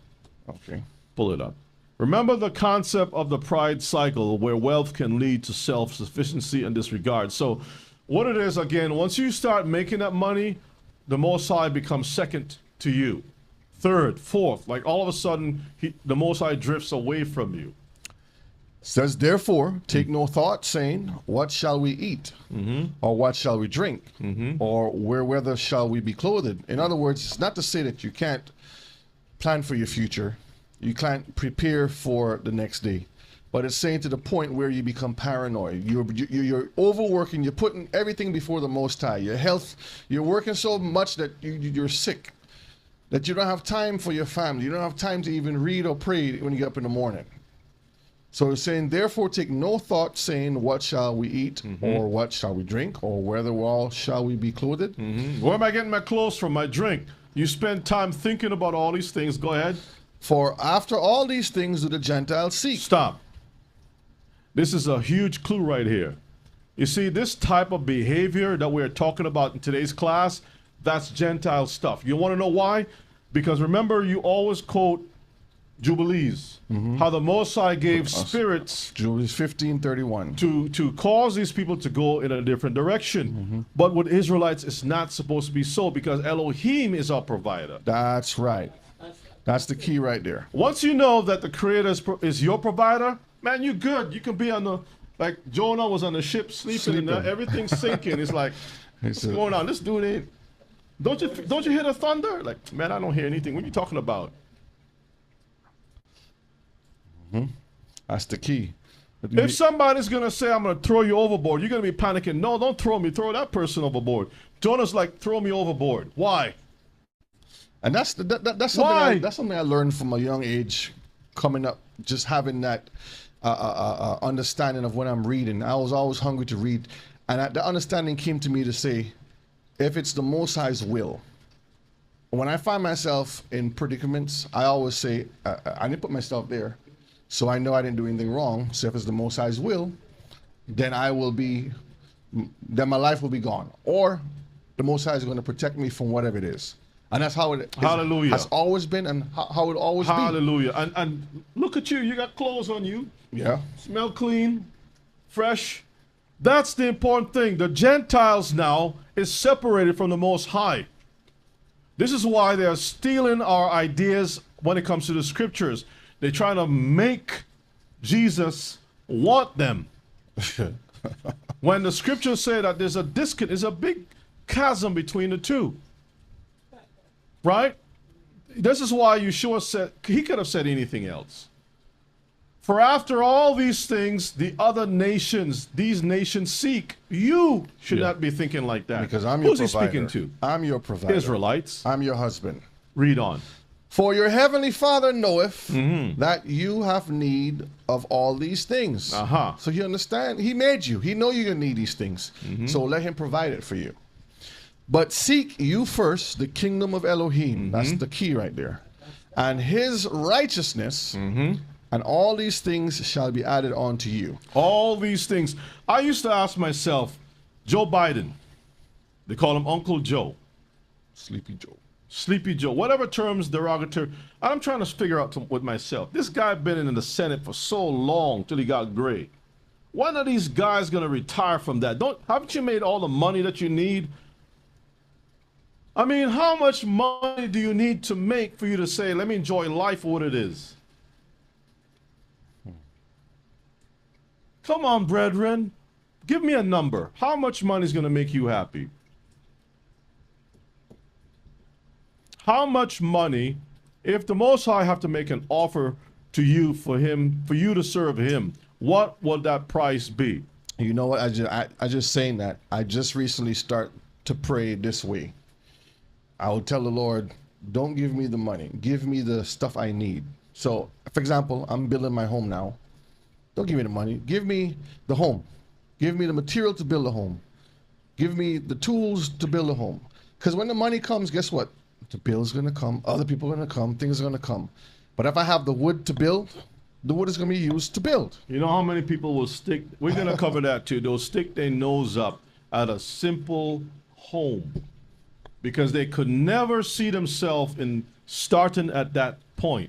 Okay. Pull it up. Remember the concept of the pride cycle where wealth can lead to self-sufficiency and disregard. So what it is, again, once you start making that money, the Most High becomes second to you. Third, fourth, like all of a sudden, the Most High drifts away from you. Says, therefore, take no thought, saying, what shall we eat? Or what shall we drink? Or whether shall we be clothed? In other words, it's not to say that you can't plan for your future. You can't prepare for the next day. But it's saying to the point where you become paranoid. You're overworking. You're putting everything before the Most High. Your health, you're working so much that you're sick. That you don't have time for your family. You don't have time to even read or pray when you get up in the morning. So it's saying, therefore, take no thought, saying, what shall we eat, or what shall we drink, or whether shall we be clothed? Where am I getting my clothes from, my drink? You spend time thinking about all these things. Go ahead. For after all these things do the Gentiles seek. Stop. This is a huge clue right here. You see, this type of behavior that we're talking about in today's class, that's Gentile stuff. You want to know why? Because remember, you always quote Jubilees, how the Most High gave spirits Jubilees 15:31 to cause these people to go in a different direction. But with Israelites, it's not supposed to be so because Elohim is our provider. That's right. That's the key right there. Once you know that the Creator is your provider, man, you're good. You can be on like Jonah was on the ship sleeping. And everything's sinking. It's like, what's going on? This dude ain't. Don't you hear the thunder? Like, man, I don't hear anything. What are you talking about? That's the key. If somebody's going to say, I'm going to throw you overboard, you're going to be panicking. No, don't throw me. Throw that person overboard. Jonah's like, throw me overboard. Why? And that's something that's something I learned from a young age, coming up, just having that understanding of when I'm reading. I was always hungry to read. And the understanding came to me to say, if it's the Most High's will, when I find myself in predicaments, I always say, I didn't put myself there. So I know I didn't do anything wrong. So if it's the Most High's will, then then my life will be gone. Or the Most High is going to protect me from whatever it is. And that's how it has always been and how it always be. Hallelujah. And look at you. You got clothes on you. Yeah. Smell clean. fresh. That's the important thing. The Gentiles now is separated from the Most High. This is why they are stealing our ideas when it comes to the scriptures. They're trying to make Jesus want them. When the scriptures say that there's a disconnect, there's a big chasm between the two. Right? This is why Yeshua said, he could have said anything else. For after all these things, the other nations, these nations seek. You should not be thinking like that. Because I'm your Who's provider. he speaking to? I'm your provider. Israelites. I'm your husband. Read on. For your heavenly Father knoweth Mm-hmm. that you have need of all these things. Uh-huh. So you understand? He made you. He know you're going to need these things. Mm-hmm. So let him provide it for you. But seek you first the kingdom of Elohim. Mm-hmm. That's the key right there. And his righteousness, Mm-hmm. and all these things shall be added on to you. All these things. I used to ask myself, Joe Biden, they call him Uncle Joe, Sleepy Joe. Sleepy Joe, whatever terms derogatory. I'm trying to figure out with myself. This guy been in the Senate for so long till he got gray. When are these guys going to retire from that? Haven't you made all the money that you need? I mean, how much money do you need to make for you to say, let me enjoy life for what it is? Come on, brethren. Give me a number. How much money is going to make you happy? How much money, if the Most High have to make an offer to you for you to serve him, what will that price be? You know what? I just saying that. I just recently start to pray this way. I will tell the Lord, don't give me the money. Give me the stuff I need. So, for example, I'm building my home now. Don't give me the money. Give me the home. Give me the material to build a home. Give me the tools to build a home. Because when the money comes, guess what? The bill's going to come. Other people are going to come. Things are going to come. But if I have the wood to build, the wood is going to be used to build. You know how many people will stick, we're going to cover that too, they'll stick their nose up at a simple home because they could never see themselves in starting at that point.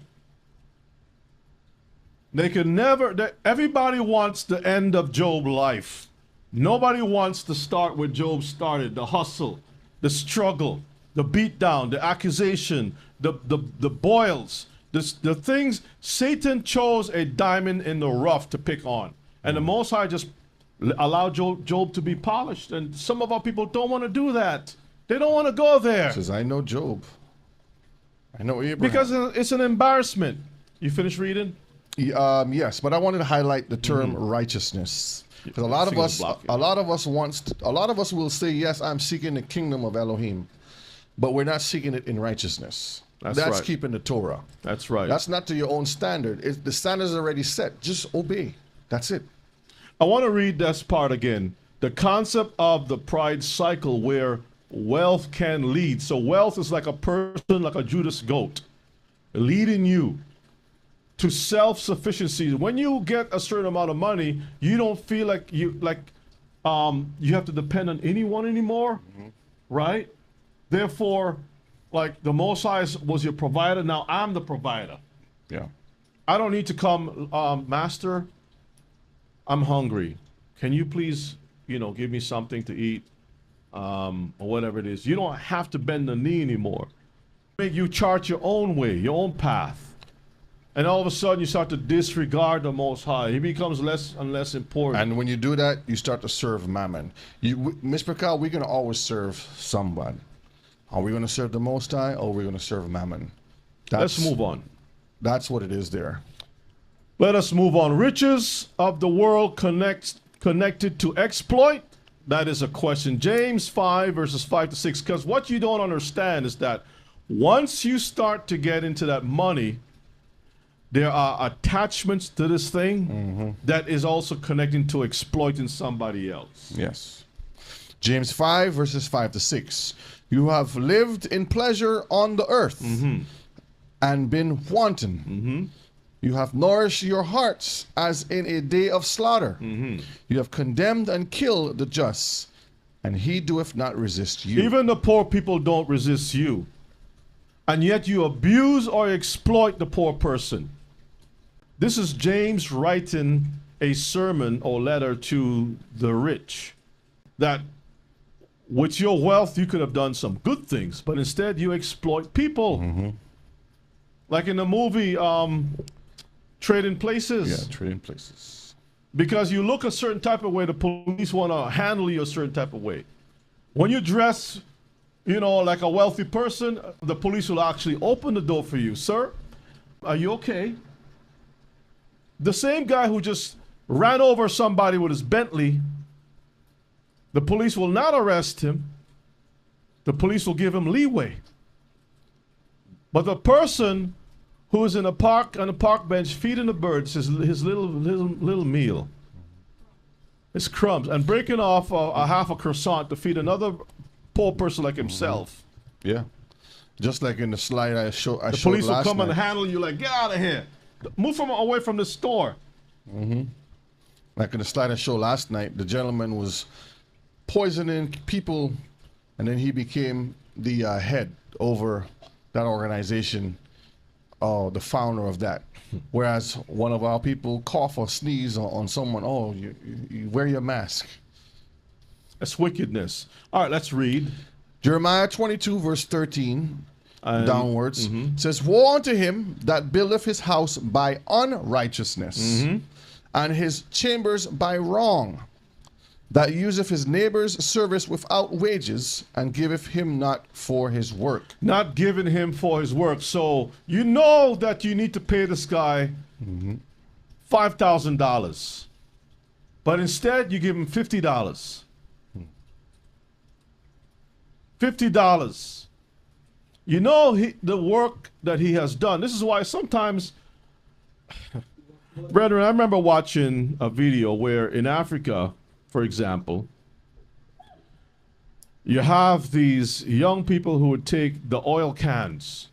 They could never, everybody wants the end of Job's life. Nobody wants to start where Job started, the hustle, the struggle, the beatdown, the accusation, the boils, the things. Satan chose a diamond in the rough to pick on. And the Most High just allowed Job to be polished. And some of our people don't want to do that. They don't want to go there. Says, I know Job. I know Abraham. Because it's an embarrassment. You finished reading? Yes, but I wanted to highlight the term righteousness. Because a lot of us will say, yes, I'm seeking the kingdom of Elohim. But we're not seeking it in righteousness. That's right. keeping the Torah. That's right. That's not to your own standard. The standard is already set. Just obey. That's it. I want to read this part again. The concept of the pride cycle where wealth can lead. So wealth is like a person, like a Judas goat, leading you to self-sufficiency. When you get a certain amount of money, you don't feel like you have to depend on anyone anymore, right? Therefore, like the Most High was your provider, now I'm the provider. Yeah. I don't need to come, Master, I'm hungry. Can you please, give me something to eat, or whatever it is. You don't have to bend the knee anymore. Make you chart your own way, your own path. And all of a sudden you start to disregard the Most High. He becomes less and less important. And when you do that, you start to serve mammon. Mr. Cal, we're going to always serve somebody. Are we going to serve the Most High, or are we going to serve mammon? Let's move on. That's what it is there. Let us move on. Riches of the world connected to exploit? That is a question. James 5, verses 5 to 6. Because what you don't understand is that once you start to get into that money, there are attachments to this thing that is also connecting to exploiting somebody else. Yes. James 5, verses 5 to 6. You have lived in pleasure on the earth and been wanton. You have nourished your hearts as in a day of slaughter. You have condemned and killed the just, and he doeth not resist you. Even the poor people don't resist you. And yet you abuse or exploit the poor person. This is James writing a sermon or letter to the rich that with your wealth you could have done some good things, but instead you exploit people. Like in the movie Trading Places. Yeah, Trading Places. Because you look a certain type of way, the police want to handle you a certain type of way. When you dress, you know, like a wealthy person, the police will actually open the door for you. Sir, are you okay? The same guy who just ran over somebody with his Bentley, the police will not arrest him. The police will give him leeway. But the person who is in a park on a park bench feeding the birds his little meal, his crumbs, and breaking off a half a croissant to feed another poor person like himself. Yeah. Just like in the slide I showed The police will last come night. and handle you like, get out of here. Move away from the store. Like in the slide I showed last night, the gentleman was poisoning people, and then he became the head over that organization, the founder of that. Whereas one of our people cough or sneeze on someone, you wear your mask. That's wickedness. All right, let's read. Jeremiah 22 verse 13 And- downwards says, "Woe unto him that buildeth his house by unrighteousness, and his chambers by wrong, that useth his neighbor's service without wages, and giveth him not for his work." Not giving him for his work. So you know that you need to pay this guy $5,000. But instead you give him $50. $50. You know the work that he has done. This is why sometimes, brethren, I remember watching a video where in Africa, for example, you have these young people who would take the oil cans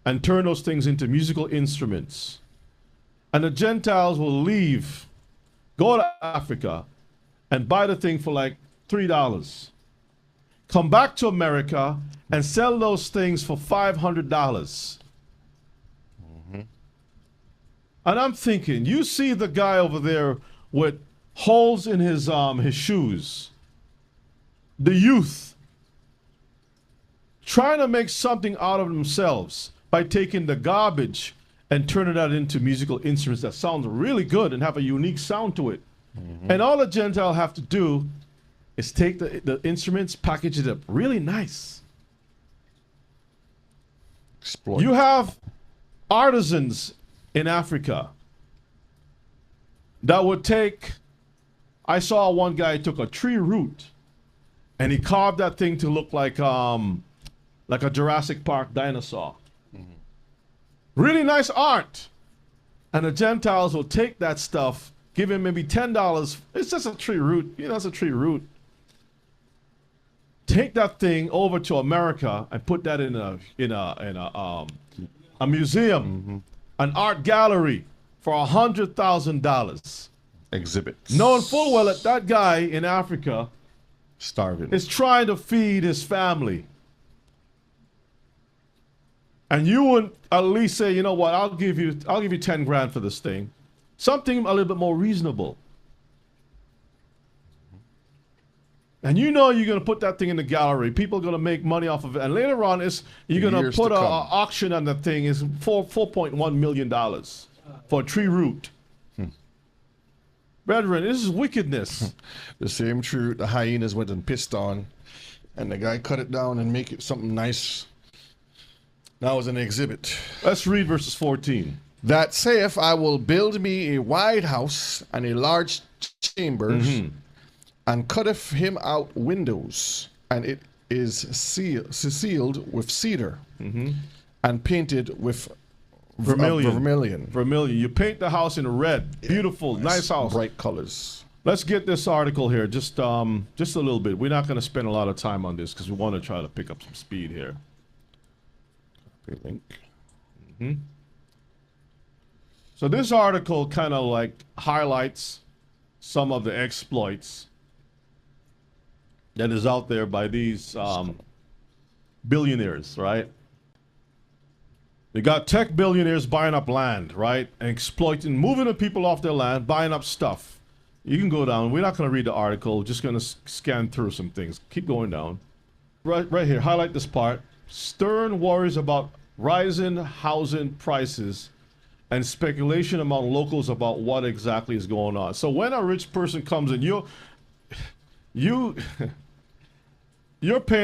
and turn those things into musical instruments. And the Gentiles will leave, go to Africa, and buy the thing for like $3. Come back to America and sell those things for $500. And I'm thinking, you see the guy over there with holes in his shoes, the youth trying to make something out of themselves by taking the garbage and turning that into musical instruments that sound really good and have a unique sound to it. And all the Gentile have to do is take the instruments, package it up really nice. Exploit. You have artisans in Africa that would take, I saw one guy took a tree root and he carved that thing to look like a Jurassic Park dinosaur. Really nice art. And the Gentiles will take that stuff, give him maybe $10. It's just a tree root. You know, it's a tree root. Take that thing over to America and put that in a museum, an art gallery for $100,000. Exhibits. Knowing full well that that guy in Africa Starving. is trying to feed his family. And you would at least say, you know what, I'll give you 10 grand for this thing. Something a little bit more reasonable. And you know you're going to put that thing in the gallery. People are going to make money off of it. And later on, you're going to Years put to an come. auction on the thing. Is $4.1 million for a tree root. Brethren, this is wickedness. The same tree root the hyenas went and pissed on, and the guy cut it down and make it something nice. Now it's an exhibit. Let's read verses 14. That saith, I will build me a wide house and a large chambers, and cutteth him out windows, and it is sealed with cedar, and painted with Vermilion. You paint the house in red. Beautiful, nice house. bright colors. Let's get this article here, just a little bit. We're not going to spend a lot of time on this because we want to try to pick up some speed here. Link. So this article kind of like highlights some of the exploits that is out there by these billionaires, right? You got tech billionaires buying up land, right? And exploiting, moving the people off their land, buying up stuff. You can go down. We're not going to read the article. Just going to scan through some things. Keep going down. Right here. Highlight this part. Stern worries about rising housing prices and speculation among locals about what exactly is going on. So when a rich person comes in, you're paying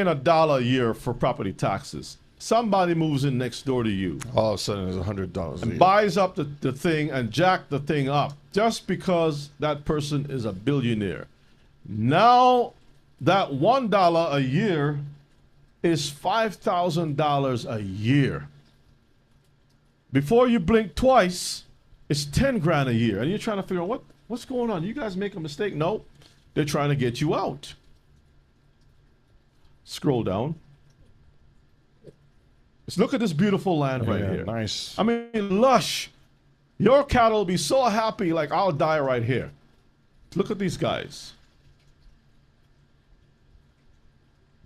$1 a year for property taxes. Somebody moves in next door to you All of a sudden, there's $100. and buys up the thing and jack the thing up just because that person is a billionaire. Now that $1 a year is $5,000 a year. Before you blink twice, it's 10 grand a year. And you're trying to figure out what's going on. You guys make a mistake? No, they're trying to get you out. Scroll down. Let's look at this beautiful land right here. Nice. I mean, lush. Your cattle will be so happy, like I'll die right here. Look at these guys.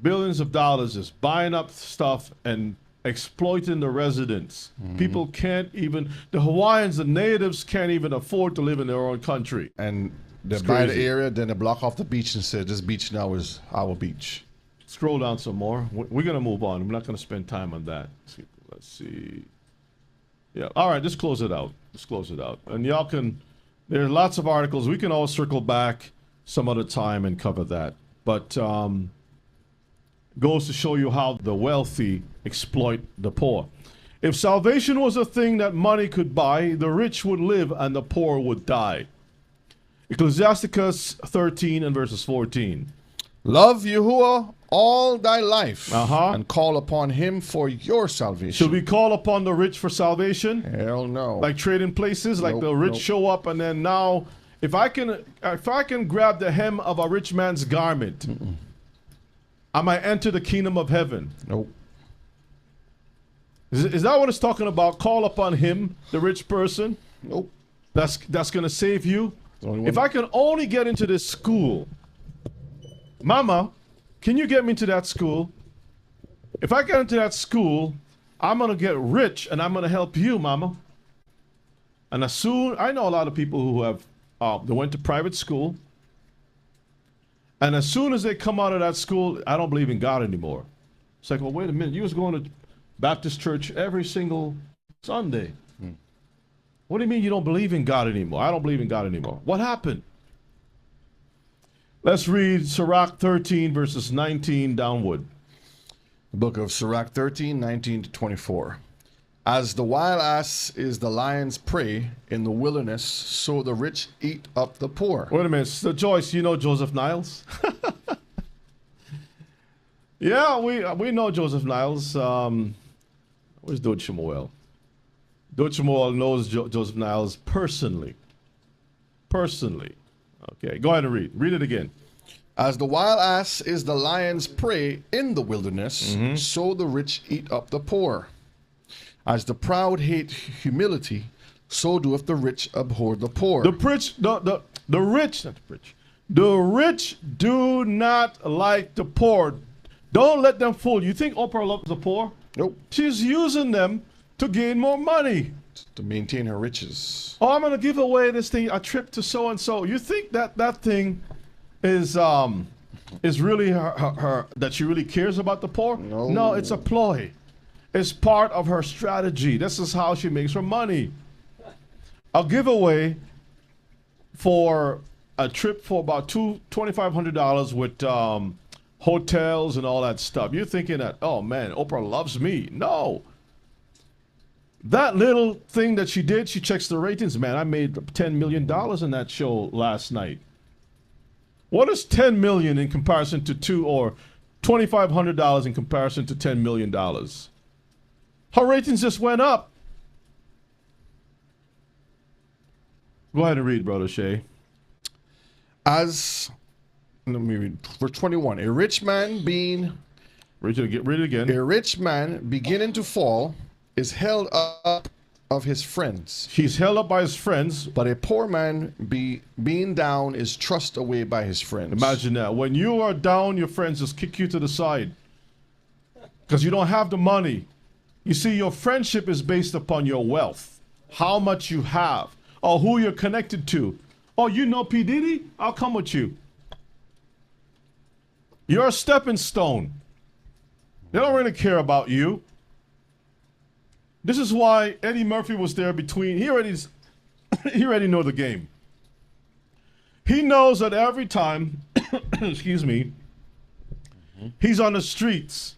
Billions of dollars just buying up stuff and exploiting the residents. People can't even, the Hawaiians, the natives can't even afford to live in their own country. And they It's buy the crazy. area, then they block off the beach and say, this beach now is our beach. Scroll down some more. We're going to move on. We're not going to spend time on that. Let's see. Yeah. All right. Let's close it out. Let's close it out. And y'all can, there are lots of articles. We can all circle back some other time and cover that. But goes to show you how the wealthy exploit the poor. If salvation was a thing that money could buy, the rich would live and the poor would die. Ecclesiasticus 13 and verses 14. Love Yahuwah all thy life, Uh-huh. and call upon him for your salvation. Should we call upon the rich for salvation? Hell no. Like trading places, like Nope, the rich nope. show up and then now, if I can grab the hem of a rich man's garment, I might enter the kingdom of heaven. Nope. Is that what it's talking about? Call upon him, the rich person. Nope. That's going to save you. The only one- If I can only get into this school, Mama, can you get me into that school? If I get into that school, I'm going to get rich and I'm going to help you, Mama. And as soon, I know a lot of people who have, they went to private school. And as soon as they come out of that school, I don't believe in God anymore. It's like, well, wait a minute. You was going to Baptist church every single Sunday. What do you mean you don't believe in God anymore? I don't believe in God anymore. What happened? Let's read Sirach 13, verses 19 downward. The book of Sirach 13, 19 to 24. As the wild ass is the lion's prey in the wilderness, so the rich eat up the poor. Wait a minute. So Joyce, you know Joseph Niles? Yeah, we know Joseph Niles. Where's Dode Shemuel? Dode Shemuel knows Joseph Niles personally. Personally. Okay, go ahead and read. Read it again. As the wild ass is the lion's prey in the wilderness, so the rich eat up the poor. As the proud hate humility, so doeth the rich abhor the poor. The rich, the rich, not the rich. The rich do not like the poor. Don't let them fool you. You think Oprah loves the poor? Nope. She's using them to gain more money. To maintain her riches. Oh, I'm gonna give away this thing, a trip to so and so. You think that thing is really her that she really cares about the poor? No, it's a ploy. It's part of her strategy. This is how she makes her money. A giveaway for a trip for about $2,500 with hotels and all that stuff. You're thinking that, oh man, Oprah loves me. No. That little thing that she did, she checks the ratings. Man, I made $10 million in that show last night. What is $10 million in comparison to $2,500 in comparison to $10 million? Her ratings just went up. Go ahead and read, Brother Shay. As, let me read, verse 21. A rich man Read it again. A rich man beginning to fall is held up of his friends, He's held up by his friends. but a poor man being down is thrust away by his friends. Imagine that. When you are down, your friends just kick you to the side because you don't have the money. You see, your friendship is based upon your wealth, how much you have, or who you're connected to. Oh, you know P. Diddy? I'll come with you. You're a stepping stone. They don't really care about you. This is why Eddie Murphy was there between. He already know the game. He knows that every time, excuse me, he's on the streets,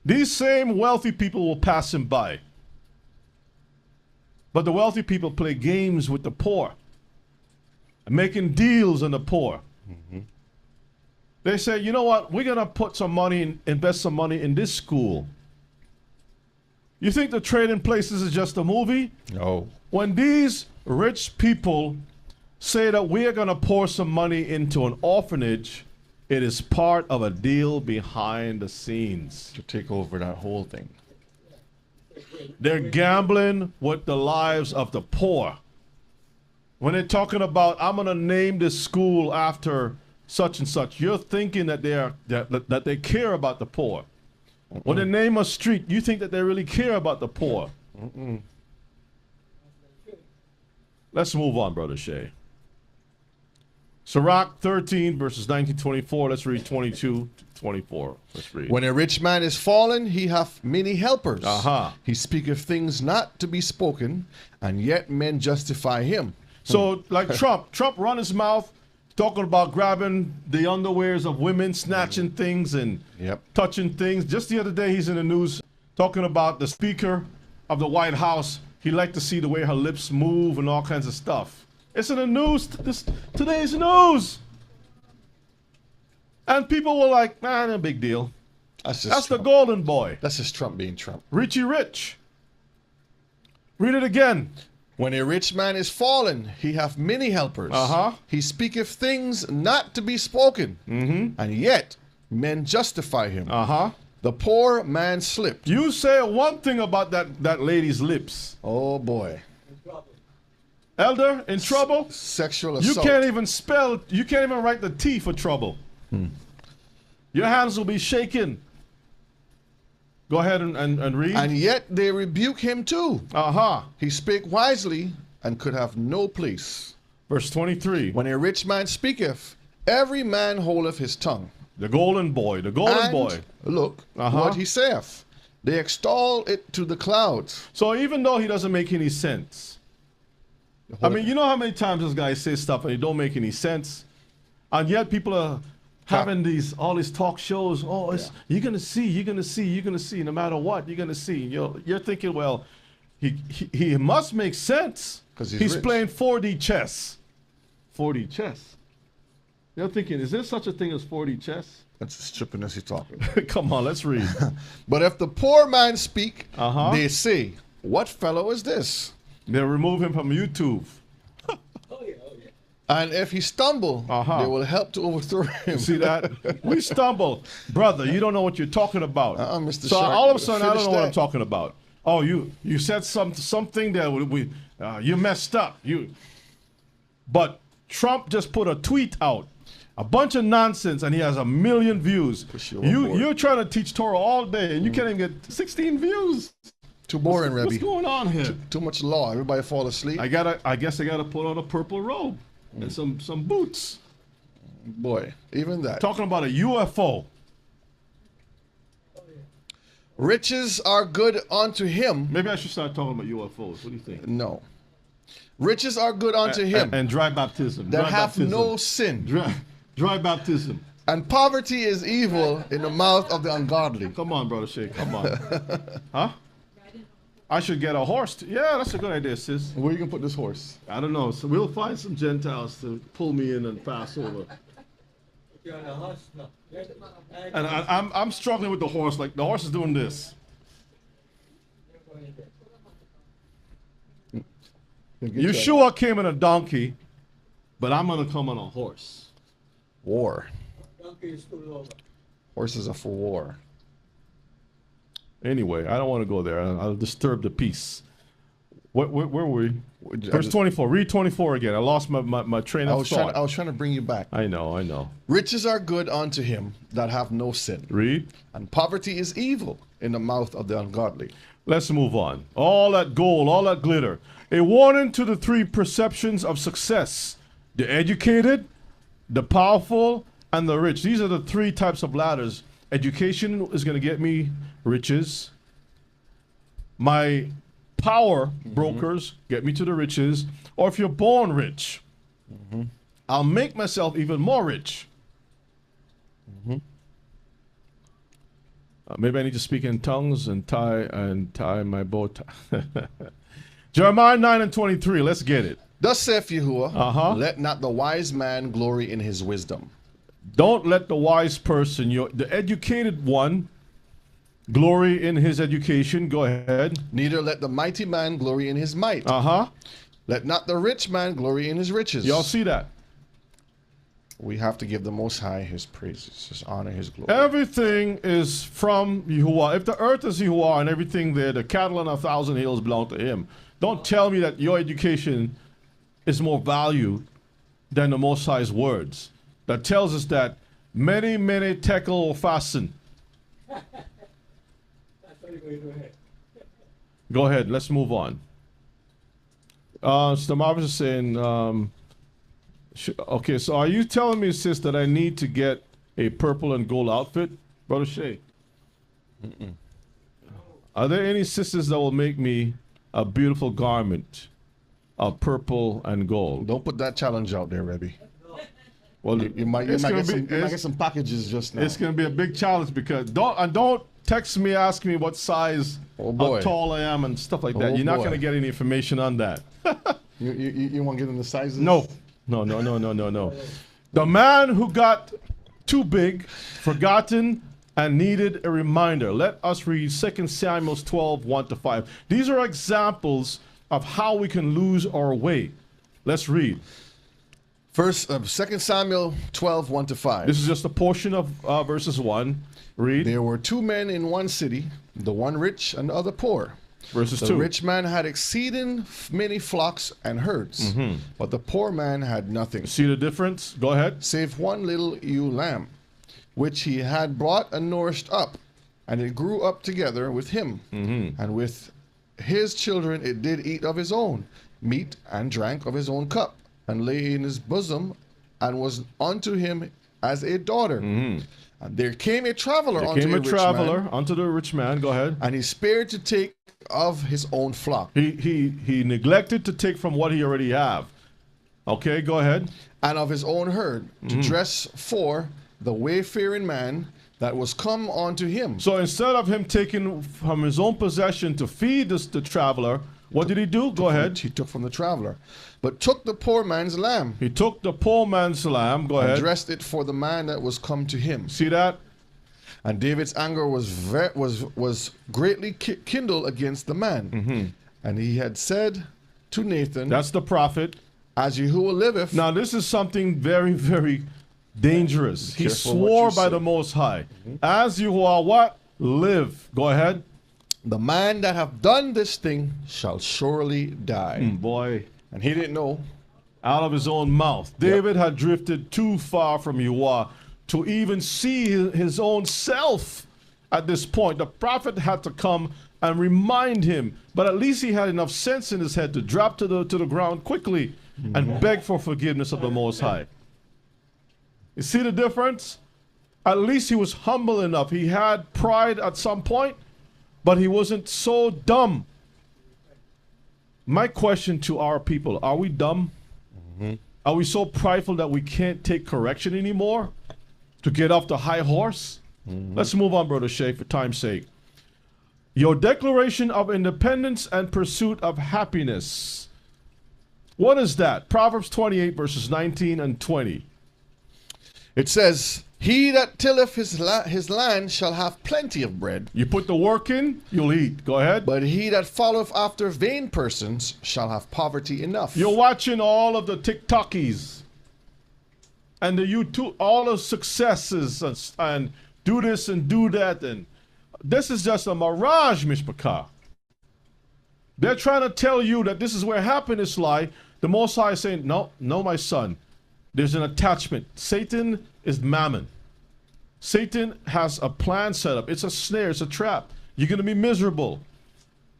these same wealthy people will pass him by. But the wealthy people play games with the poor, making deals on the poor. They say, you know what, we're going to put some money, invest some money in this school. You think the Trading Places is just a movie? No. When these rich people say that we are going to pour some money into an orphanage, it is part of a deal behind the scenes. To take over that whole thing. They're gambling with the lives of the poor. When they're talking about, I'm going to name this school after such and such, you're thinking that that they care about the poor. When they name a street, you think that they really care about the poor. Let's move on, Brother Shay. Sirach 13, verses 19-24. Let's read 22 to 24. Let's read. When a rich man is fallen, he hath many helpers. He speaketh things not to be spoken, and yet men justify him. So, like Trump run his mouth talking about grabbing the underwears of women, snatching things and touching things. Just the other day, he's in the news talking about the Speaker of the White House. He liked to see the way her lips move and all kinds of stuff. It's in the news, today's news. And people were like, man, no big deal. That's the golden boy. That's just Trump being Trump. Richie Rich. Read it again. When a rich man is fallen, he hath many helpers. He speaketh things not to be spoken, and yet men justify him. The poor man slipped. You say one thing about that lady's lips. Oh boy. Elder, in trouble? Sexual assault. You can't even spell, you can't even write the T for trouble. Your hands will be shaking. Go ahead and read. And yet they rebuke him too. He spake wisely and could have no place. Verse 23. When a rich man speaketh, every man holdeth his tongue. The golden boy, the golden boy. Look what he saith. They extol it to the clouds. So even though he doesn't make any sense, I mean, you know how many times this guy says stuff and it don't make any sense, and yet people are having all these talk shows. Oh, you're gonna see. No matter what, you're gonna see. You're thinking, well, he must make sense because he's rich. Playing 4D chess. 4D chess. You're thinking, is there such a thing as 4D chess? That's the stupidness he's talking. Come on, let's read. But if the poor man speak, they say, what fellow is this? They'll remove him from YouTube. And if he stumble, they will help to overthrow him. See that? We stumble. Brother, you don't know what you're talking about. Mr. So Shark, all of a sudden, I don't know what that. I'm talking about. Oh, you said something that you messed up. But Trump just put a tweet out. A bunch of nonsense, and he has 1 million views. You're trying to teach Torah all day, and you can't even get 16 views. Too boring, Rebbe. What's going on here? Too much law. Everybody fall asleep. I guess I gotta put on a purple robe and some boots. Boy, even that. Talking about a UFO. Riches are good unto him. Maybe I should start talking about UFOs. What do you think? No. Riches are good unto him. And dry baptism. That have no sin. Dry baptism. And poverty is evil in the mouth of the ungodly. Come on, Brother Shay. Come on. Huh? I should get a horse. Yeah, that's a good idea, sis. Where you gonna put this horse? I don't know. So we'll find some Gentiles to pull me in and pass over. And I'm struggling with the horse. Like the horse is doing this. Yeshua came in a donkey, but I'm gonna come on a horse. War. Horses are for war. Anyway, I don't want to go there. I'll disturb the peace. Where were we? Verse 24. Read 24 again. I lost my train of thought. I was trying to bring you back. I know. Riches are good unto him that have no sin. Read. And poverty is evil in the mouth of the ungodly. Let's move on. All that gold, all that glitter. A warning to the three perceptions of success: the educated, the powerful, and the rich. These are the three types of ladders. Education is going to get me riches. My power brokers get me to the riches. Or if you're born rich, I'll make myself even more rich. Maybe I need to speak in tongues and tie my bow tie. Jeremiah 9:23. Let's get it. Thus saith Yahuwah, Uh-huh. let not the wise man glory in his wisdom. Don't let the wise person, the educated one, glory in his education. Go ahead. Neither let the mighty man glory in his might. Uh-huh. Let not the rich man glory in his riches. Y'all see that? We have to give the Most High his praises, his honor, his glory. Everything is from Yahuwah. If the earth is Yahuwah and everything there, the cattle on 1,000 hills belong to him. Don't tell me that your education is more valued than the Most High's words. That tells us that many, many tekel will fasten. Go ahead. Let's move on. So Marvis is saying, okay, so are you telling me, sis, that I need to get a purple and gold outfit? Brother Shay. Are there any sisters that will make me a beautiful garment of purple and gold? Don't put that challenge out there, Rebbe. Well, You might get some packages just now. it's going to be a big challenge because don't text me asking me what size, Oh, boy. how tall I am, and stuff like that. Oh, You're not boy. going to get any information on that. You want to get in the sizes? No. The man who got too big, forgotten, and needed a reminder. Let us read 2 Samuel 12, 1-5. These are examples of how we can lose our way. Let's read. First, 2 Samuel 12, 1-5. This is just a portion of verses 1. Read. There were two men in one city, the one rich and the other poor. Verses The 2. rich man had exceeding many flocks and herds, but the poor man had nothing, See the difference? Go ahead. save one little ewe lamb, which he had brought and nourished up, and it grew up together with him, and with his children it did eat of his own meat, and drank of his own cup, and lay in his bosom, and was unto him as a daughter. And there came a traveler There unto came a a rich traveler man, unto the rich man. Go ahead. and he spared to take of his own flock, He neglected to take from what he already have. Okay, go ahead. and of his own herd, to dress for the wayfaring man that was come unto him. So instead of him taking from his own possession to feed the traveler, what did he do? Go ahead. He took from the traveler, but took the poor man's lamb, He took the poor man's lamb. Go and ahead. dressed it for the man that was come to him. See that? And David's anger was greatly kindled against the man. And he had said to Nathan, That's the prophet. as Yahuwah liveth, Now this is something very, very dangerous. He Careful what swore you by say. the Most High. As you are what? Live. Go ahead. the man that hath done this thing shall surely die. Boy. And he didn't know. Out of his own mouth. David had drifted too far from Yahuwah to even see his own self at this point. The prophet had to come and remind him, but at least he had enough sense in his head to drop to the ground quickly and beg for forgiveness of the Most High. You see the difference? At least he was humble enough. He had pride at some point, but he wasn't so dumb. My question to our people, are we dumb? Are we so prideful that we can't take correction anymore? To get off the high horse? Let's move on, Brother Shay, for time's sake. Your declaration of independence and pursuit of happiness. What is that? Proverbs 28, verses 19 and 20. It says, he that tilleth his land shall have plenty of bread, You put the work in, you'll eat. Go ahead. but he that followeth after vain persons shall have poverty enough. You're watching all of the TikTokies and the YouTube, all the successes and do this and do that. And this is just a mirage, Mishpachah. They're trying to tell you that this is where happiness lies. The Most High is saying, no, my son. There's an attachment. Satan is mammon. Satan has a plan set up. It's a snare. It's a trap. You're going to be miserable.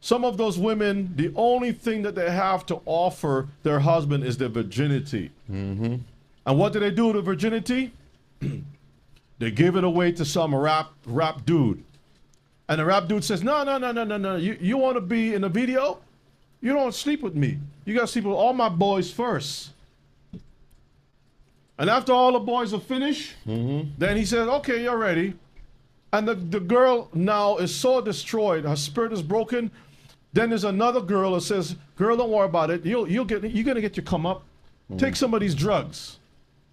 Some of those women, the only thing that they have to offer their husband is their virginity. And what do they do with the virginity? They give it away to some rap dude. And the rap dude says, no. You want to be in a video? You don't sleep with me. You got to sleep with all my boys first. And after all the boys are finished, then he says, okay, you're ready. And the girl now is so destroyed. Her spirit is broken. Then there's another girl that says, girl, don't worry about it. You're going to get your come up. Take some of these drugs.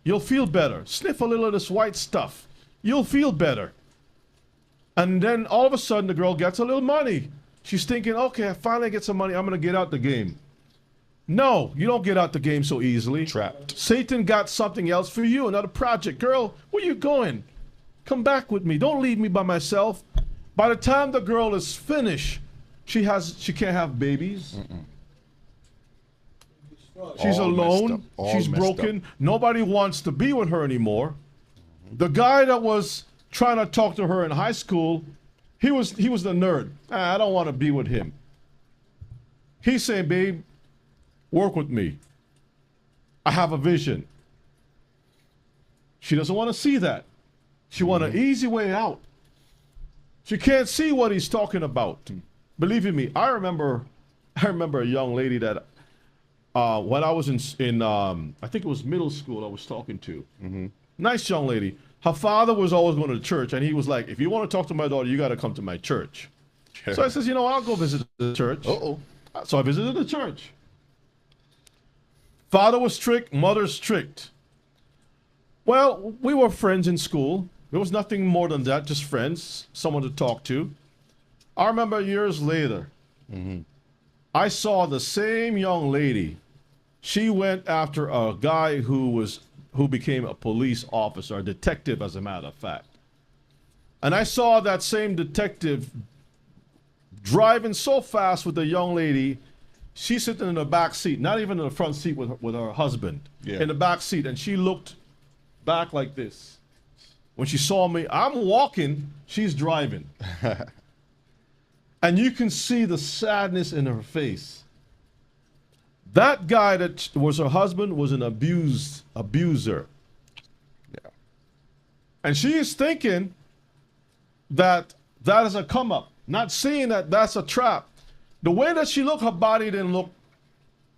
You'll feel better. Sniff a little of this white stuff. You'll feel better. And then all of a sudden the girl gets a little money. She's thinking, okay, I finally get some money. I'm going to get out the game. No, you don't get out the game so easily. Trapped. Satan got something else for you, another project. Girl, where you going? Come back with me. Don't leave me by myself. By the time the girl is finished, she can't have babies. She's All alone. messed up. All She's messed broken. up. Nobody wants to be with her anymore. The guy that was trying to talk to her in high school, he was the nerd. I don't want to be with him. He's saying, babe, work with me. I have a vision. She doesn't want to see that. She wants an easy way out. She can't see what he's talking about. Believe you me, I remember a young lady that when I was in I think it was middle school I was talking to. Nice young lady. Her father was always going to church, and he was like, if you want to talk to my daughter, you got to come to my church. So I says, you know, I'll go visit the church. So I visited the church. Father was strict, mother strict. Well, we were friends in school. There was nothing more than that, just friends, someone to talk to. I remember years later, I saw the same young lady. She went after a guy who became a police officer, a detective, as a matter of fact. And I saw that same detective driving so fast with the young lady. She's sitting in the back seat, not even in the front seat with her husband, in the back seat, and she looked back like this. When she saw me, I'm walking, she's driving. And you can see the sadness in her face. That guy that was her husband was an abuser. Yeah. And she is thinking that is a come up, not seeing that that's a trap. The way that she looked, her body didn't look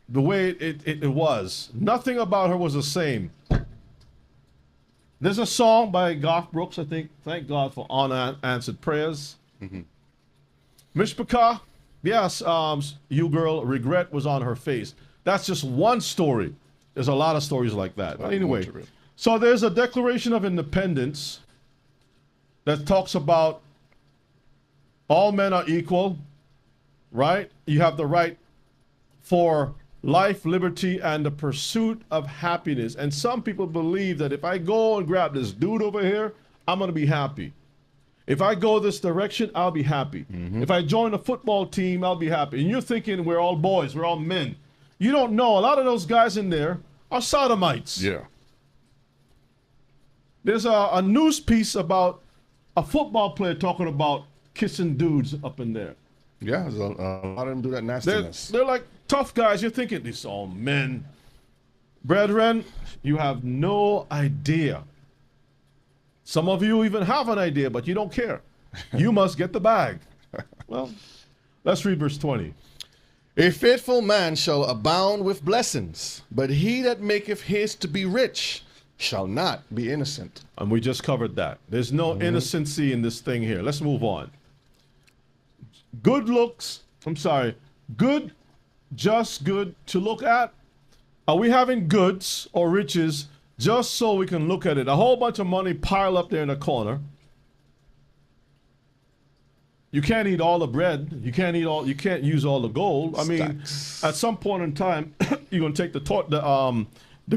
the way it was. Nothing about her was the same. There's a song by Garth Brooks, I think. Thank God for unanswered prayers. Mishpachah, yes, you girl, regret was on her face. That's just one story. There's a lot of stories like that. Anyway, so there's a Declaration of Independence that talks about all men are equal, right? You have the right for life, liberty, and the pursuit of happiness. And some people believe that if I go and grab this dude over here, I'm going to be happy. If I go this direction, I'll be happy. If I join a football team, I'll be happy. And you're thinking we're all boys, we're all men. You don't know. A lot of those guys in there are sodomites. Yeah. There's a news piece about a football player talking about kissing dudes up in there. Yeah, there's a lot of them do that nastiness. They're like tough guys. You're thinking, these are all men. Brethren, you have no idea. Some of you even have an idea, but you don't care. You must get the bag. Well, let's read verse 20. A faithful man shall abound with blessings, but he that maketh haste to be rich shall not be innocent. And we just covered that. There's no innocency in this thing here. Let's move on. Good, just good to look at. Are we having goods or riches just so we can look at it? A whole bunch of money piled up there in the corner. You can't eat all the bread. You can't use all the gold. I mean, at some point in time, you're gonna take the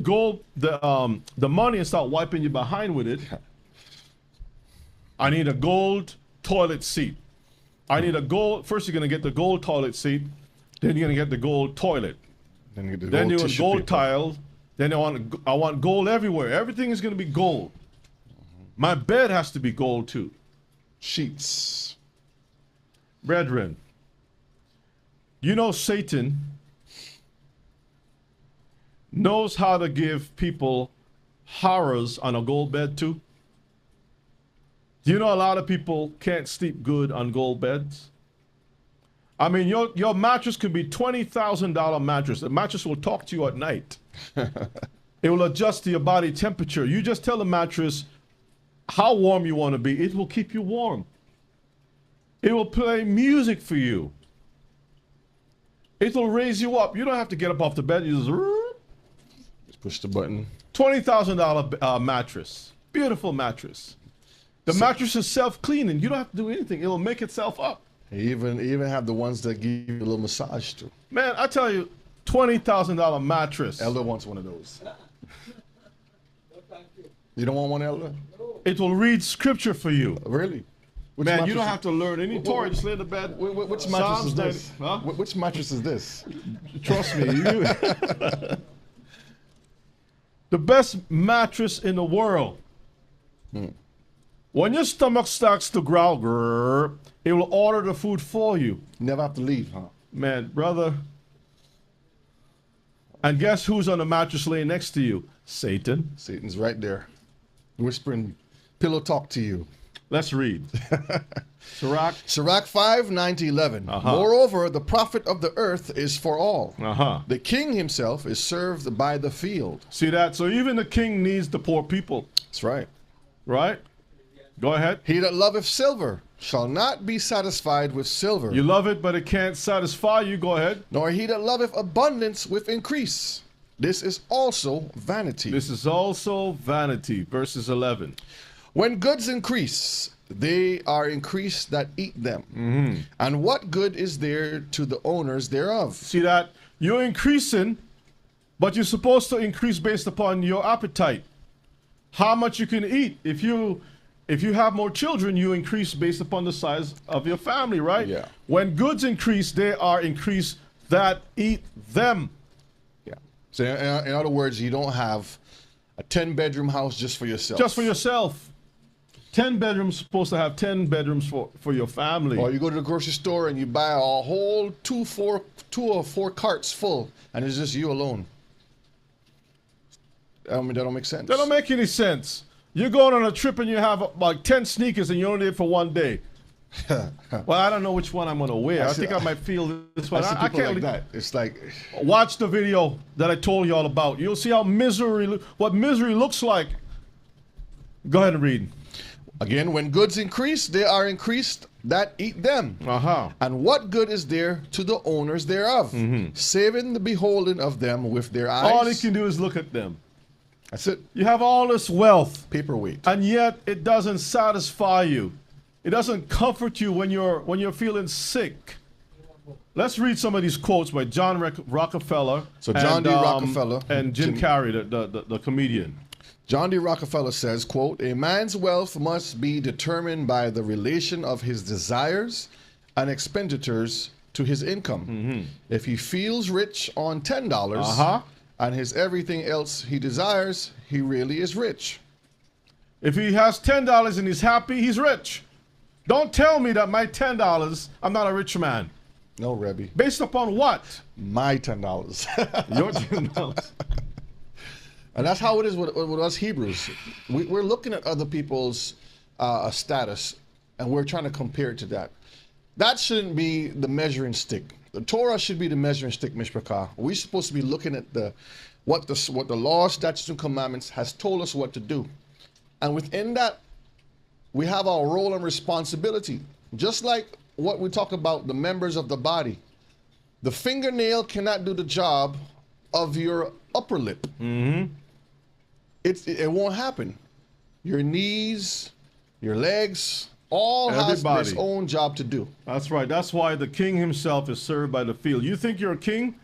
gold, the money, and start wiping your behind with it. I need a gold toilet seat. I need a gold. First, you're gonna get the gold toilet seat. Then you're gonna get the gold toilet. Then you get Then you want gold tile. Then I want gold everywhere. Everything is gonna be gold. My bed has to be gold too. Sheets. Brethren, you know Satan knows how to give people horrors on a gold bed too. Do you know a lot of people can't sleep good on gold beds? I mean, your mattress could be $20,000 mattress. The mattress will talk to you at night. It will adjust to your body temperature. You just tell the mattress how warm you want to be. It will keep you warm. It will play music for you. It will raise you up. You don't have to get up off the bed. You Just push the button. $20,000 mattress. Beautiful mattress. The mattress is self-cleaning. You don't have to do anything. It will make itself up. You even have the ones that give you a little massage too. Man, I tell you, $20,000 mattress. Elder wants one of those. You don't want one, Elder? It will read scripture for you. Really? Which Man, you mattress don't is- have to learn any Torah. Just lay in the bed. Which mattress is Psalms this? 90. Huh? Which mattress is this? Trust me. The best mattress in the world. When your stomach starts to growl, grrr, it will order the food for you. Never have to leave, huh? Man, brother. And guess who's on the mattress laying next to you? Satan. Satan's right there, whispering pillow talk to you. Let's read. Sirach. Sirach 5:9-11. Uh-huh. Moreover, the profit of the earth is for all. Uh-huh. The king himself is served by the field. See that? So even the king needs the poor people, That's right. right? Go ahead. He that loveth silver shall not be satisfied with silver, You love it, but it can't satisfy you. Go ahead. nor he that loveth abundance with increase. This is also vanity. This is also vanity. Verses 11. When goods increase, they are increased that eat them. And what good is there to the owners thereof? See that? You're increasing, but you're supposed to increase based upon your appetite. How much you can eat. If you have more children, you increase based upon the size of your family, right? Yeah. When goods increase, they are increased that eat them. Yeah. So in other words, you don't have a 10-bedroom house just for yourself. Just for yourself. 10 bedrooms supposed to have 10 bedrooms for your family. Or you go to the grocery store and you buy a whole two or four carts full, and it's just you alone. I mean, that don't make sense. That don't make any sense. You're going on a trip and you have like 10 sneakers and you're only there for one day. Well, I don't know which one I'm going to wear. I think I might feel this one. I see I people can't like that. It's like, Watch the video that I told you all about. You'll see how what misery looks like. Go ahead and read. again, when goods increase, they are increased that eat them. Uh-huh. And what good is there to the owners thereof? Saving the beholden of them with their eyes. All he can do is look at them. That's it. You have all this wealth, Paperweight. and yet it doesn't satisfy you. It doesn't comfort you when you're feeling sick. Let's read some of these quotes by John Rockefeller. So John D. Rockefeller. and Jim Carrey, the comedian. John D. Rockefeller says, quote, a man's wealth must be determined by the relation of his desires and expenditures to his income. If he feels rich on $10 Uh-huh. and his everything else he desires, he really is rich. If he has $10 and he's happy, he's rich. Don't tell me that my $10, I'm not a rich man. No, Rebbe. Based upon what? My $10. Your $10. And that's how it is with us Hebrews. We're looking at other people's status, and we're trying to compare it to that. That shouldn't be the measuring stick. The Torah should be the measuring stick, Mishpachah. We're supposed to be looking at what the law, statutes, and commandments has told us what to do. And within that, we have our role and responsibility. Just like what we talk about, the members of the body. The fingernail cannot do the job of your upper lip. It won't happen. Your knees, your legs, all has Everybody. its own job to do. That's right. That's why the king himself is served by the field. You think you're a king?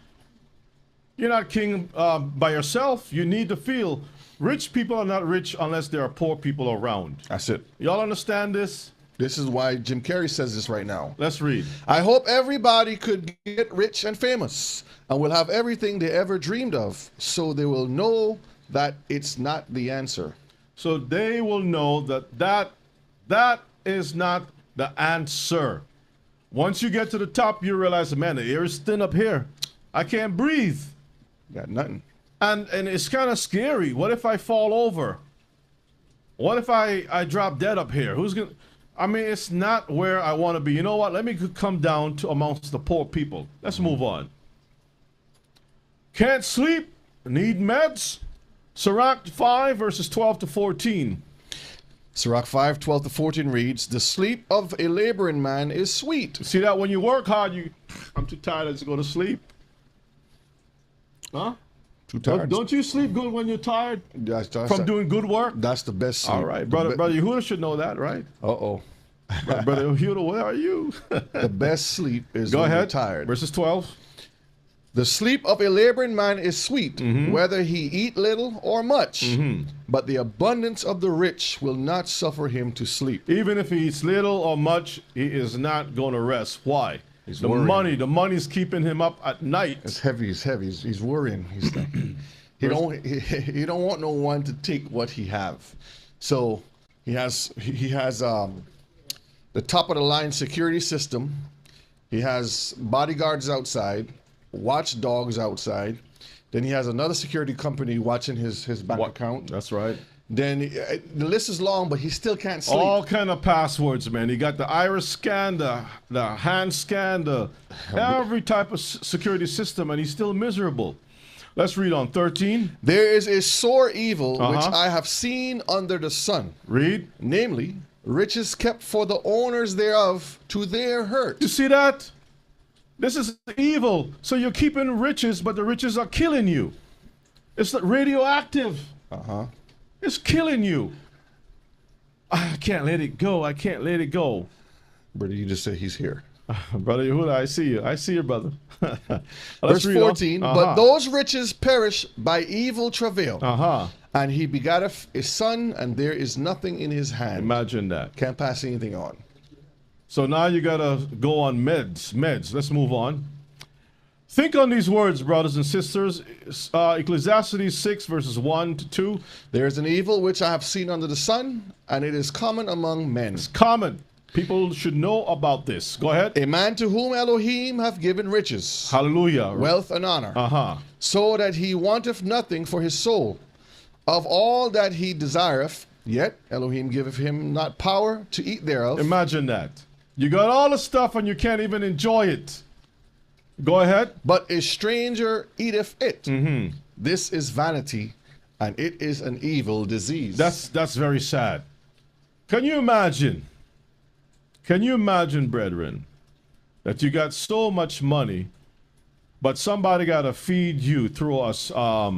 You're not king by yourself. You need the field. Rich people are not rich unless there are poor people around. That's it. Y'all understand this? This is why Jim Carrey says this right now. Let's read. I hope everybody could get rich and famous and will have everything they ever dreamed of, so they will know that it's not the answer. So they will know that is not the answer. Once you get to the top, you realize, man, the air is thin up here. I can't breathe. Got nothing. And it's kind of scary. What if I fall over? What if I drop dead up here? Who's going to... I mean, it's not where I want to be. You know what? Let me come down to amongst the poor people. Let's move on. Can't sleep, need meds. Sirach 5, verses 12 to 14. Sirach 5, 12 to 14 reads, the sleep of a laboring man is sweet. See that when you work hard, I'm too tired to go to sleep. Huh? Too tired. Don't you sleep good when you're tired That's from doing good work? That's the best sleep. All right, brother Yehuda should know that, right? Uh-oh. Brother Yehuda, where are you? The best sleep is Go when ahead. you're tired. Verses 12. The sleep of a laboring man is sweet, whether he eat little or much. But the abundance of the rich will not suffer him to sleep. Even if he eats little or much, he is not going to rest. Why? He's the worrying. money's keeping him up at night. It's heavy. He's worrying. He's like, he don't want no one to take what he have. So he has the top of the line security system. He has bodyguards outside, watchdogs outside. Then he has another security company watching his bank account. That's right. Then the list is long, but he still can't sleep. All kind of passwords, man. He got the iris scan, the hand scan, every type of security system, and he's still miserable. Let's read on 13. There is a sore evil which I have seen under the sun. Read. Namely, riches kept for the owners thereof to their hurt. You see that? This is evil. So you're keeping riches, but the riches are killing you. It's radioactive. It's killing you. I can't let it go. I can't let it go. Brother, you just said he's here. Brother Yehuda, I see you. I see you, brother. Verse 14, but those riches perish by evil travail. And he begotteth a son, and there is nothing in his hand. Imagine that. Can't pass anything on. So now you got to go on meds. Let's move on. Think on these words, brothers and sisters. Ecclesiastes 6, verses 1 to 2. There is an evil which I have seen under the sun, and it is common among men. It's common. People should know about this. Go ahead. A man to whom Elohim have given riches, Hallelujah. wealth, and honor, so that he wanteth nothing for his soul. Of all that he desireth, yet Elohim giveth him not power to eat thereof. Imagine that. You got all the stuff and you can't even enjoy it. Go ahead. But a stranger eateth it. This is vanity, and it is an evil disease. That's very sad. Can you imagine? Can you imagine, brethren, that you got so much money, but somebody got to feed you through a straw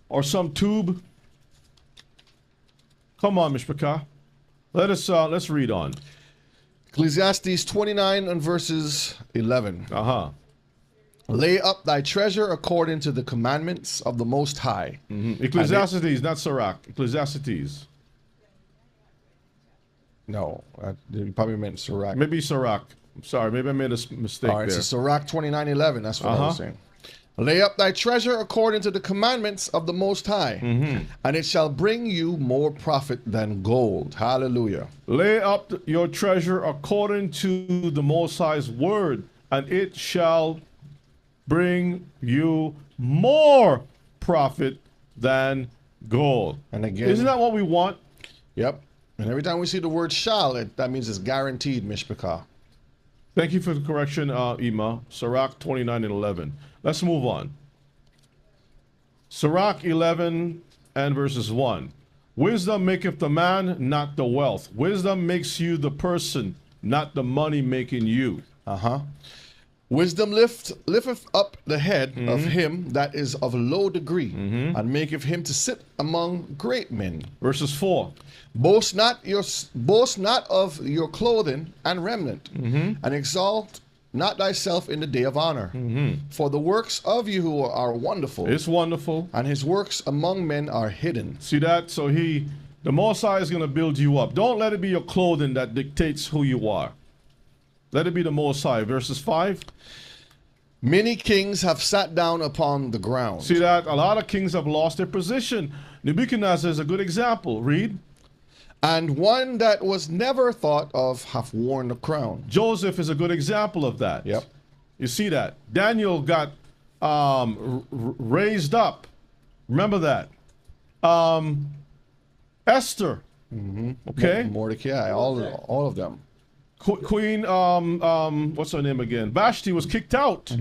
or some tube? Come on, Mishpachah. Let's read on. Ecclesiastes 29 and verses 11. Lay up thy treasure according to the commandments of the Most High. Ecclesiastes, not Sirach. Ecclesiastes. No, you probably meant Sirach. Maybe Sirach. I'm sorry, maybe I made a mistake All right, there. so Sirach 29:11. That's what I was saying. Lay up thy treasure according to the commandments of the Most High, and it shall bring you more profit than gold. Hallelujah. Lay up your treasure according to the Most High's word, and it shall bring you more profit than gold. And again, isn't that what we want? Yep. And every time we see the word shall, that means it's guaranteed, Mishpachah. Thank you for the correction, Ima. Sirach 29 and 11. Let's move on. Sirach 11 and verses 1. Wisdom maketh the man, not the wealth. Wisdom makes you the person, not the money making you. Wisdom lifteth up the head of him that is of low degree, and maketh him to sit among great men. Verses 4. Boast not of your clothing and remnant, and exalt not thyself in the day of honor. For the works of you are wonderful. It's wonderful. And his works among men are hidden. See that? So the Most High is going to build you up. Don't let it be your clothing that dictates who you are. Let it be the Most High. Verses 5. Many kings have sat down upon the ground. See that? A lot of kings have lost their position. Nebuchadnezzar is a good example. Read. And one that was never thought of hath worn the crown. Joseph is a good example of that. Yep. You see that. Daniel got raised up. Remember that. Esther. Okay. Mordecai, all of them. Queen, what's her name again? Vashti was kicked out.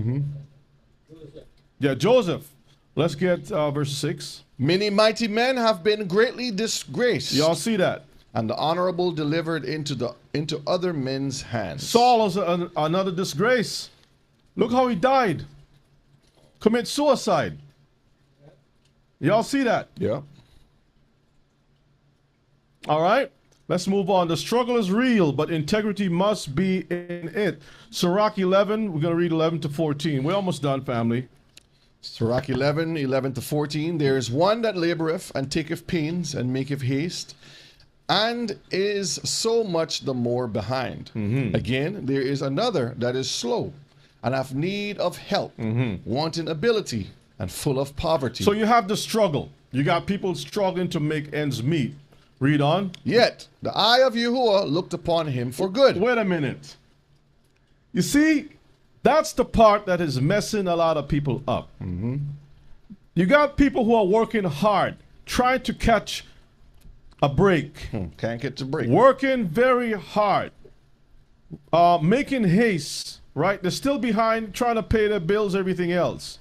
Yeah, Joseph. Let's get verse 6. Many mighty men have been greatly disgraced, Y'all see that? and the honorable delivered into other men's hands. Saul is another disgrace. Look how he died. Commit suicide. Y'all see that? Yeah. All right. Let's move on. The struggle is real, but integrity must be in it. Sirach 11, we're going to read 11 to 14. We're almost done, family. Sirach 11 to 14. There is one that laboreth and taketh pains and maketh haste, and is so much the more behind. Again, there is another that is slow and have need of help, wanting ability and full of poverty. So you have the struggle. You got people struggling to make ends meet. Read on. Yet the eye of Yahuwah looked upon him for good. Wait a minute. You see, that's the part that is messing a lot of people up. You got people who are working hard, trying to catch a break, Can't get to break. working very hard, making haste, right? They're still behind trying to pay their bills, everything else.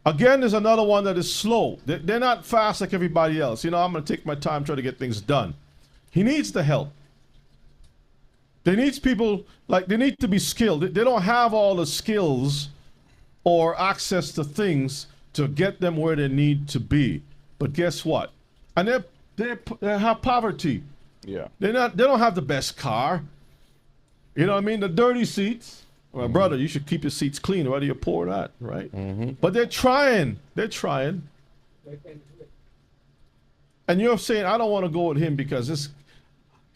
Again, there's another one that is slow. They're not fast like everybody else. You know, I'm going to take my time trying to get things done. He needs the help. They needs people, like, they need to be skilled. They don't have all the skills or access to things to get them where they need to be. But guess what? And they have poverty. Yeah. They don't have the best car. You know what I mean? The dirty seats. Well, brother, you should keep your seats clean, whether you're poor or not, right? But they're trying. They're trying. And you're saying, I don't want to go with him because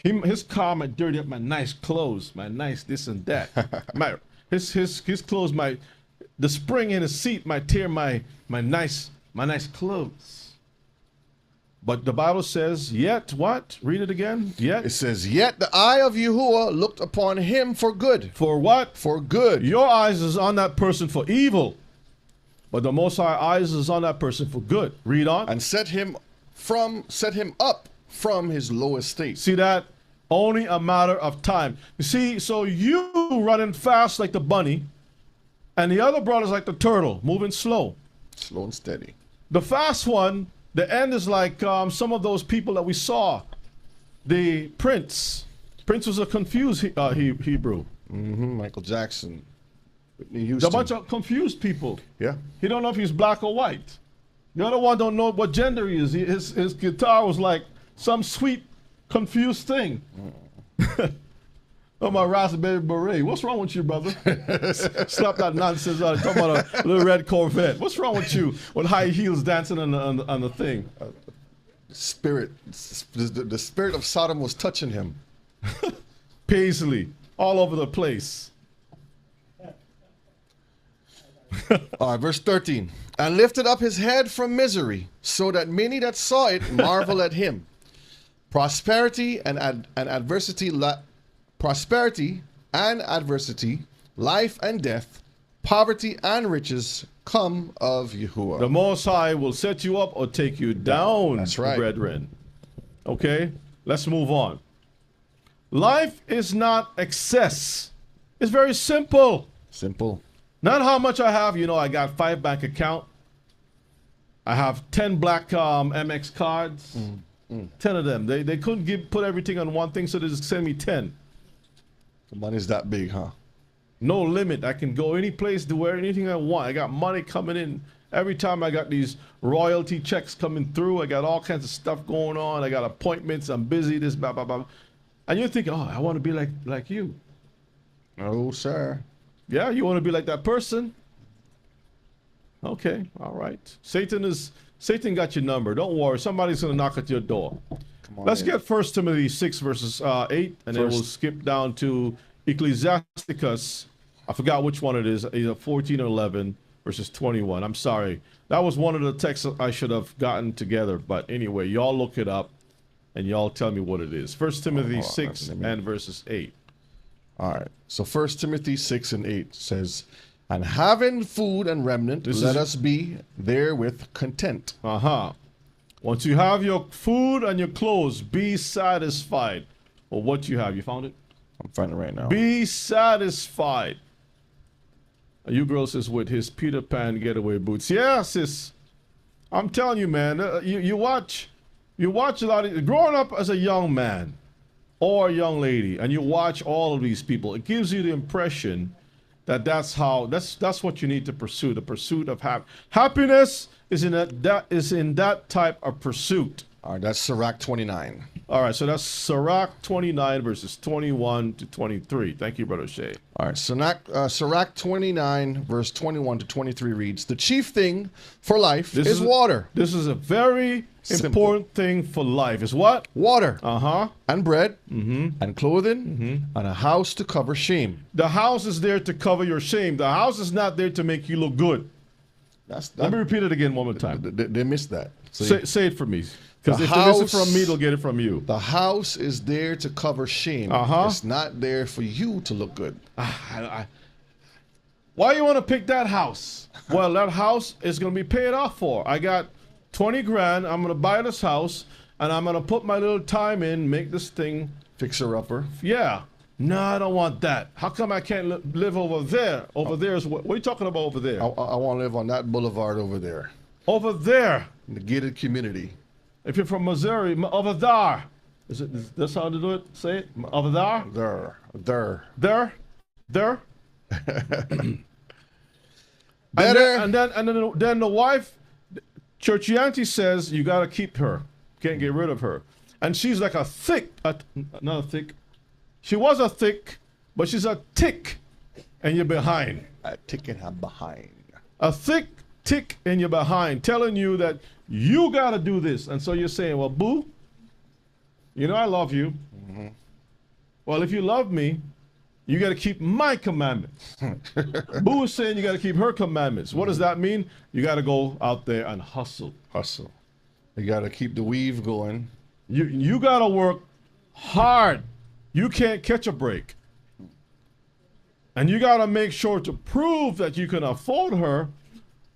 his car might dirty up my nice clothes, my nice this and that. His clothes might, the spring in his seat might tear my nice clothes. But the Bible says, yet what? Read it again. Yet. It says, yet the eye of Yahuwah looked upon him for good. For what? For good. Your eyes is on that person for evil, but the Most High eyes is on that person for good. Read on. And set him up from his low estate. See that? Only a matter of time. You see, so you running fast like the bunny, and the other brother's like the turtle, moving slow. Slow and steady. The fast one, the end is like some of those people that we saw. The Prince. Prince was a confused Hebrew. Michael Jackson. Whitney A Houston. bunch of confused people. Yeah. He don't know if he's black or white. The other one don't know what gender he is. His guitar was like some sweet, confused thing. Oh, my raspberry beret. What's wrong with you, brother? Slap that nonsense out. Talking about a little red Corvette. What's wrong with you with high heels dancing on the thing? The spirit of Sodom was touching him. Paisley, all over the place. All right, verse 13. And lifted up his head from misery, so that many that saw it marvel at him. Prosperity and adversity, life and death, poverty and riches come of Yahuwah. The Most High will set you up or take you down, That's right. brethren. Okay, let's move on. Life is not excess. It's very simple. Simple. Not how much I have. You know, I got 5 bank account. I have 10 black MX cards. 10 of them. They couldn't put everything on one thing, so they just send me 10. The money's that big, huh? No limit. I can go any place, do anything I want. I got money coming in. Every time I got these royalty checks coming through, I got all kinds of stuff going on. I got appointments. I'm busy, this, blah, blah, blah. And you're thinking, oh, I want to be like you. Oh, sir. Yeah, you want to be like that person? Okay, all right. Satan got your number. Don't worry. Somebody's going to knock at your door. Let's get 1 Timothy 6, verses 8, and then we'll skip down to Ecclesiasticus. I forgot which one it is, either 14 or 11, verses 21. I'm sorry. That was one of the texts I should have gotten together. But anyway, y'all look it up. and y'all tell me what it is. 1 Timothy hold on, 6 let me- and verses 8. All right. So 1 Timothy 6 and 8 says, and having food and remnant, This let is- us be therewith content. Uh-huh. Once you have your food and your clothes, be satisfied with what you have. You found it? I'm finding it right now. Be satisfied. You girl says with his Peter Pan getaway boots. Yeah, sis. I'm telling you, man. You watch a lot of growing up as a young man or a young lady, and you watch all of these people. It gives you the impression that that's what you need to pursue. The pursuit of happiness is in that type of pursuit. All right, that's Sirach 29. All right, so that's Sirach 29 verses 21 to 23. Thank you, Brother Shay. All right, Sirach 29, verse 21 to 23 reads, the chief thing for life is water. This is a very Simple. important thing for life. Is what? Water Uh-huh. and bread and clothing and a house to cover shame. The house is there to cover your shame. The house is not there to make you look good. Let me repeat it again one more time. They missed that. See? Say it for me. Because The if they miss it house- from me, they'll get it from you. The house is there to cover shame. Uh-huh. It's not there for you to look good. Why you want to pick that house? Well, that house is going to be paid off for. I got 20 grand. I'm going to buy this house, and I'm going to put my little time in, make this thing. Fixer-upper. Yeah. No, I don't want that. How come I can't live over there? Over there is what are you talking about over there? I want to live on that boulevard over there. Over there. In the gated community. If you're from Missouri, over there. Is this how to do it? Say it. Over there. There. There. Better. And then the wife, Churchianti says you got to keep her. Can't get rid of her. And she's like not a thick. She was a thick, but she's a tick, and you're behind. A tick in her behind. A thick tick in your behind, telling you that you got to do this. And so you're saying, well, boo, you know I love you. Well, if you love me, you got to keep my commandments. Boo is saying you got to keep her commandments. What does that mean? You got to go out there and hustle. Hustle. You got to keep the weave going. You got to work hard. You can't catch a break. And you got to make sure to prove that you can afford her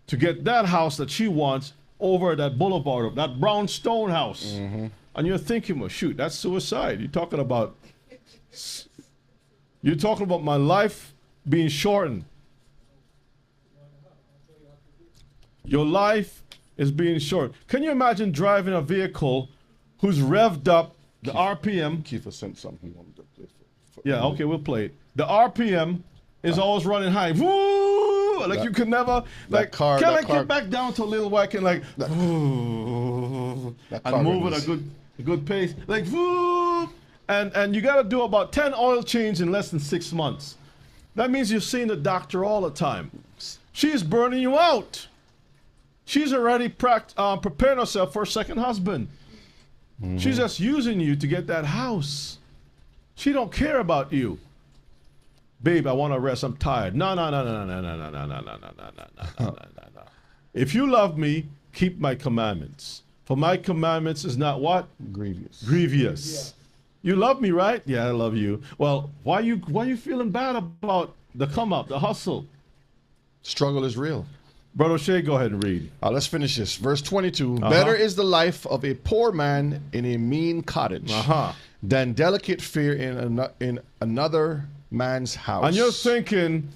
to get that house that she wants over that boulevard, that brownstone house. And you're thinking, well, shoot, that's suicide. You're talking about my life being shortened. Your life is being short. Can you imagine driving a vehicle who's revved up, the RPM? Kiefer sent something he wanted to play for. Yeah, okay, we'll play it. The RPM is always running high. Woo! Like you could never, like, can I get back down to a little while? Can like, woo, and move at a good pace, like, woo, and you got to do about 10 oil changes in less than 6 months. That means you're seeing the doctor all the time. She's burning you out. She's already preparing herself for a second husband. She's just using you to get that house. She don't care about you. Babe, I want to rest. I'm tired. No. If you love me, keep my commandments. For my commandments is not what? Grievous. You love me, right? Yeah, I love you. Well, why you feeling bad about the come up, the hustle? Struggle is real. Brother Shay, go ahead and read. Let's finish this. Verse 22. Better is the life of a poor man in a mean cottage than delicate fare in another man's house. And you're thinking,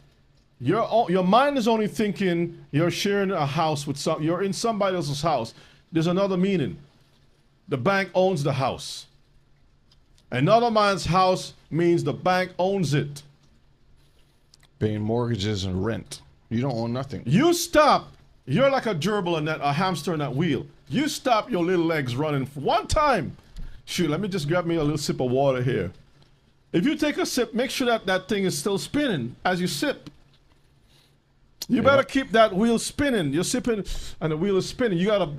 your mind is only thinking you're sharing a house with you're in somebody else's house. There's another meaning. The bank owns the house. Another man's house means the bank owns it. Paying mortgages and rent. You don't own nothing. You stop. You're like a gerbil in a hamster in that wheel. You stop your little legs running for one time. Shoot, let me just grab me a little sip of water here. If you take a sip, make sure that thing is still spinning as you sip. You better keep that wheel spinning. You're sipping and the wheel is spinning. You gotta,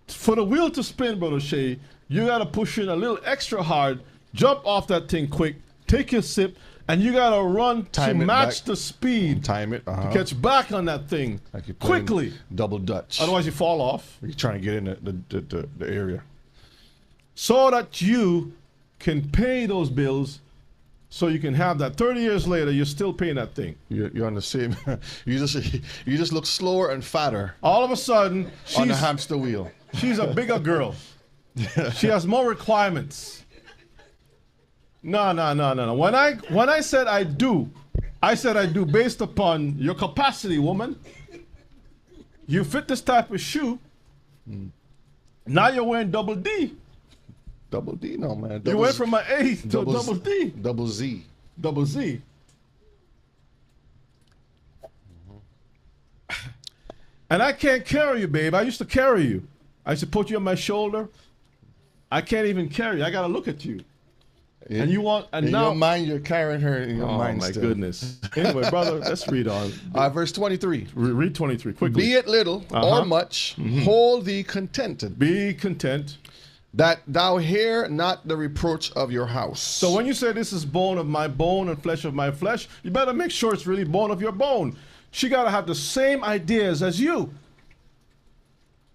for the wheel to spin, Brother Shay, you gotta push in a little extra hard, jump off that thing quick, take your sip, and you gotta run to match the speed. Time it. To catch back on that thing like quickly. Double Dutch. Otherwise you fall off. You're trying to get in the area. so that you can pay those bills, so you can have that. 30 years later, you're still paying that thing. You're on the same. you just look slower and fatter All of a sudden, on the hamster wheel. she's a bigger girl. She has more requirements. No. When I said I do based upon your capacity, woman. You fit this type of shoe. Now you're wearing double D. Double D, no man. You went from an A to a double D. Double Z. Double Z. And I can't carry you, babe. I used to carry you. I used to put you on my shoulder. I can't even carry you. I gotta look at you. And you want, and in now, your mind, you're carrying her in your mind. Oh my still. goodness. Anyway, brother, let's read on. Verse 23. Read 23 quickly. Be it little or much, hold thee contented, Be content. that thou hear not the reproach of your house. So when you say this is bone of my bone and flesh of my flesh, you better make sure it's really bone of your bone. She got to have the same ideas as you.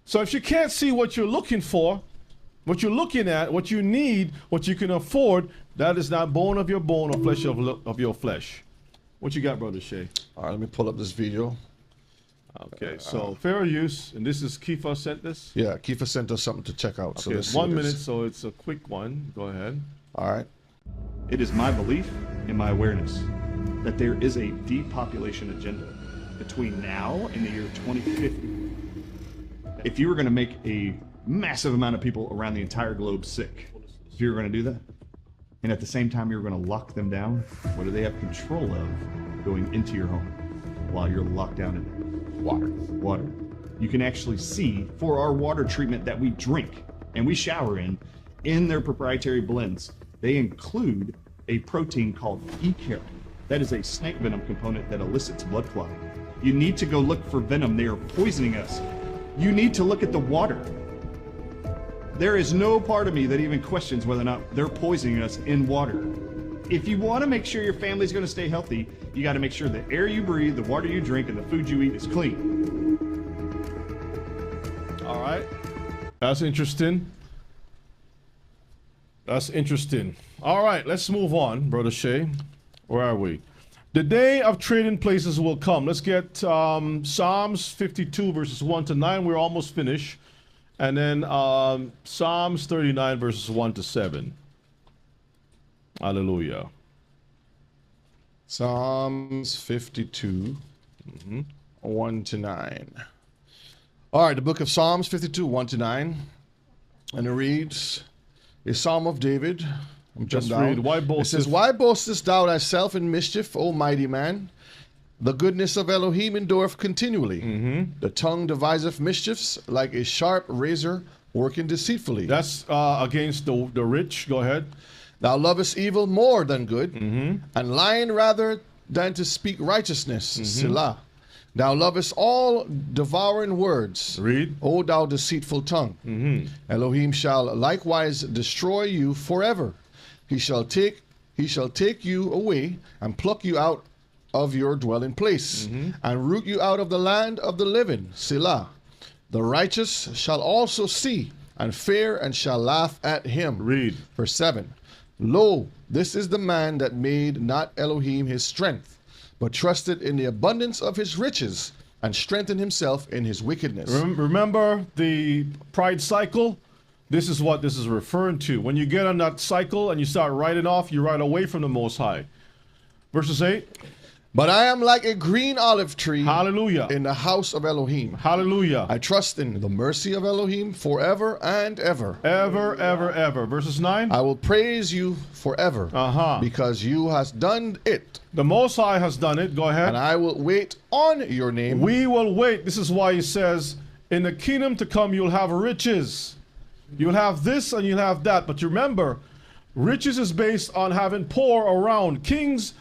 So if she can't see what you're looking for, what you're looking at, what you need, what you can afford, that is not bone of your bone or flesh of your flesh. What you got, Brother Shay? All right, let me pull up this video. Okay, so fair use, and this is Kifa sent this? Yeah, Kiefer sent us something to check out. So Okay, let's it's see 1 what it minute, is. so it's a quick one. Go ahead. All right. It is my belief and my awareness that there is a depopulation agenda between now and the year 2050. If you were going to make a massive amount of people around the entire globe sick, if you were going to do that, and at the same time you were going to lock them down, what do they have control of going into your home while you're locked down in water? Water. You can actually see for our water treatment that we drink and we shower in their proprietary blends, they include a protein called E-carotene. That is a snake venom component that elicits blood clotting. You need to go look for venom. They are poisoning us. You need to look at the water. There is no part of me that even questions whether or not they're poisoning us in water. If you want to make sure your family's going to stay healthy, you got to make sure the air you breathe, the water you drink, and the food you eat is clean. All right. That's interesting. That's interesting. All right, let's move on, Brother Shay. Where are we? The day of trading places will come. Let's get Psalms 52, verses 1 to 9. We're almost finished. And then Psalms 39, verses 1 to 7. Hallelujah. Psalms 52, 1 to 9. All right, the book of Psalms 52, 1 to 9. And it reads, a psalm of David. I'm Just jumping read, down. why It boasteth- says, why boastest thou thyself in mischief, O mighty man? The goodness of Elohim endureth continually. The tongue deviseth mischiefs like a sharp razor working deceitfully. That's against the rich. Go ahead. Thou lovest evil more than good, and lying rather than to speak righteousness. Selah. Thou lovest all devouring words. Read. O thou deceitful tongue. Elohim shall likewise destroy you forever. He shall take you away and pluck you out of your dwelling place, and root you out of the land of the living. Selah. The righteous shall also see and fear and shall laugh at him. Read. Verse 7. Lo, this is the man that made not Elohim his strength, but trusted in the abundance of his riches and strengthened himself in his wickedness. Remember the pride cycle? This is what this is referring to. When you get on that cycle and you start riding off, you ride away from the Most High. Verses 8. But I am like a green olive tree Hallelujah. in the house of Elohim. Hallelujah. I trust in the mercy of Elohim forever and ever. Ever, ever, ever. Verses 9. I will praise you forever because you hast done it. The Most High has done it. Go ahead. And I will wait on your name. We will wait. This is why he says, in the kingdom to come, you'll have riches. You'll have this and you'll have that. But remember, riches is based on having poor around. Kings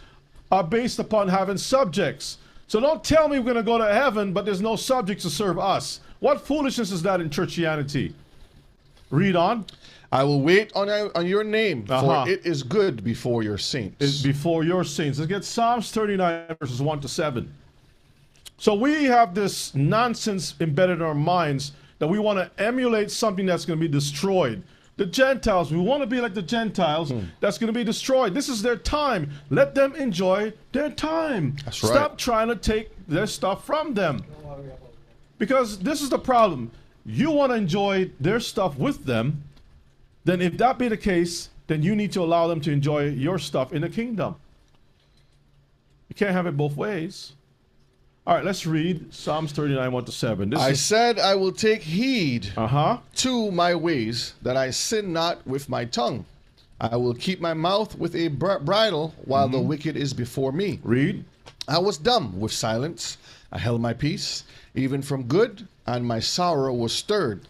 are based upon having subjects. So don't tell me we're going to go to heaven, but there's no subjects to serve us. What foolishness is that in churchianity? Read on. I will wait on your name, for it is good before your saints. It's before your saints. Let's get Psalms 39, verses 1 to 7. So we have this nonsense embedded in our minds that we want to emulate something that's going to be destroyed. The Gentiles, we want to be like the Gentiles. That's going to be destroyed. This is their time. Let them enjoy their time. That's right. Stop trying to take their stuff from them. Because this is the problem. You want to enjoy their stuff with them, then if that be the case, then you need to allow them to enjoy your stuff in the kingdom. You can't have it both ways. All right, let's read Psalms 39, 1-7. I said, I will take heed Uh-huh. to my ways, that I sin not with my tongue. I will keep my mouth with a bridle while the wicked is before me. Read. I was dumb with silence. I held my peace, even from good, and my sorrow was stirred.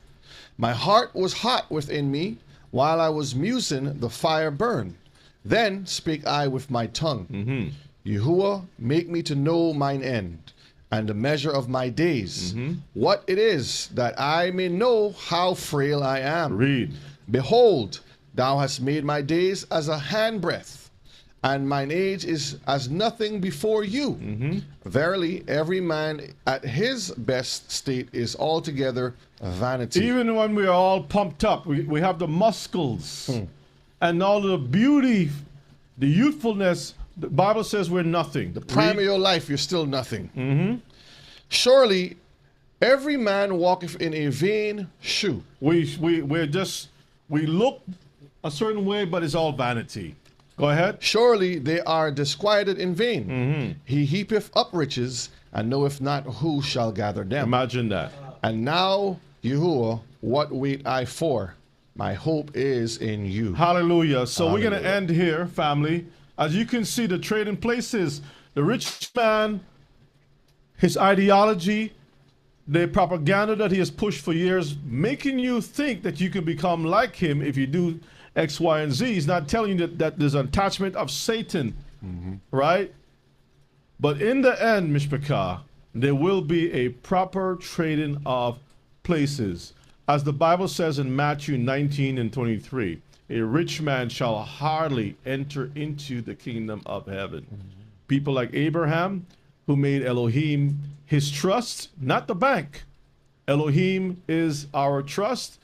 My heart was hot within me. While I was musing, the fire burned. Then spake I with my tongue. Yahuwah, make me to know mine end, and the measure of my days, what it is, that I may know how frail I am. Read. Behold, thou hast made my days as a handbreadth, and mine age is as nothing before you. Verily, every man at his best state is altogether vanity. Even when we are all pumped up, we have the muscles and all the beauty, the youthfulness. The Bible says we're nothing. The prime of your life, you're still nothing. Surely, every man walketh in a vain shoe. We look a certain way, but it's all vanity. Go ahead. Surely they are disquieted in vain. He heapeth up riches, and knoweth not who shall gather them. Imagine that. And now, Yahuwah, what wait I for? My hope is in you. Hallelujah. So we're going to Hallelujah. end here, family. As you can see, the trading places, the rich man, his ideology, the propaganda that he has pushed for years, making you think that you can become like him if you do X, Y, and Z. He's not telling you that there's an attachment of Satan, right? But in the end, Mishpachah, there will be a proper trading of places. As the Bible says in Matthew 19 and 23, a rich man shall hardly enter into the kingdom of heaven. People like Abraham, who made Elohim his trust, not the bank. Elohim is our trust.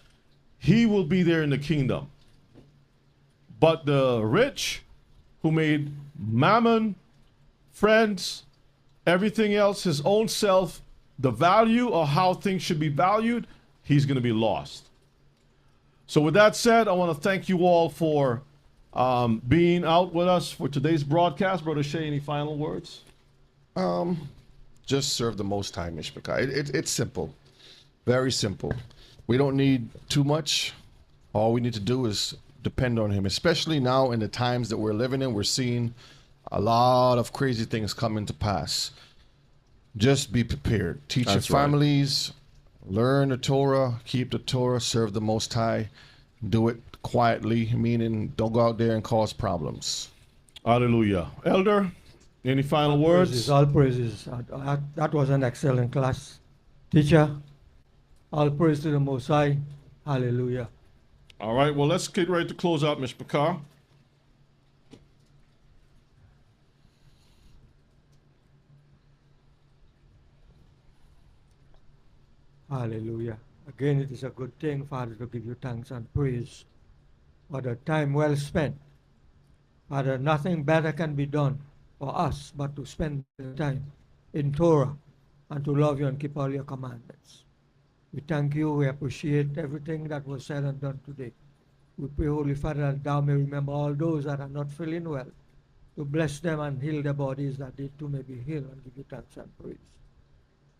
He will be there in the kingdom. But the rich, who made mammon, friends, everything else, his own self, the value or how things should be valued, he's going to be lost. So with that said, I want to thank you all for being out with us for today's broadcast. Brother Shay, any final words? Just serve the Most High, Mishpachah. It's simple. Very simple. We don't need too much. All we need to do is depend on him, especially now in the times that we're living in. We're seeing a lot of crazy things coming to pass. Just be prepared. Teach That's your right. families, learn the Torah, keep the Torah, serve the Most High. Do it quietly, meaning don't go out there and cause problems. Hallelujah. Elder, any final words? All praises. That was an excellent class. Teacher, all praise to the Most High. Hallelujah. All right, well, let's get ready to close out, Mishpachah. Hallelujah. Again, it is a good thing, Father, to give you thanks and praise for the time well spent. Father, nothing better can be done for us but to spend the time in Torah and to love you and keep all your commandments. We thank you. We appreciate everything that was said and done today. We pray, Holy Father, that thou may remember all those that are not feeling well, to bless them and heal their bodies, that they too may be healed, and give you thanks and praise.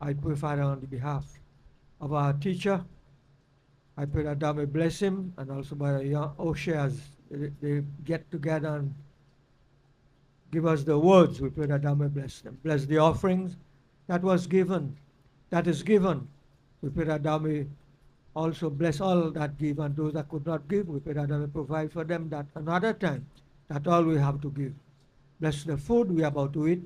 I pray, Father, on the behalf of our teacher, I pray that thou may bless him, and also by the young Oshe as they get together and give us the words. We pray that thou may bless them. Bless the offerings that was given, that is given. We pray that thou may also bless all that give, and those that could not give, we pray that thou may provide for them that another time, that all we have to give. Bless the food we are about to eat.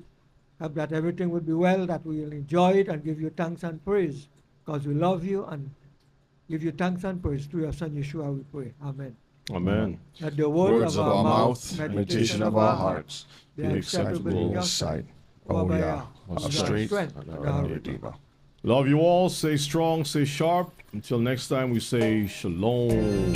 Help that everything will be well, that we will enjoy it and give you thanks and praise, because we love you and give you thanks and praise. Through your Son Yeshua we pray. Amen. Amen. Let the Words of our mouth, meditation of our hearts, be be acceptable acceptable in in your your sight. sight. Oh, yeah. Of Our strength strength and and our our Redeemer. Love you all. Stay strong, stay sharp. Until next time, we say shalom.